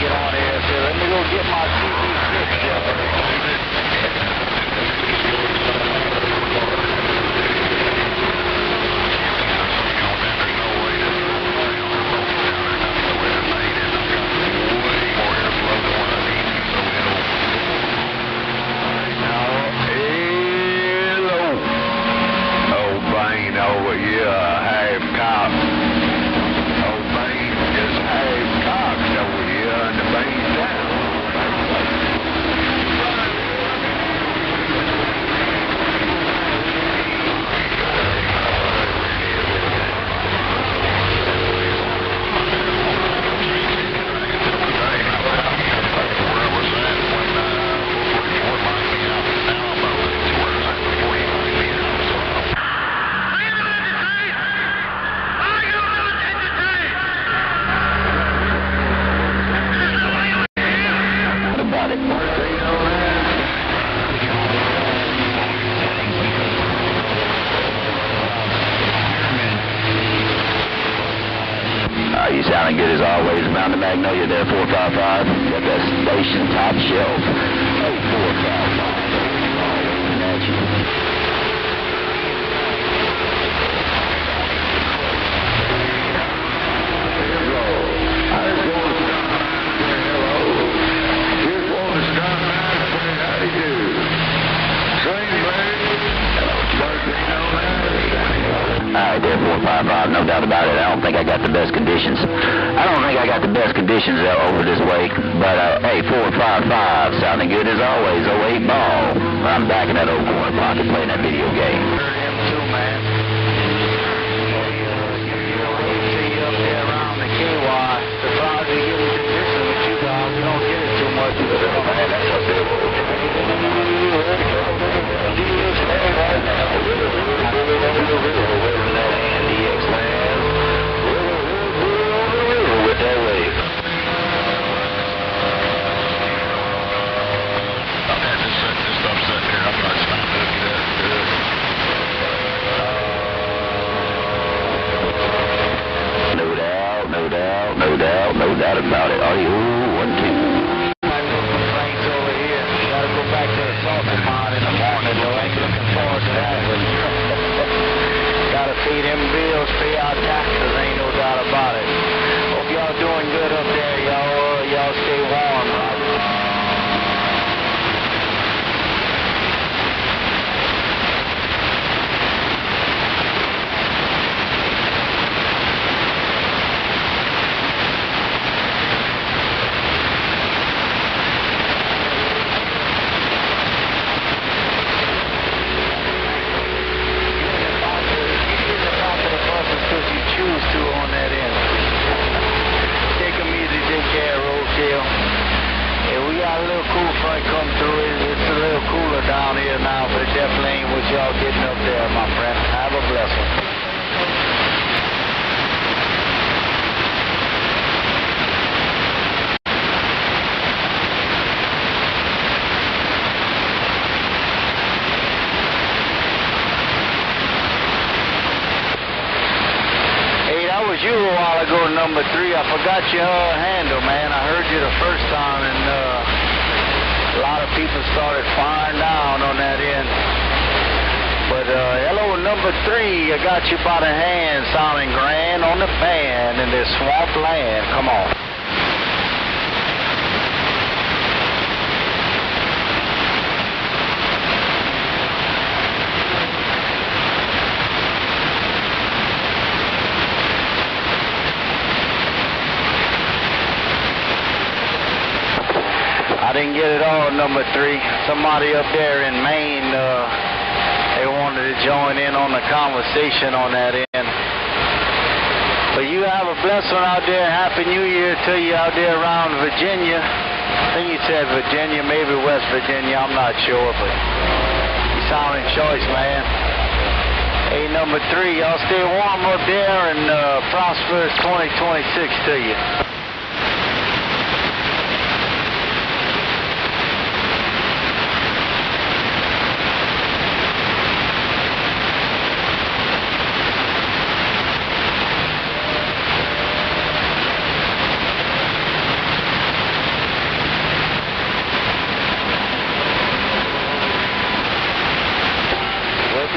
Get on here, so let me go get my CB6. You sounding good as always. Around the Magnolia there, 455. Got that station top shelf. 455. Alright there, 455, no doubt about it. I don't think I got the best conditions. Over this way, but hey, 455, sounding good as always. 08 ball. I'm back in that old corner pocket playing that video game. Him too, man. See you up there around the KY. Surprised we get into this with you guys. We don't get it too much. Man, that's what they do. With that wave. I've had this upset here. I'm not trying to get that. them bills pay our taxes, ain't no doubt about it. Hope y'all doing good up there, y'all stay warm, right? Down here now, but it definitely ain't what y'all getting up there, my friend. Have a blessing. Hey, that was you a while ago, number 3. I forgot your handle, man. I heard you the first time, and a lot of people started firing down on that end. But hello, number 3, I got you by the hand, sounding grand on the band in this swamp land. Come on. I didn't get it all, number 3. Somebody up there in Maine, they wanted to join in on the conversation on that end. But you have a blessed one out there. Happy New Year to you out there around Virginia. I think you said Virginia, maybe West Virginia. I'm not sure, but you sounding choice, man. Hey, number 3, y'all stay warm up there and prosperous 2026 to you.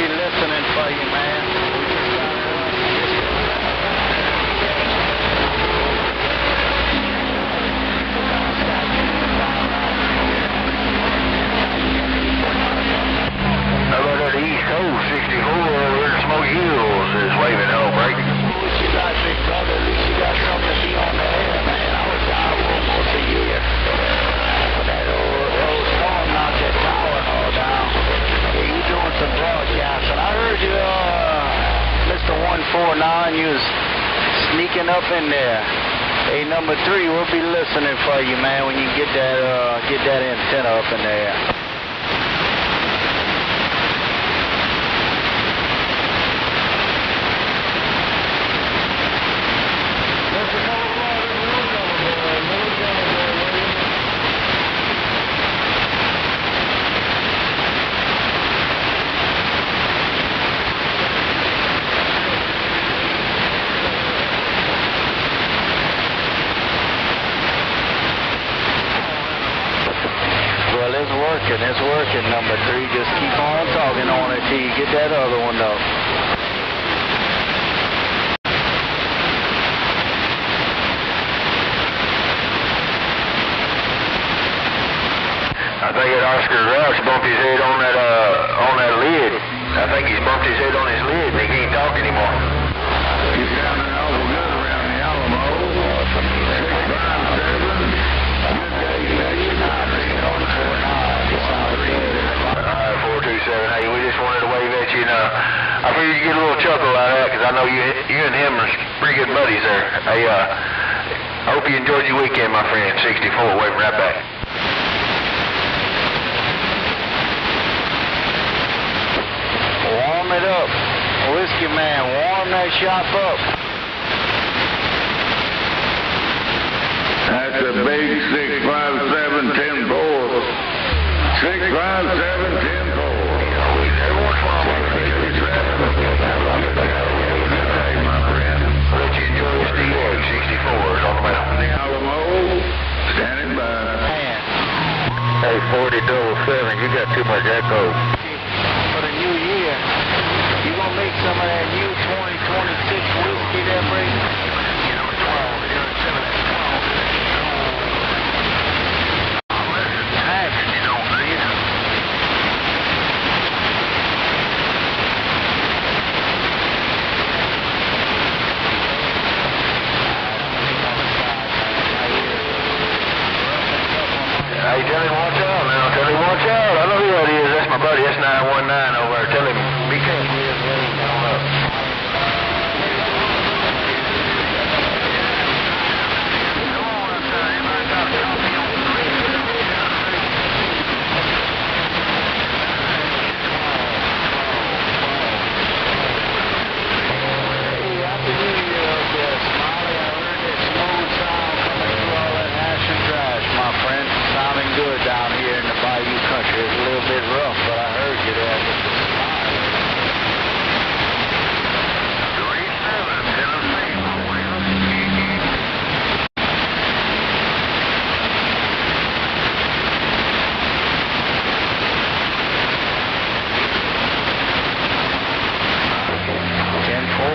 Listening for you, man. Hello to the East Coast, 64, where the Smoky Hills is waving home, right? What you got, big brother? At least you got something to be on the air, man. I was down for almost a year. But that old storm knocked that tower and all down. Yeah, you doing some broadcasting. I heard you, Mr. 149, you was sneaking up in there. Hey, number 3, we'll be listening for you, man, when you get that antenna up in there. It's working, number 3. Just keep on talking on it till you get that other one, though. I think that Oscar Rouse bumped his head on that lid. I think he's bumped his head on his lid and he can't talk anymore. He's sounding awful good around the Alamo. 657. Good day, Nation. 427. Hey, we just wanted to wave at you. I figured you'd get a little chuckle out of that because I know you and him are pretty good buddies there. Hey, I hope you enjoyed your weekend, my friend. 64, waving right back. Warm it up. Whiskey man, warm that shop up. That's a big 657-10-4. 657-10-4. Hey, my friend. Let you enjoy this DX 64s on the way. The Alamo, standing by. Hey, 40-7, you got too much echo. For the new year, you gonna make some of that new 2020 whiskey there, Brady? Yeah, number 12, 078 12. Thanks. You don't see it. Hey, tell him watch out now. Tell him watch out. I know who that is. That's my buddy. That's 919 over there. Tell him be careful. He is waiting on up. Good down here in the Bayou country. It's a little bit rough, but I heard you there.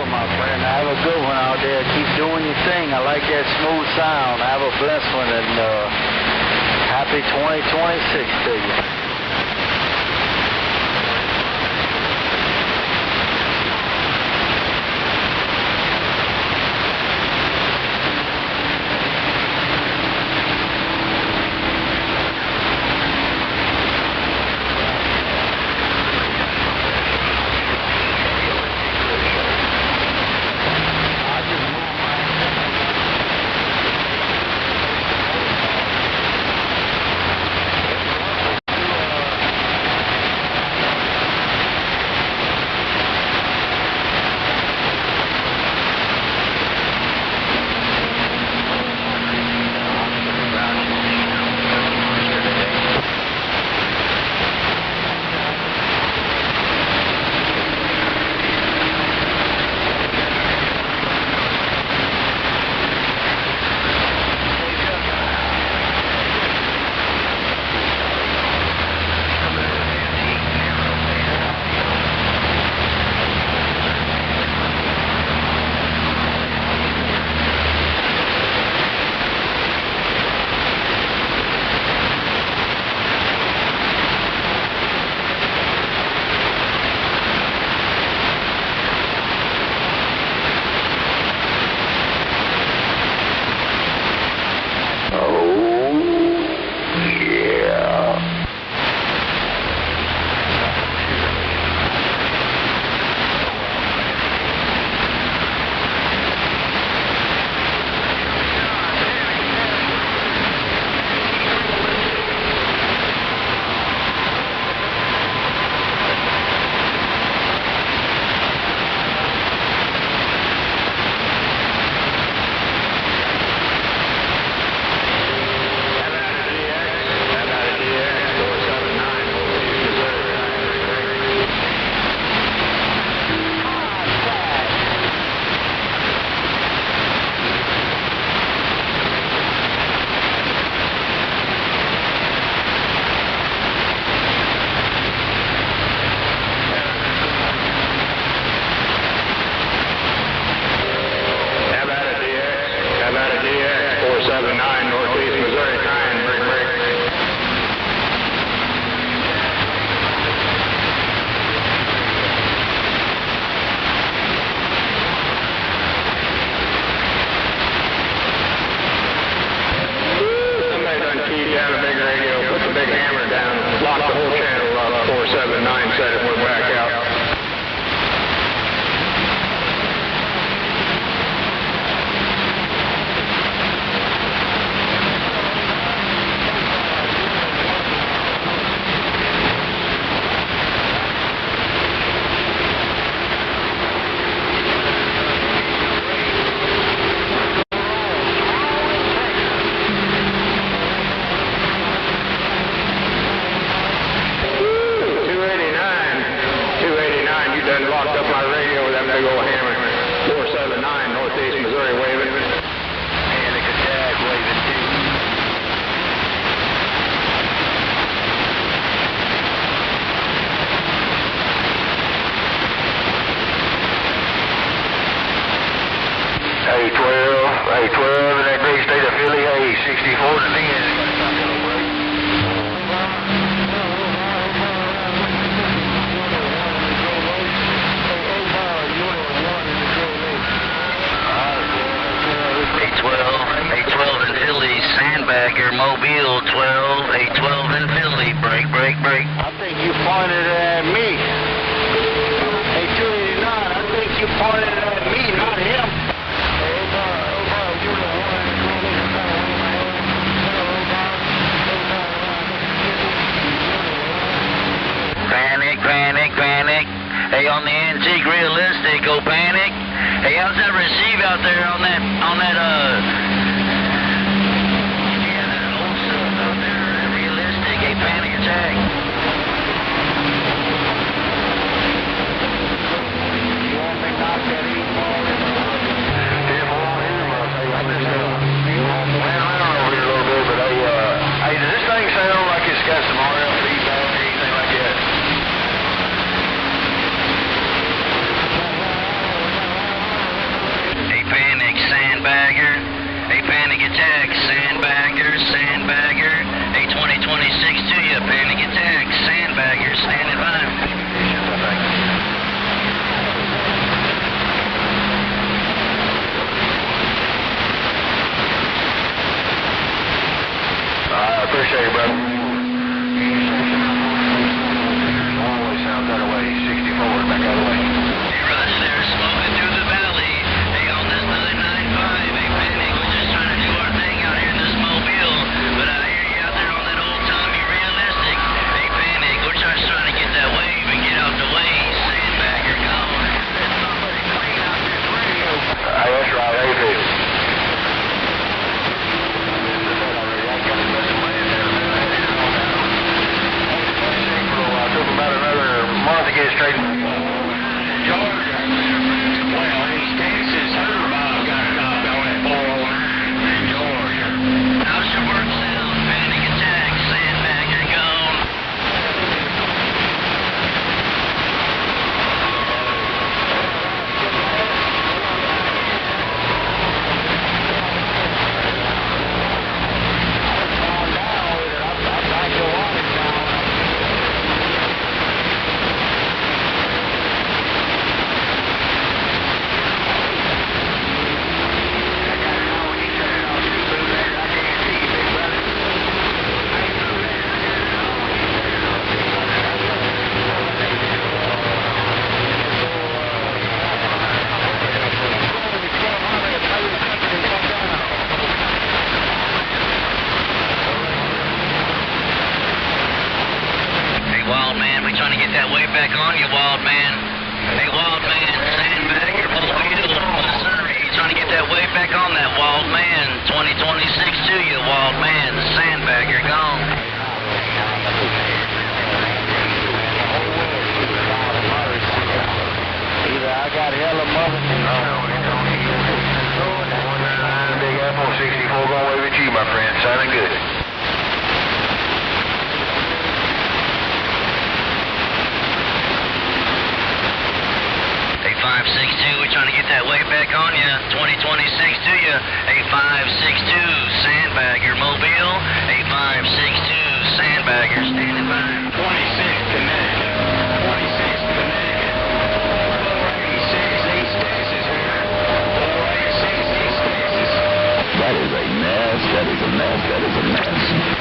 My friend, have a good one out there. Keep doing your thing. I like that smooth sound. Have a blessed one, and happy 2026 to you. 812 in that great state of Philly. Hey, 64 to 10. Sandbagger, Mobile 12, 812 in Philly. Break. I think you pointed at me. Hey, 289, I think you pointed at me, not him. Panic. Hey, on the antique realistic, go Panic. Hey, how's that receive out there on that Panic attack. You want me not that E-ball? Over here a little bit, but hey, does this thing sound like it's got some RF feedback or anything like that? Hey, Panic, Sandbagger. Hey, Panic attack, Sandbagger. Hey, 2026 to you, Panic attack, Sandbagger, standing by. I appreciate it, brother. Always sounds that way. 64, back out of the way. Hey, Rush, they're smoking through the valley. Hey, on this 995. Hey, Panic, we're just trying to do our thing out here in this Mobile. But I hear you out there on that old Tommy realistic. Hey, Panic, we're just trying to get that wave and get out the way. Sandbagger, gone. Hey, that's right. Hey, dude. About another month to get straight. Georgia. Well, these Texas Herb got it up on that 409 in Georgia. How's your work sound? Panic attack, Sandbagger, gone. Wild man, we trying to get that wave back on you, Wild man. Hey, Wild man, Sandbagger, Mobile, Missouri. You trying to get that wave back on that, Wild man. 2026 to you, Wild man. Sandbagger, gone. Either I got hella mother. Big Apple 64 going away with you, my friend. Sounding good. Hey, 562, we're trying to get that wave back on you. 2026 to you. Hey, 562, Sandbagger, Mobile. Hey, 562, Sandbagger, standing by. 26 connected. 26 connected. 486 East Texas here. 486 East Texas. That is a mess. That is a mess. That is a mess.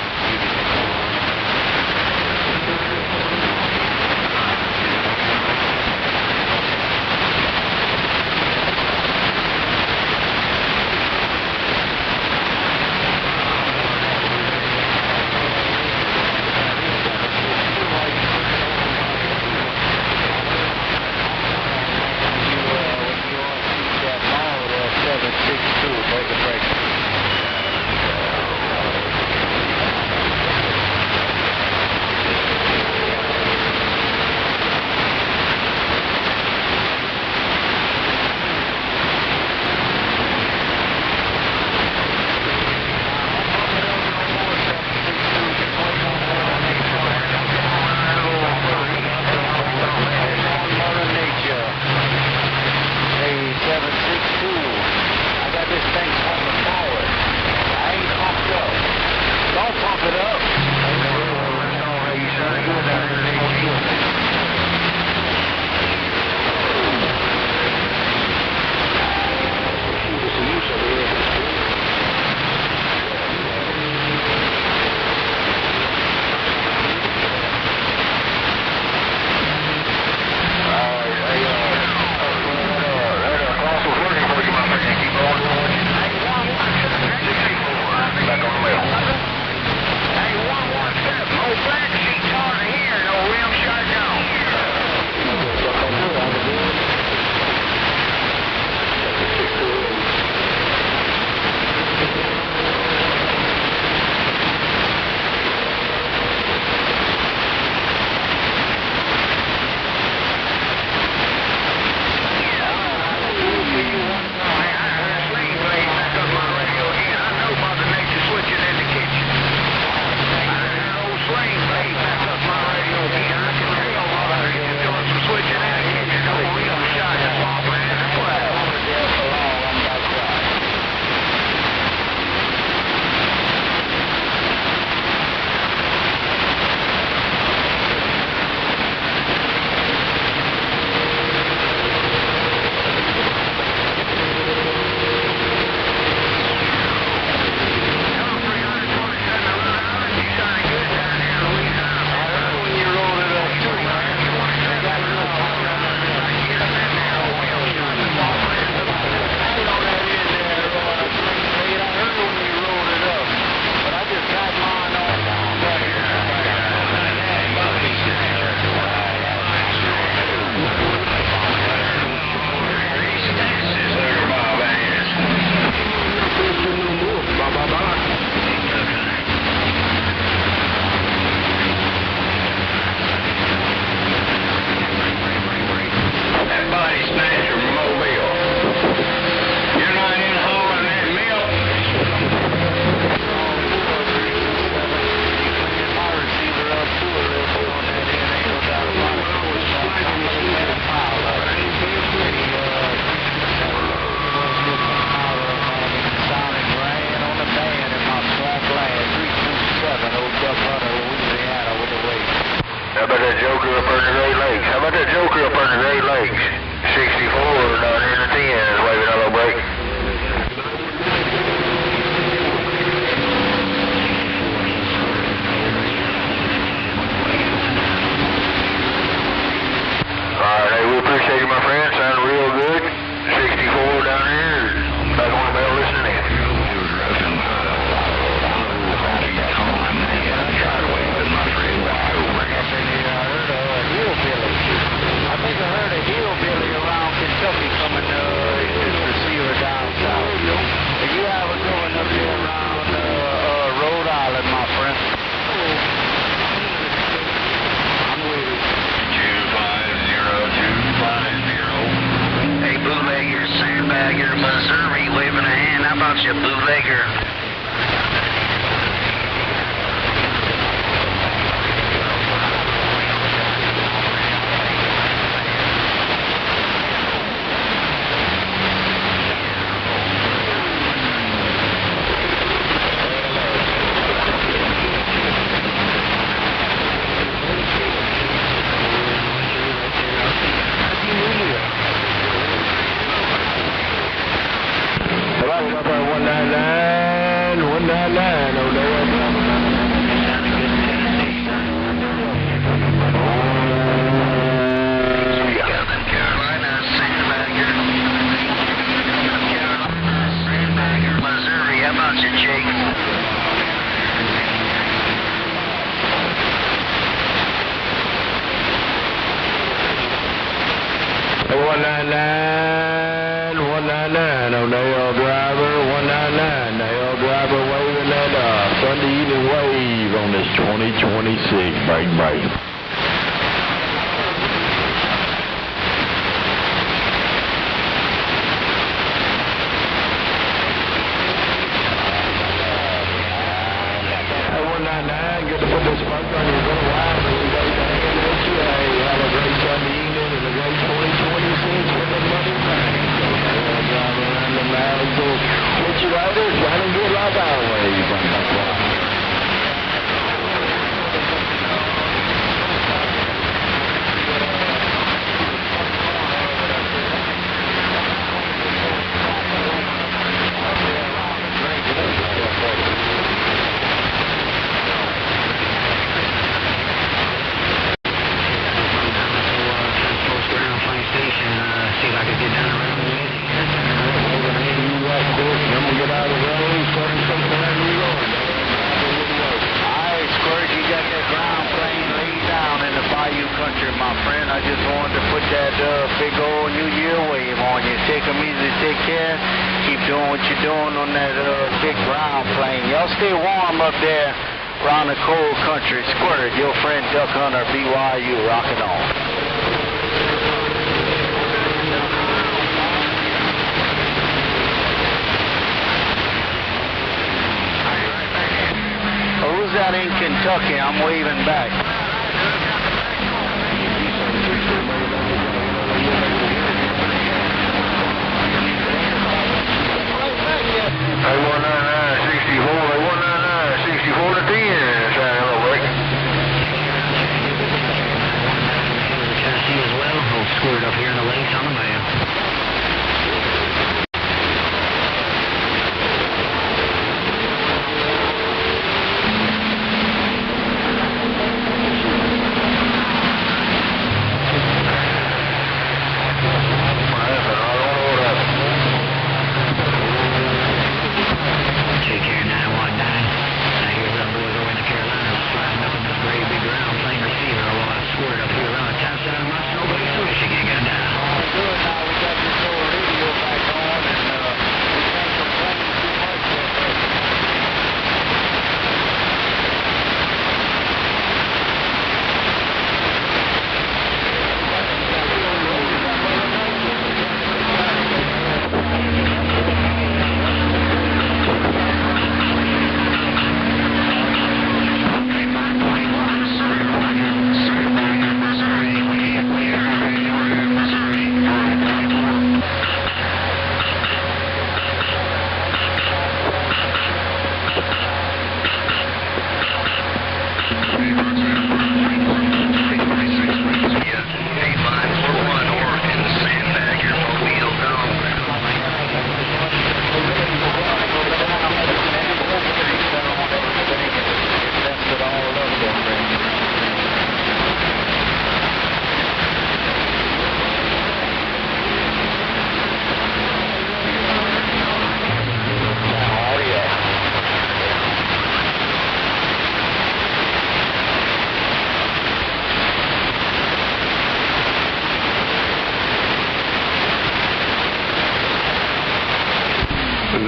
coming to receiver down south. If you have it going up here around Rhode Island, my friend. I'm waiting. 250-250. Hey, bootlegger, Sandbagger, Missouri, waving a hand. How about you, bootlegger? Sunday evening wave on this 2026 break. Get to put this smoke on your little wife and you got to hang with you. Hey, have a great Sunday evening and a great 2026 with the money back. Drive around the mountains. Hit you right there, trying to get like always on that block. I just wanted to put that big old New Year wave on you. Take them easy, take care. Keep doing what you're doing on that big ground plane. Y'all stay warm up there around the cold country. Squirt, your friend Duck Hunter, BYU, rocking on. Who's that in Kentucky? I'm waving back. Hey, 199-64 to 10, sign hello, break. Tennessee as well. We'll squirt up here in the lakes on the mail.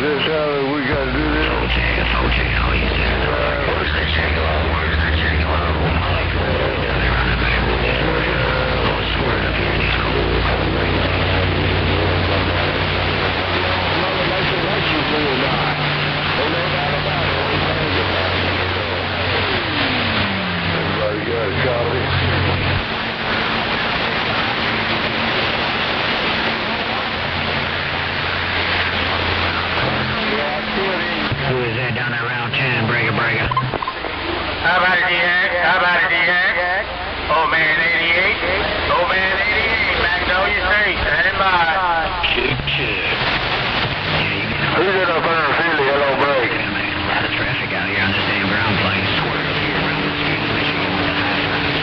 this how we got to do this? Oh, he's there. Where's the Chingalo? Squirt up here in these cold rains. Everybody got a copy? Who is that down there around 10? Brega. How about it, DX? Old man 88. Old man 88. Magnolia Street. Standing by. Chick. Who's in up there, Philly? Hello, break. A lot of traffic out here on this damn ground plane. Squirt up here around the street of Michigan with the high signs.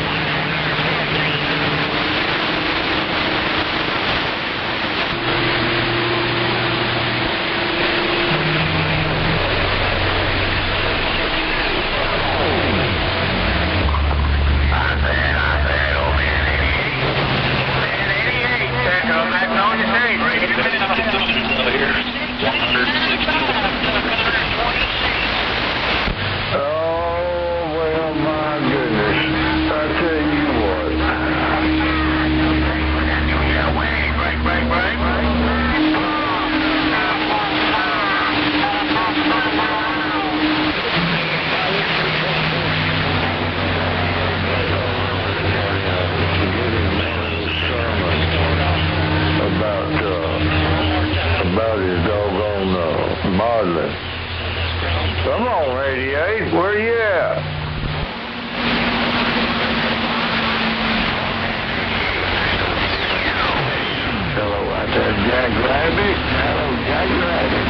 About his doggone modeling. Come on, 88. Where you at? Hello, out there, Jack Rabbit. Hello, Jack Rabbit.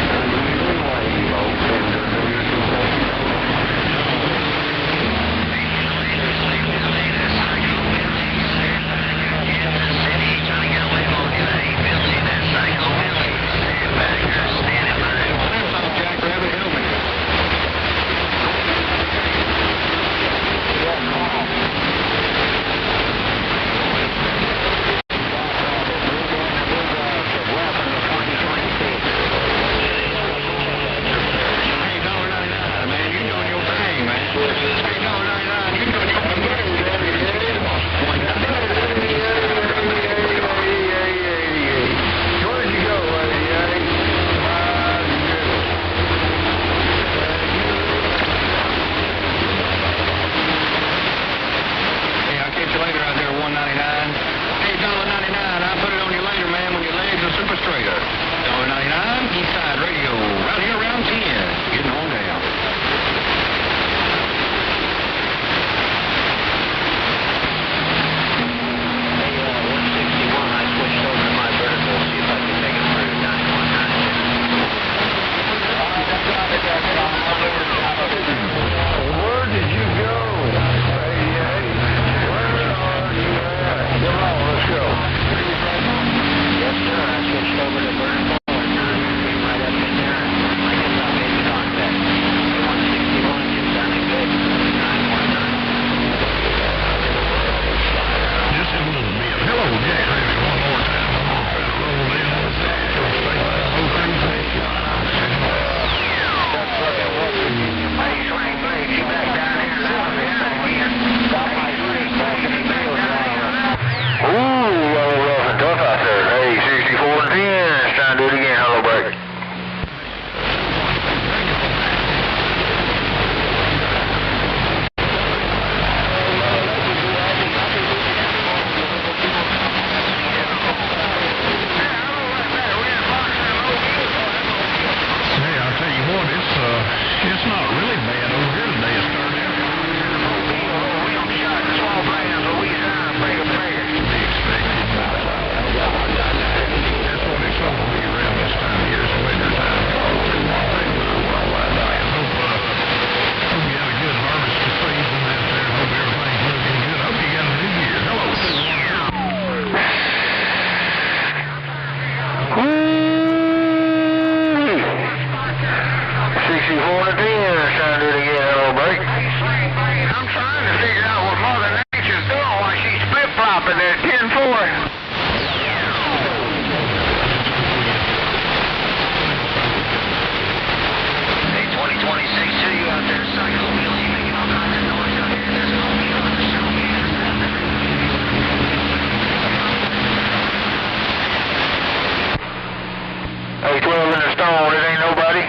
Stone, it ain't nobody.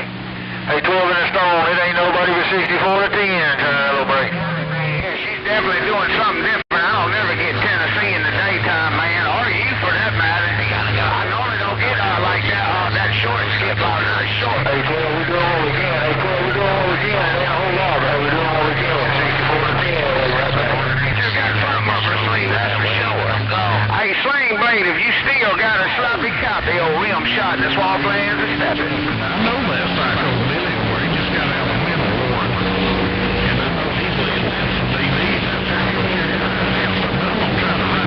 Hey, 12 in the Stone, it ain't nobody but 64 to 10. Turn that little break. Yeah, she's definitely doing something different. I don't never get Tennessee in the daytime, man, or you for that matter. I normally don't get like that short skip out of that short. Hey, 12, we're doing what we can. Hey, 12, we're doing what we can. Ain't a whole lot, but we're doing what we can. 64 to 10, right back. You got some upper swing, that's for sure. Hey, Sling Blade, if you still got a sloppy copy of rim shot in the swamplands and stepping. I know that Psycho Billy where he just got out of Winter War. And I know he's looking at some DVs out there.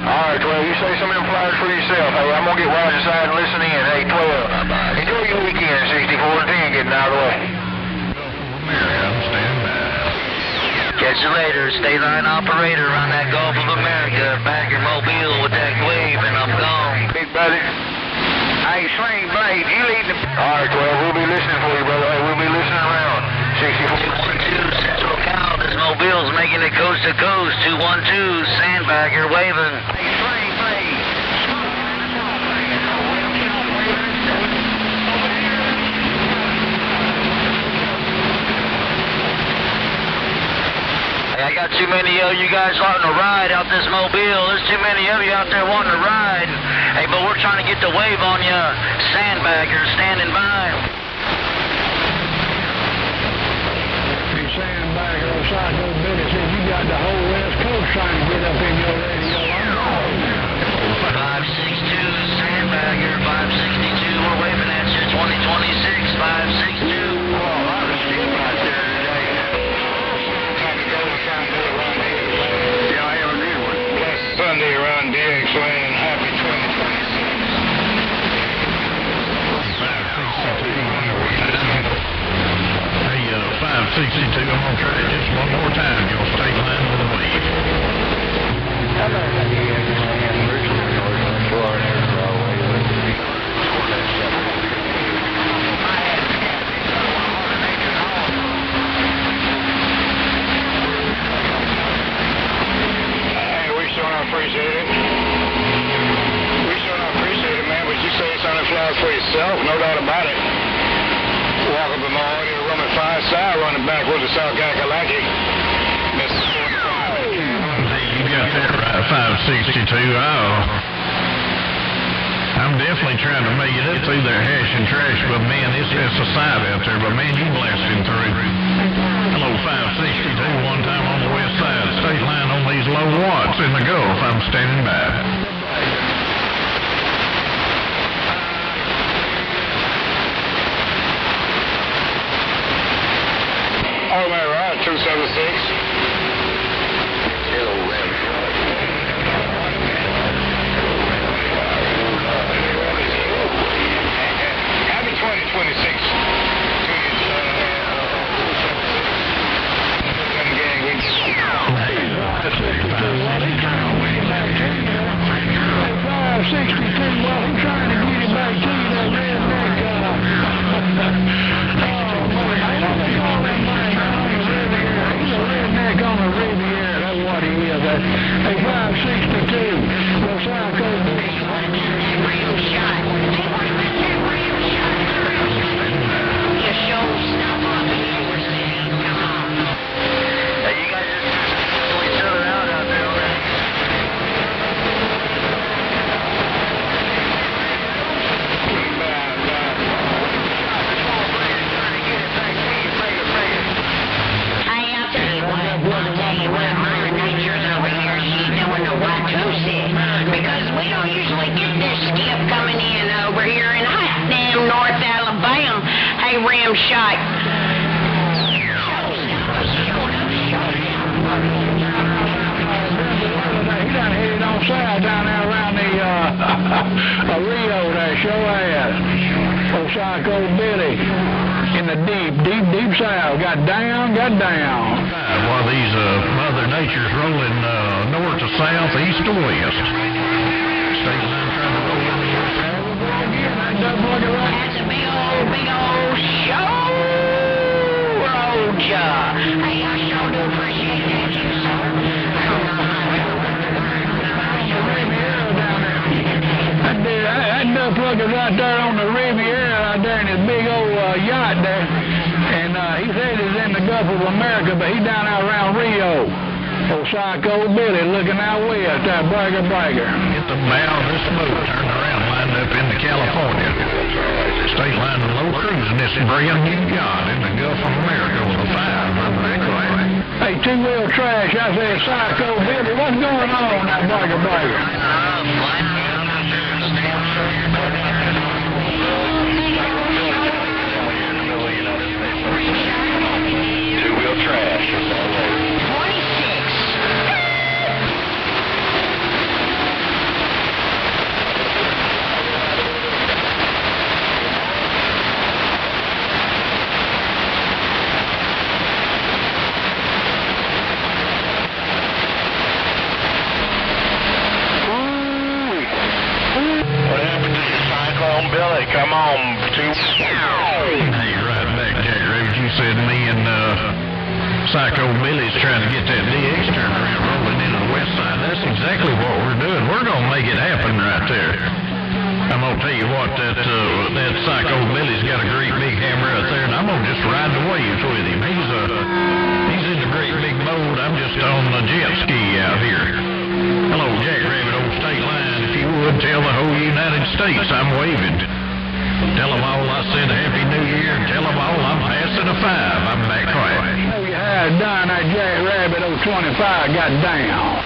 All right, 12, you say some of them flyers for yourself. Hey, I'm going to get wise aside and listen in. Hey, 12, enjoy your weekend, 64 to 10, getting out of the way. Catch you later, state line operator on that Gulf of America, Bagger Mobile with that wave, and I'm gone. Big brother. Hey, Sling Blade, you lead the... All right, 12, we'll be listening for you, brother. Hey, we'll be listening around. 212 Central Cal, this Mobile's making it coast to coast. 212, Sandbagger waving. Hey, Sling Blade. I got too many of you guys wanting to ride out this Mobile. There's too many of you out there wanting to ride. Hey, but we're trying to get the wave on you. Sandbagger standing by. Hey, Sandbagger, Psycho Billy said you got the whole West Coast trying to get up in your radio. 562, Sandbagger, 562. We're waving at you. 2026, 562. Oh, a lot of steam right there today. Yeah, I ever did one. Last Sunday around DX Lane. Happy 562, I'm going to try it just one more time. Your state line with a wave. Appreciate it. We sure appreciate it, man, but you say it's on the flies for yourself, no doubt about it. Walk up in my audio room at 5 side, running back with the South Kakalaki. You got that right, 562. I'm definitely trying to make it up through there, hash and trash, but man, it's a sight out there, but man, you blasting through. Hello, 562, one time on the west side, state line on these low watts in the Gulf. I'm standing by. All right, right, 276. Happy 2026. Ram shot. He done headed on south down there around the Rio there, show ass. Old Psycho Billy in the deep south. Got down. While these Mother Nature's rolling north to south, east to west. State line trying to roll in the north. That's a big old show, Roger. Hey, I sure do appreciate that, you sir. That duck is right there on the Riviera out there in his big old yacht there, and he said he's in the Gulf of America, but he's down out around Rio. Old Psycho Billy looking out west, that Bragger. Get the bow of this boat turned around, lined up into California. State line and low cruising this brand new yacht in the Gulf of America with a 5 under that class. Hey, two-wheel trash, I said, Psycho Billy, what's going on, that Bragger? Two-wheel trash. 26. What happened to your Cyclone Billy? Come on, Hey, right back, Jack Rabbit. You said me and Psycho Billy's trying to get that DX turned around, rolling into the west side. That's exactly what we're doing. We're going to make it happen right there. I'm going to tell you what, that Psycho Billy's got a great big hammer out there, and I'm going to just ride the waves with him. He's in the great big boat. I'm just on the jet ski out here. Hello, Jack Rabbit, old state line. If you would, tell the whole United States I'm waving. Tell them all I said Happy New Year, and tell them all I'm passing a 5. I'm back quiet. Oh, you had done that Jack Rabbit 025 got down.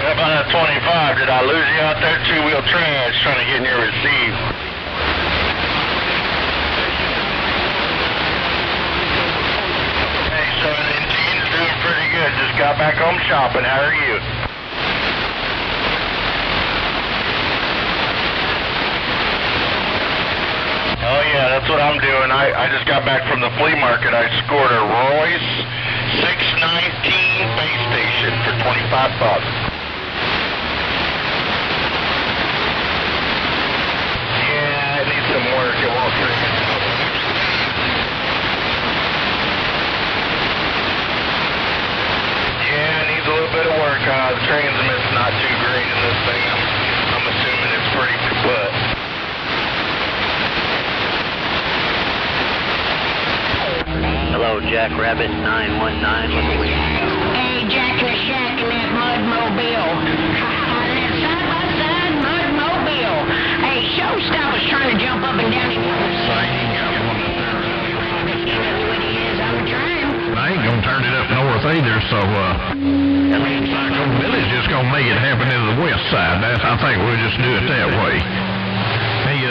How about that 25? Did I lose you out there? Two-wheel trash trying to get near receive. Hey, 17's doing pretty good. Just got back home shopping. How are you? Oh, yeah, that's what I'm doing. I just got back from the flea market. I scored a Royce 619 base station for $25. Yeah, it needs some work. It won't drink. Yeah, it needs a little bit of work. The transmit's not too great in this thing. I'm assuming it's pretty kaput. Hello, Jack Rabbit 919 with the week. Hey, Jack in the shack in that mudmobile. That side-by-side mudmobile. Hey, Showstopper's trying to jump up and down in your Sighting out one of their... I'm trying. I ain't gonna turn it up north either, so Psycho Billy's just gonna make it happen to the west side. I think we'll just do it that way. Hey,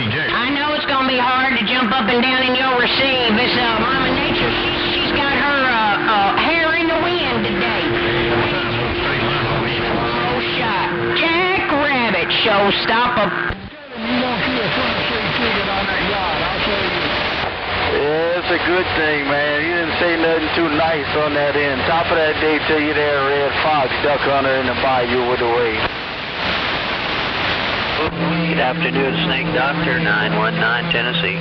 Jack. I know it's gonna be hard to jump up and down in your receive. It's Mama Nature. She's got her hair in the wind today. Oh, shot. Jack Rabbit, Showstopper. Yeah, it's a good thing, man. You didn't say nothing too nice on that end. Top of that day till you there, Red Fox, duck hunter in the bayou with the wave. Good afternoon, Snake Doctor 919 Tennessee.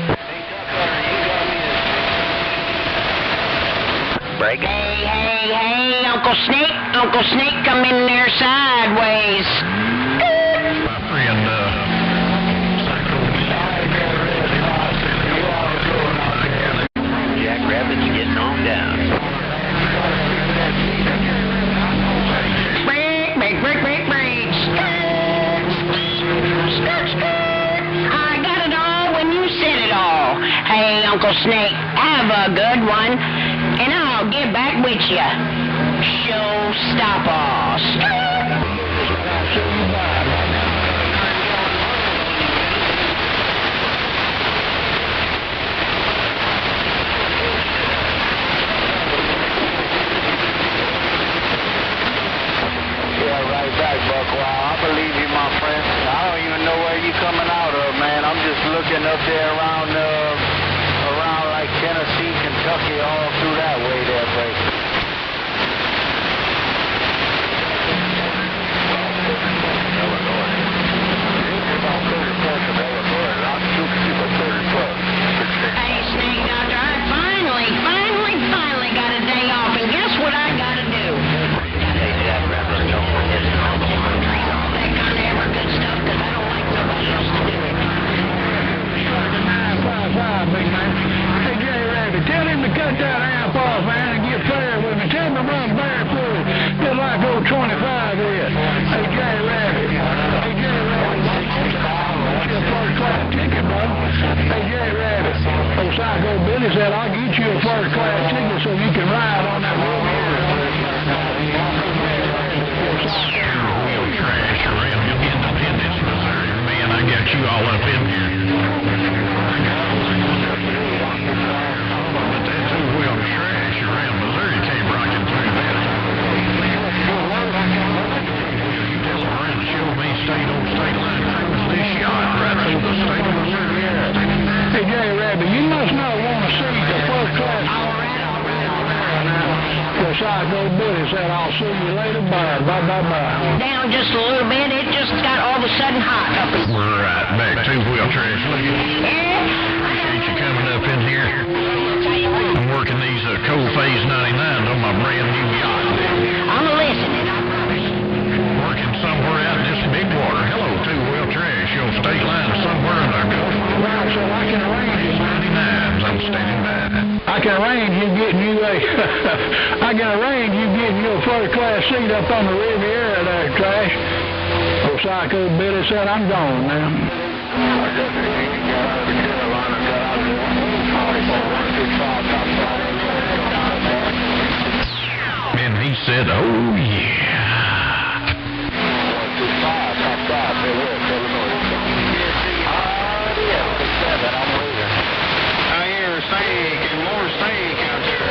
Break. Hey, Uncle Snake, come in there sideways. My friend, Jack Rabbit's getting on down. Break. I got it all when you said it all. Hey, Uncle Snake, have a good one, and I'll get back with you. Showstoppers. Yeah, right back, Buckwild. I believe you, my friend. I don't even know where you coming out of, man. I'm just looking up there around like Tennessee, Kentucky, all through that way there, baby. Hey, Snake Doctor, I finally got a day off, and guess what I gotta do? Hey, Jack Rabbit, don't forget to All that kind of ever good stuff, 'cause I don't like nobody else to do it. cut that amp off, man, and get fair with me. Tell me to run barefoot, just like old 25 is. Hey, Jerry Rabbit. Hey, Jerry Rabbit. That's your first class ticket, bro. Hey, Jerry Rabbit. Old Psycho Billy said, I'll get you a first class ticket so you can ride on that Riviera. Wheel trash around Independence, Missouri. Man, I got you all up in here. But that two-wheel trash around Missouri came rocking through that. You tell around the show me state line cruise this shot right through the state of Missouri. Hey, Jerry Rabbit, you must not want to see the first class. The Psycho Billy said, I'll see you later. Bye. Bye. Down just a little bit, it just got all of a sudden hot up in. Right back, two-wheel trash. Appreciate you coming up in here. I'm working these Cold Phase 99s on my brand new yacht. I'm listening. Working somewhere out in this big water. Hello, two-wheel trash. Your state line somewhere in our Gulf. Right, so I can arrange it. 99s, I'm standing by. I can arrange you getting you a first class seat up on the Riviera there, Trash. Old Psycho Billy said, I'm gone now. And he said, oh yeah. I hear steak and more steak out there.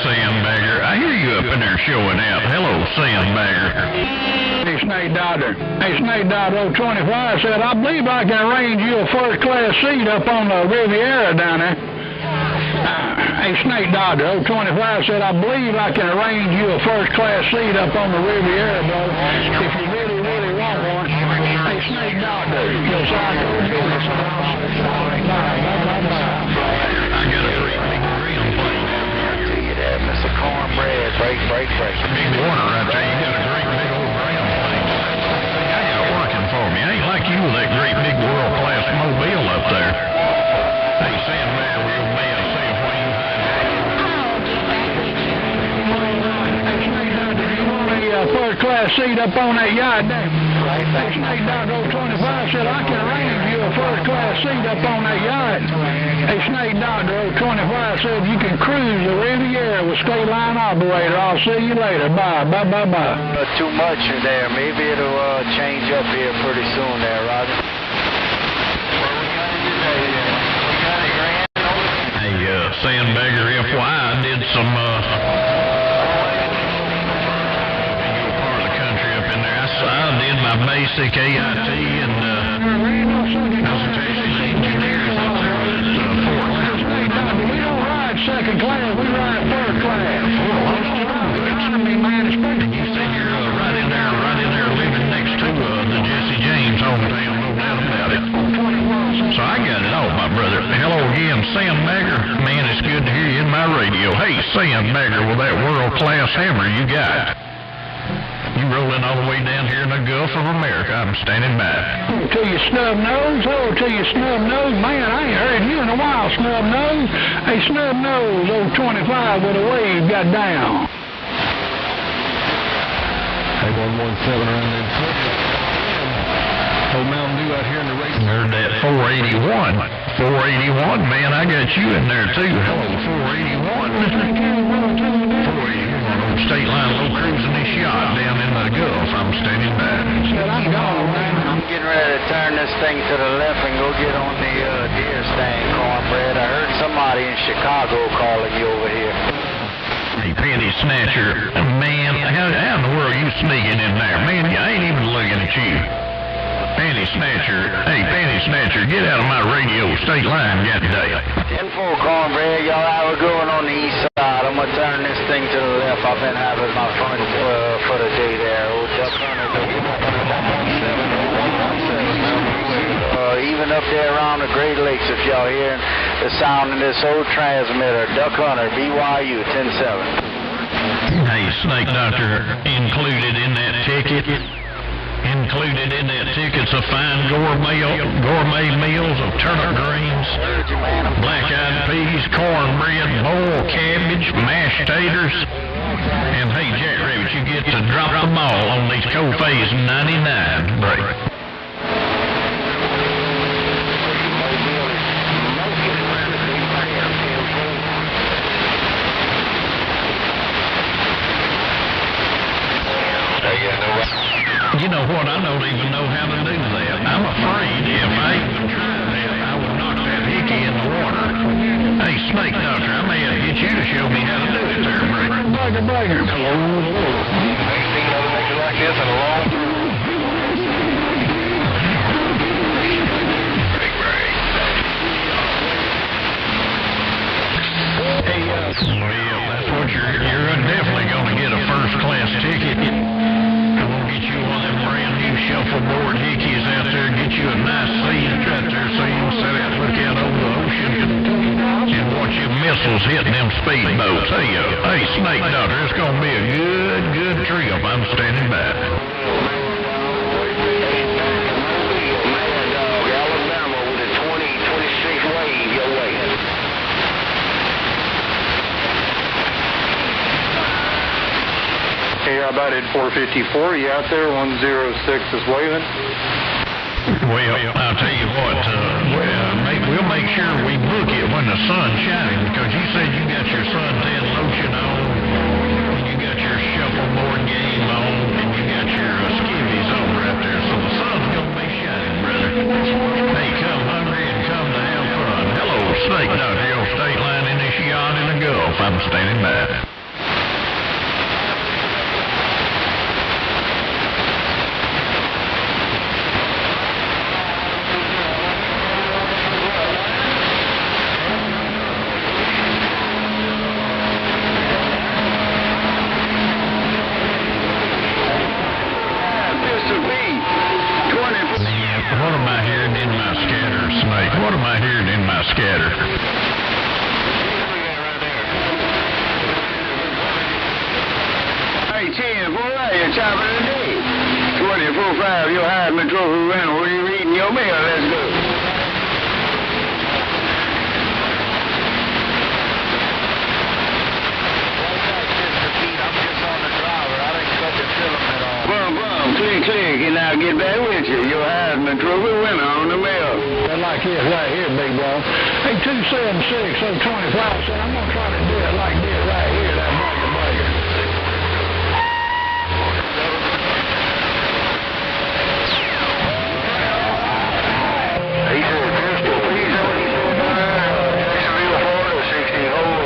Sandbagger. I hear you up in there showing out. Hello, Sandbagger. Hey, Snake Doctor 025 said, I believe I can arrange you a first class seat up on the Riviera down there. Hey, Snake Doctor 025 said, I believe I can arrange you a first class seat up on the Riviera, brother, if you really, really want one. Hey, Snake Doctor, your Psycho Billy said, I got a great big grill plate down here. Do you that, Mr. Cornbread? Break. Big water right there. You got a great big old ground plate. I got working for me. I ain't like you with that great big world-class mobile up there. Hey, Sandman, real man, say if we ain't a first class seat up on that yacht there. Hey, Snake Doctor 025 said, I can arrange you a first class seat up on that yacht. Hey, Snake Doctor 025 said, you can cruise the Riviera with State Line Operator. I'll see you later. Bye. Too much there. Maybe it'll change up here pretty soon there, Roger. Hey, Sandbagger, FYI, I did some, I did my basic AIT and presentation engineers up there at Fort Lauderdale. We don't ride second class, we ride third class. And you said you're right in there living next to the Jesse James hometown, no doubt about it. So I got it all, my brother. Hello again, Sandbagger. Man, it's good to hear you in my radio. Hey, Sandbagger, with that world-class hammer you got. You rolling all the way down here in the Gulf of America. I'm standing by. Till you snub nose, man, I ain't heard you in a while, snub nose. Hey, snub nose, 025 with a wave got down. Hey, 117 around them. Old Mountain Dew out here in the race. Heard that 481. 481, man, I got you in there too. Hello, 481. 481 on State Line, low cruising this yacht down in the Gulf. I'm standing by. Said I'm gone, man. I'm getting ready to turn this thing to the left and go get on the deer stand, Cornbread. I heard somebody in Chicago calling you over here. Hey, Penny Snatcher, man, how in the world are you sneaking in there? Man, I ain't even looking at you. Penny Snatcher, hey, Penny Snatcher, get out of my radio. State Line, goddamn. 10-4, Cornbread. Y'all have a good one on the east side. I'm going to turn this thing to the left. I've been having my fun for the day there. Old Duck Hunter, even up there around the Great Lakes, if y'all hearing the sound in this old transmitter. Duck Hunter, BYU, 10-7. Hey, Snake Doctor, included in that ticket, in included in that ticket's a fine gourmet meals of turnip greens, black-eyed peas, cornbread, boiled cabbage, mashed taters. And hey, Jackrabbit, you get to drop the ball on these Cofay's 99 break. You know what? I don't even know how to do that. I'm afraid if I even tried that, I would knock that hickey in the water. Hey, Snake Doctor, I may have to get you to show me how to do it there, Breaker. Breaker. Hello. Ain't seen another picture like this in a long time. Hey, well, that's what you're definitely going to get a first-class ticket. I'm going to get you one of them brand new shuffleboard hickeys out there, get you a nice seat right there so you can sit out and look out over the ocean and watch your missiles hitting them speedboats. Hey, Snake Doctor, it's going to be a good trip. I'm standing by. Alabama with a 20-26 wave your way. Hey, how about at 454? You out there? 106 is waving. Well, I'll tell you what, we'll make sure we book it when the sun's shining, because you said you got your suntan lotion on, and you got your shuffleboard game on, and you got your skivvies on right there, so the sun's going to be shining, brother. Hey, come hungry and come to have fun. Hello, Snake Doctor, your state line in this yacht in the Gulf. I'm standing by. What am I hearing in my scatter, Snake? What am I hearing in my scatter? Hey, 10-4, you're chopping the day. 24-5, your Heisman Trophy winner. What are you reading your mail? Let's go. Click, and I'll get back with you. Your Heisman Trophy winner on the mail. I like this right here, big dog. Hey, 276, 025 said, I'm going to try to do it like this right here, that breaker. He said, Crystal, please don't eat so Jacksonville, Florida, 60 hole.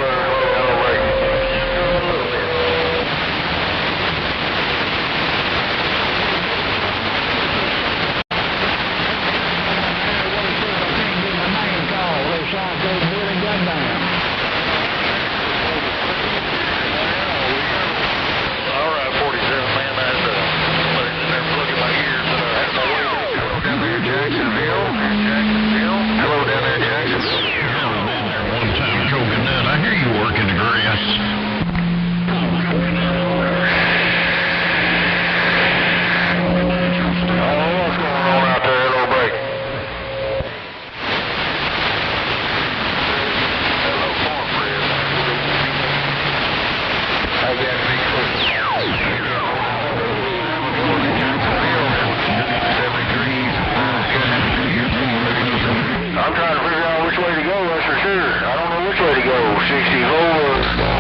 I'm trying to figure out which way to go, that's for sure. I don't know which way to go. 60 over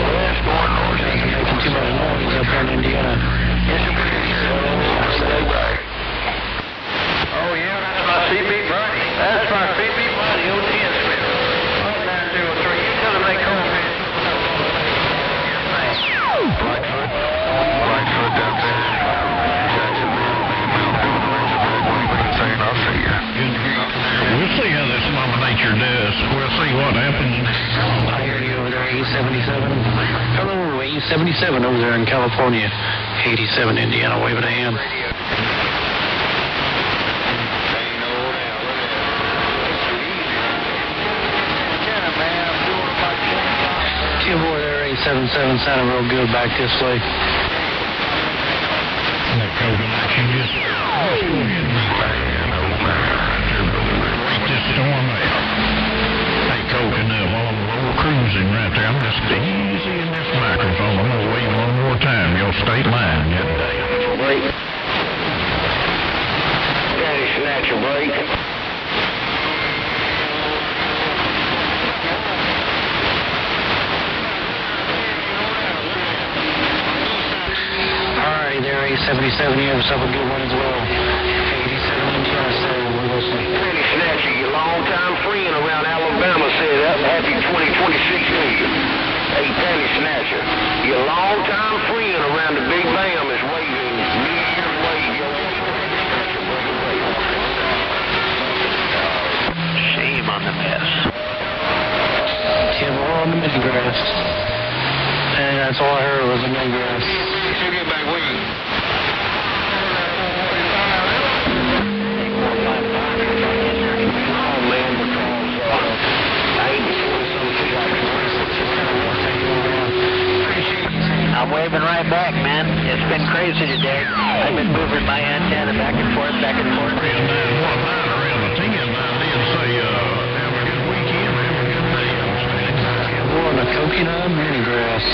west, going northeast. Making too much noise up in Indiana. Stay back. Oh, yeah, that's my CB buddy. That's my CB buddy, old 10 Smith. 1903. You tell him they call me. Blackfoot down there. Jacksonville. I'll see you. We'll see how this Mama Nature does. We'll see what happens. I hear you over there, 877. Hello, 877 over there in California. 87 Indiana, waving a hand. Tim over there, 877, sounding real good back this way. That Coconut, you just go ahead and wait this storm out. Hey, Coconut, while we're cruising right there, I'm just easy in this microphone. I'm going to wait one more time. Your state line, that day. Break. Daddy, snatch a break. Alrighty there, 877, you have yourself a good one as well. 87 Indiana, so we're listening. Daddy Snatcher, your long-time friend around Alabama said happy 2026 to you. Hey, Daddy Snatcher, your long-time friend around the Big Bam is waving New Year's wave. Shame on the mess. Yeah, we're on the mini grass. And that's all I heard was the mini grass. Get back with me. I'm waving right back, man. It's been crazy today. I've been moving my antenna back and forth, back and forth. Around the 10, I did say, have a good weekend, have a good day. We're on the coconut mini grass.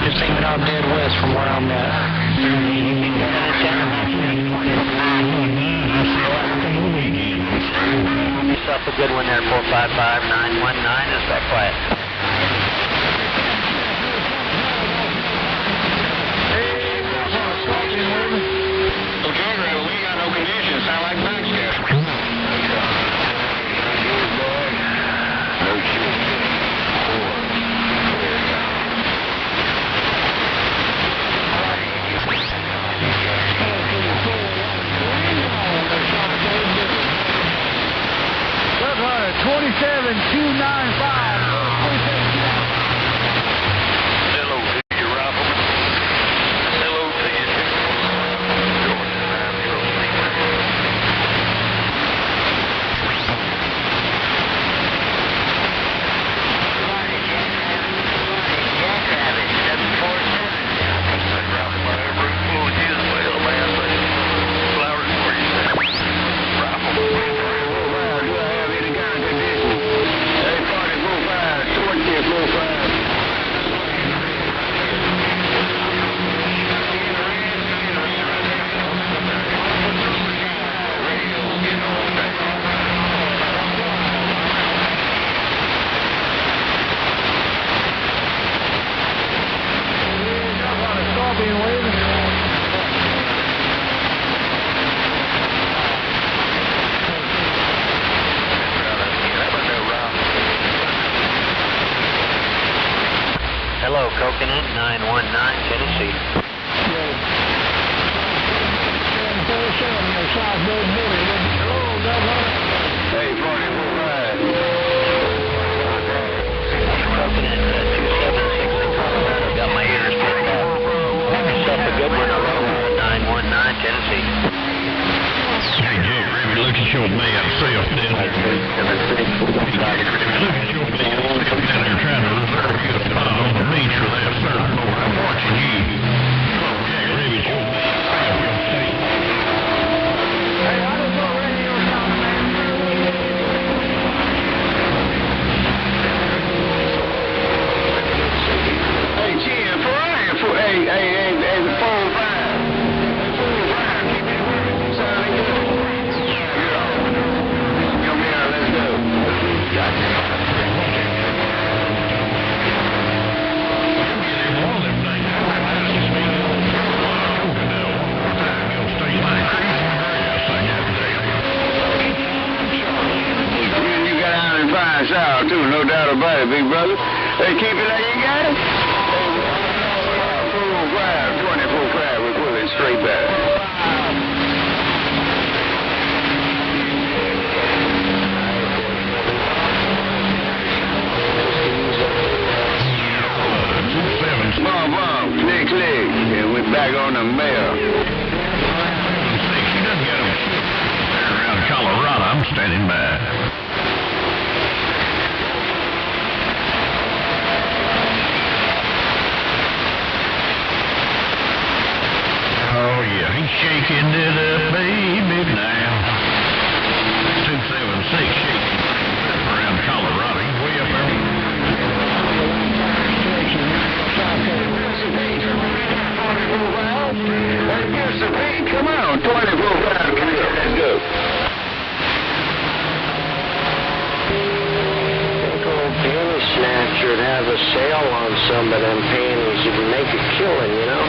Just aiming out dead west from where I'm at. Yourself a good one there, 455-919. Is that quiet? We got no conditions. Sound like backscatter. No shit. Look on it, 27295. Hello to you, Rifleman. Hello to you, too. Hello, Coconut 919, Tennessee. Hey, 44 right. Coconut 276 in Colorado. Got my ears picked up. Have yourself a good one. Hello, 919, Tennessee. Hey, Jack, Rabbit, look at your bad self down there. Look at your bad self down there trying to reserve you a spot on the beach for that surfboard. I'm watching you. Jack, Rabbit, your bad self, you'll see. Hey, I don't know radio sound, man. Hey, Jim, hey, the phone fine. Keep it working. Sound like good. Come here, let's go. You got out and fine sound, too, no doubt about it, big brother. Hey, keep it like you got it. 24 we're pulling straight back. back on the mail. She doesn't get them around Colorado. I'm standing by. Oh, yeah, he's shaking it up, baby, now. 276 shaking around Colorado. He's way up there. Come on, 24 let's go. Old penny snatcher would have a sale on some of them panties. You can make a killing, you know.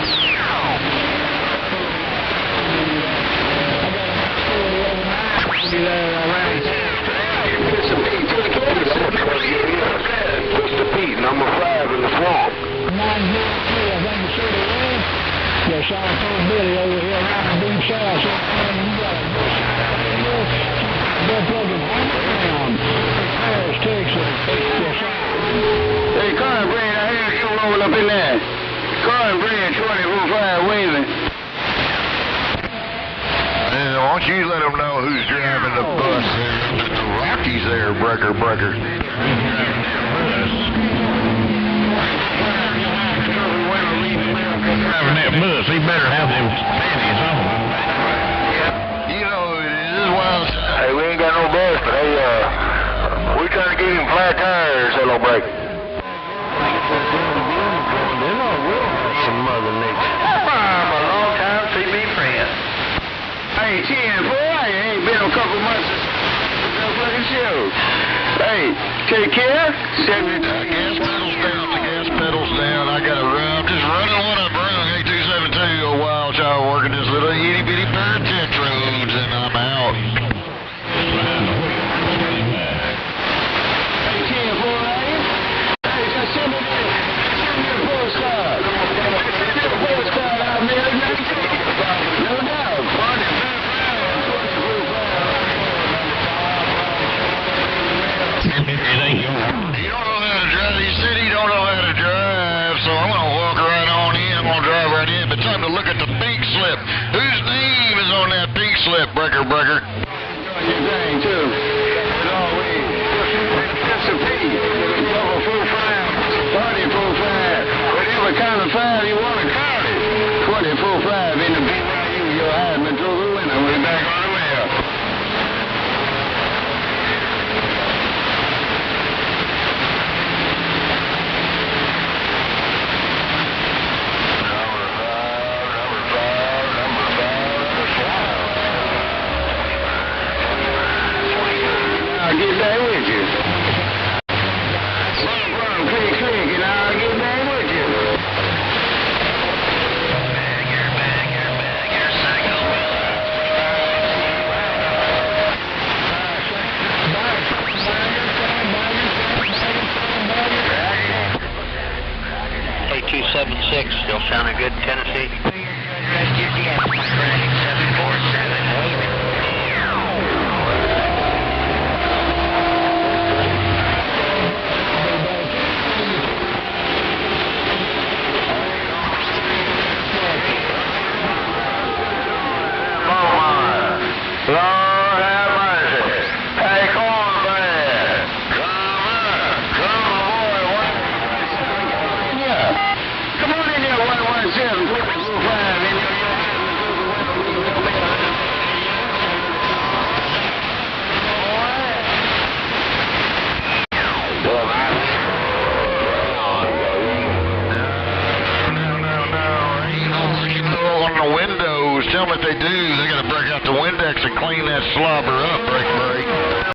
Mr. Pete, number 5 in the swamp. Yes, I told Billy over here around Beach House. You got a bush they're plugging down. Paris, Texas. Yes, Hey, Cornbread, I hear you rolling up in there. Cornbread, 24-5 waving. Why don't you let them know who's driving the bus there? The Rockies there, Brecker. Driving that bus, he better have them panties on. You know who it is. Well, hey, we ain't got no bus, but hey, we trying to get him flat tires, so don't break. Some Mother Nature. I'm a long time CB friend. Hey, 10-4, I ain't been a couple months since the fucking show. Hey, take care. Gas pedals down. I got I'm just running what I brung. 8272, a wild child working this little itty bitty bird tent roads, and I'm out. Hey, 10-4, hey, send me a postcard. Send me a postcard out there. No doubt. He don't know how to drive. He said he don't know how to drive, so I'm going to walk right on in. I'm going to drive right in. But time to look at the pink slip. Whose name is on that pink slip, Brecker? Your thing, too. As always. Mr. P. Double 45. 30-45. Whatever kind of 5 you want to call it. 24-5 in the BYU. Your Heisman through the window. We're back on the mail. I'll get back with you. Run, click, and I'll get back with you. Bagger, cycle. 8276, still sounding good, Tennessee. Lord have mercy. Hey, Cornbread. Come on, come on in here, 117, 425 in your on the windows. Tell them if they do, they got to break out the Windex and clean that slobber up, break.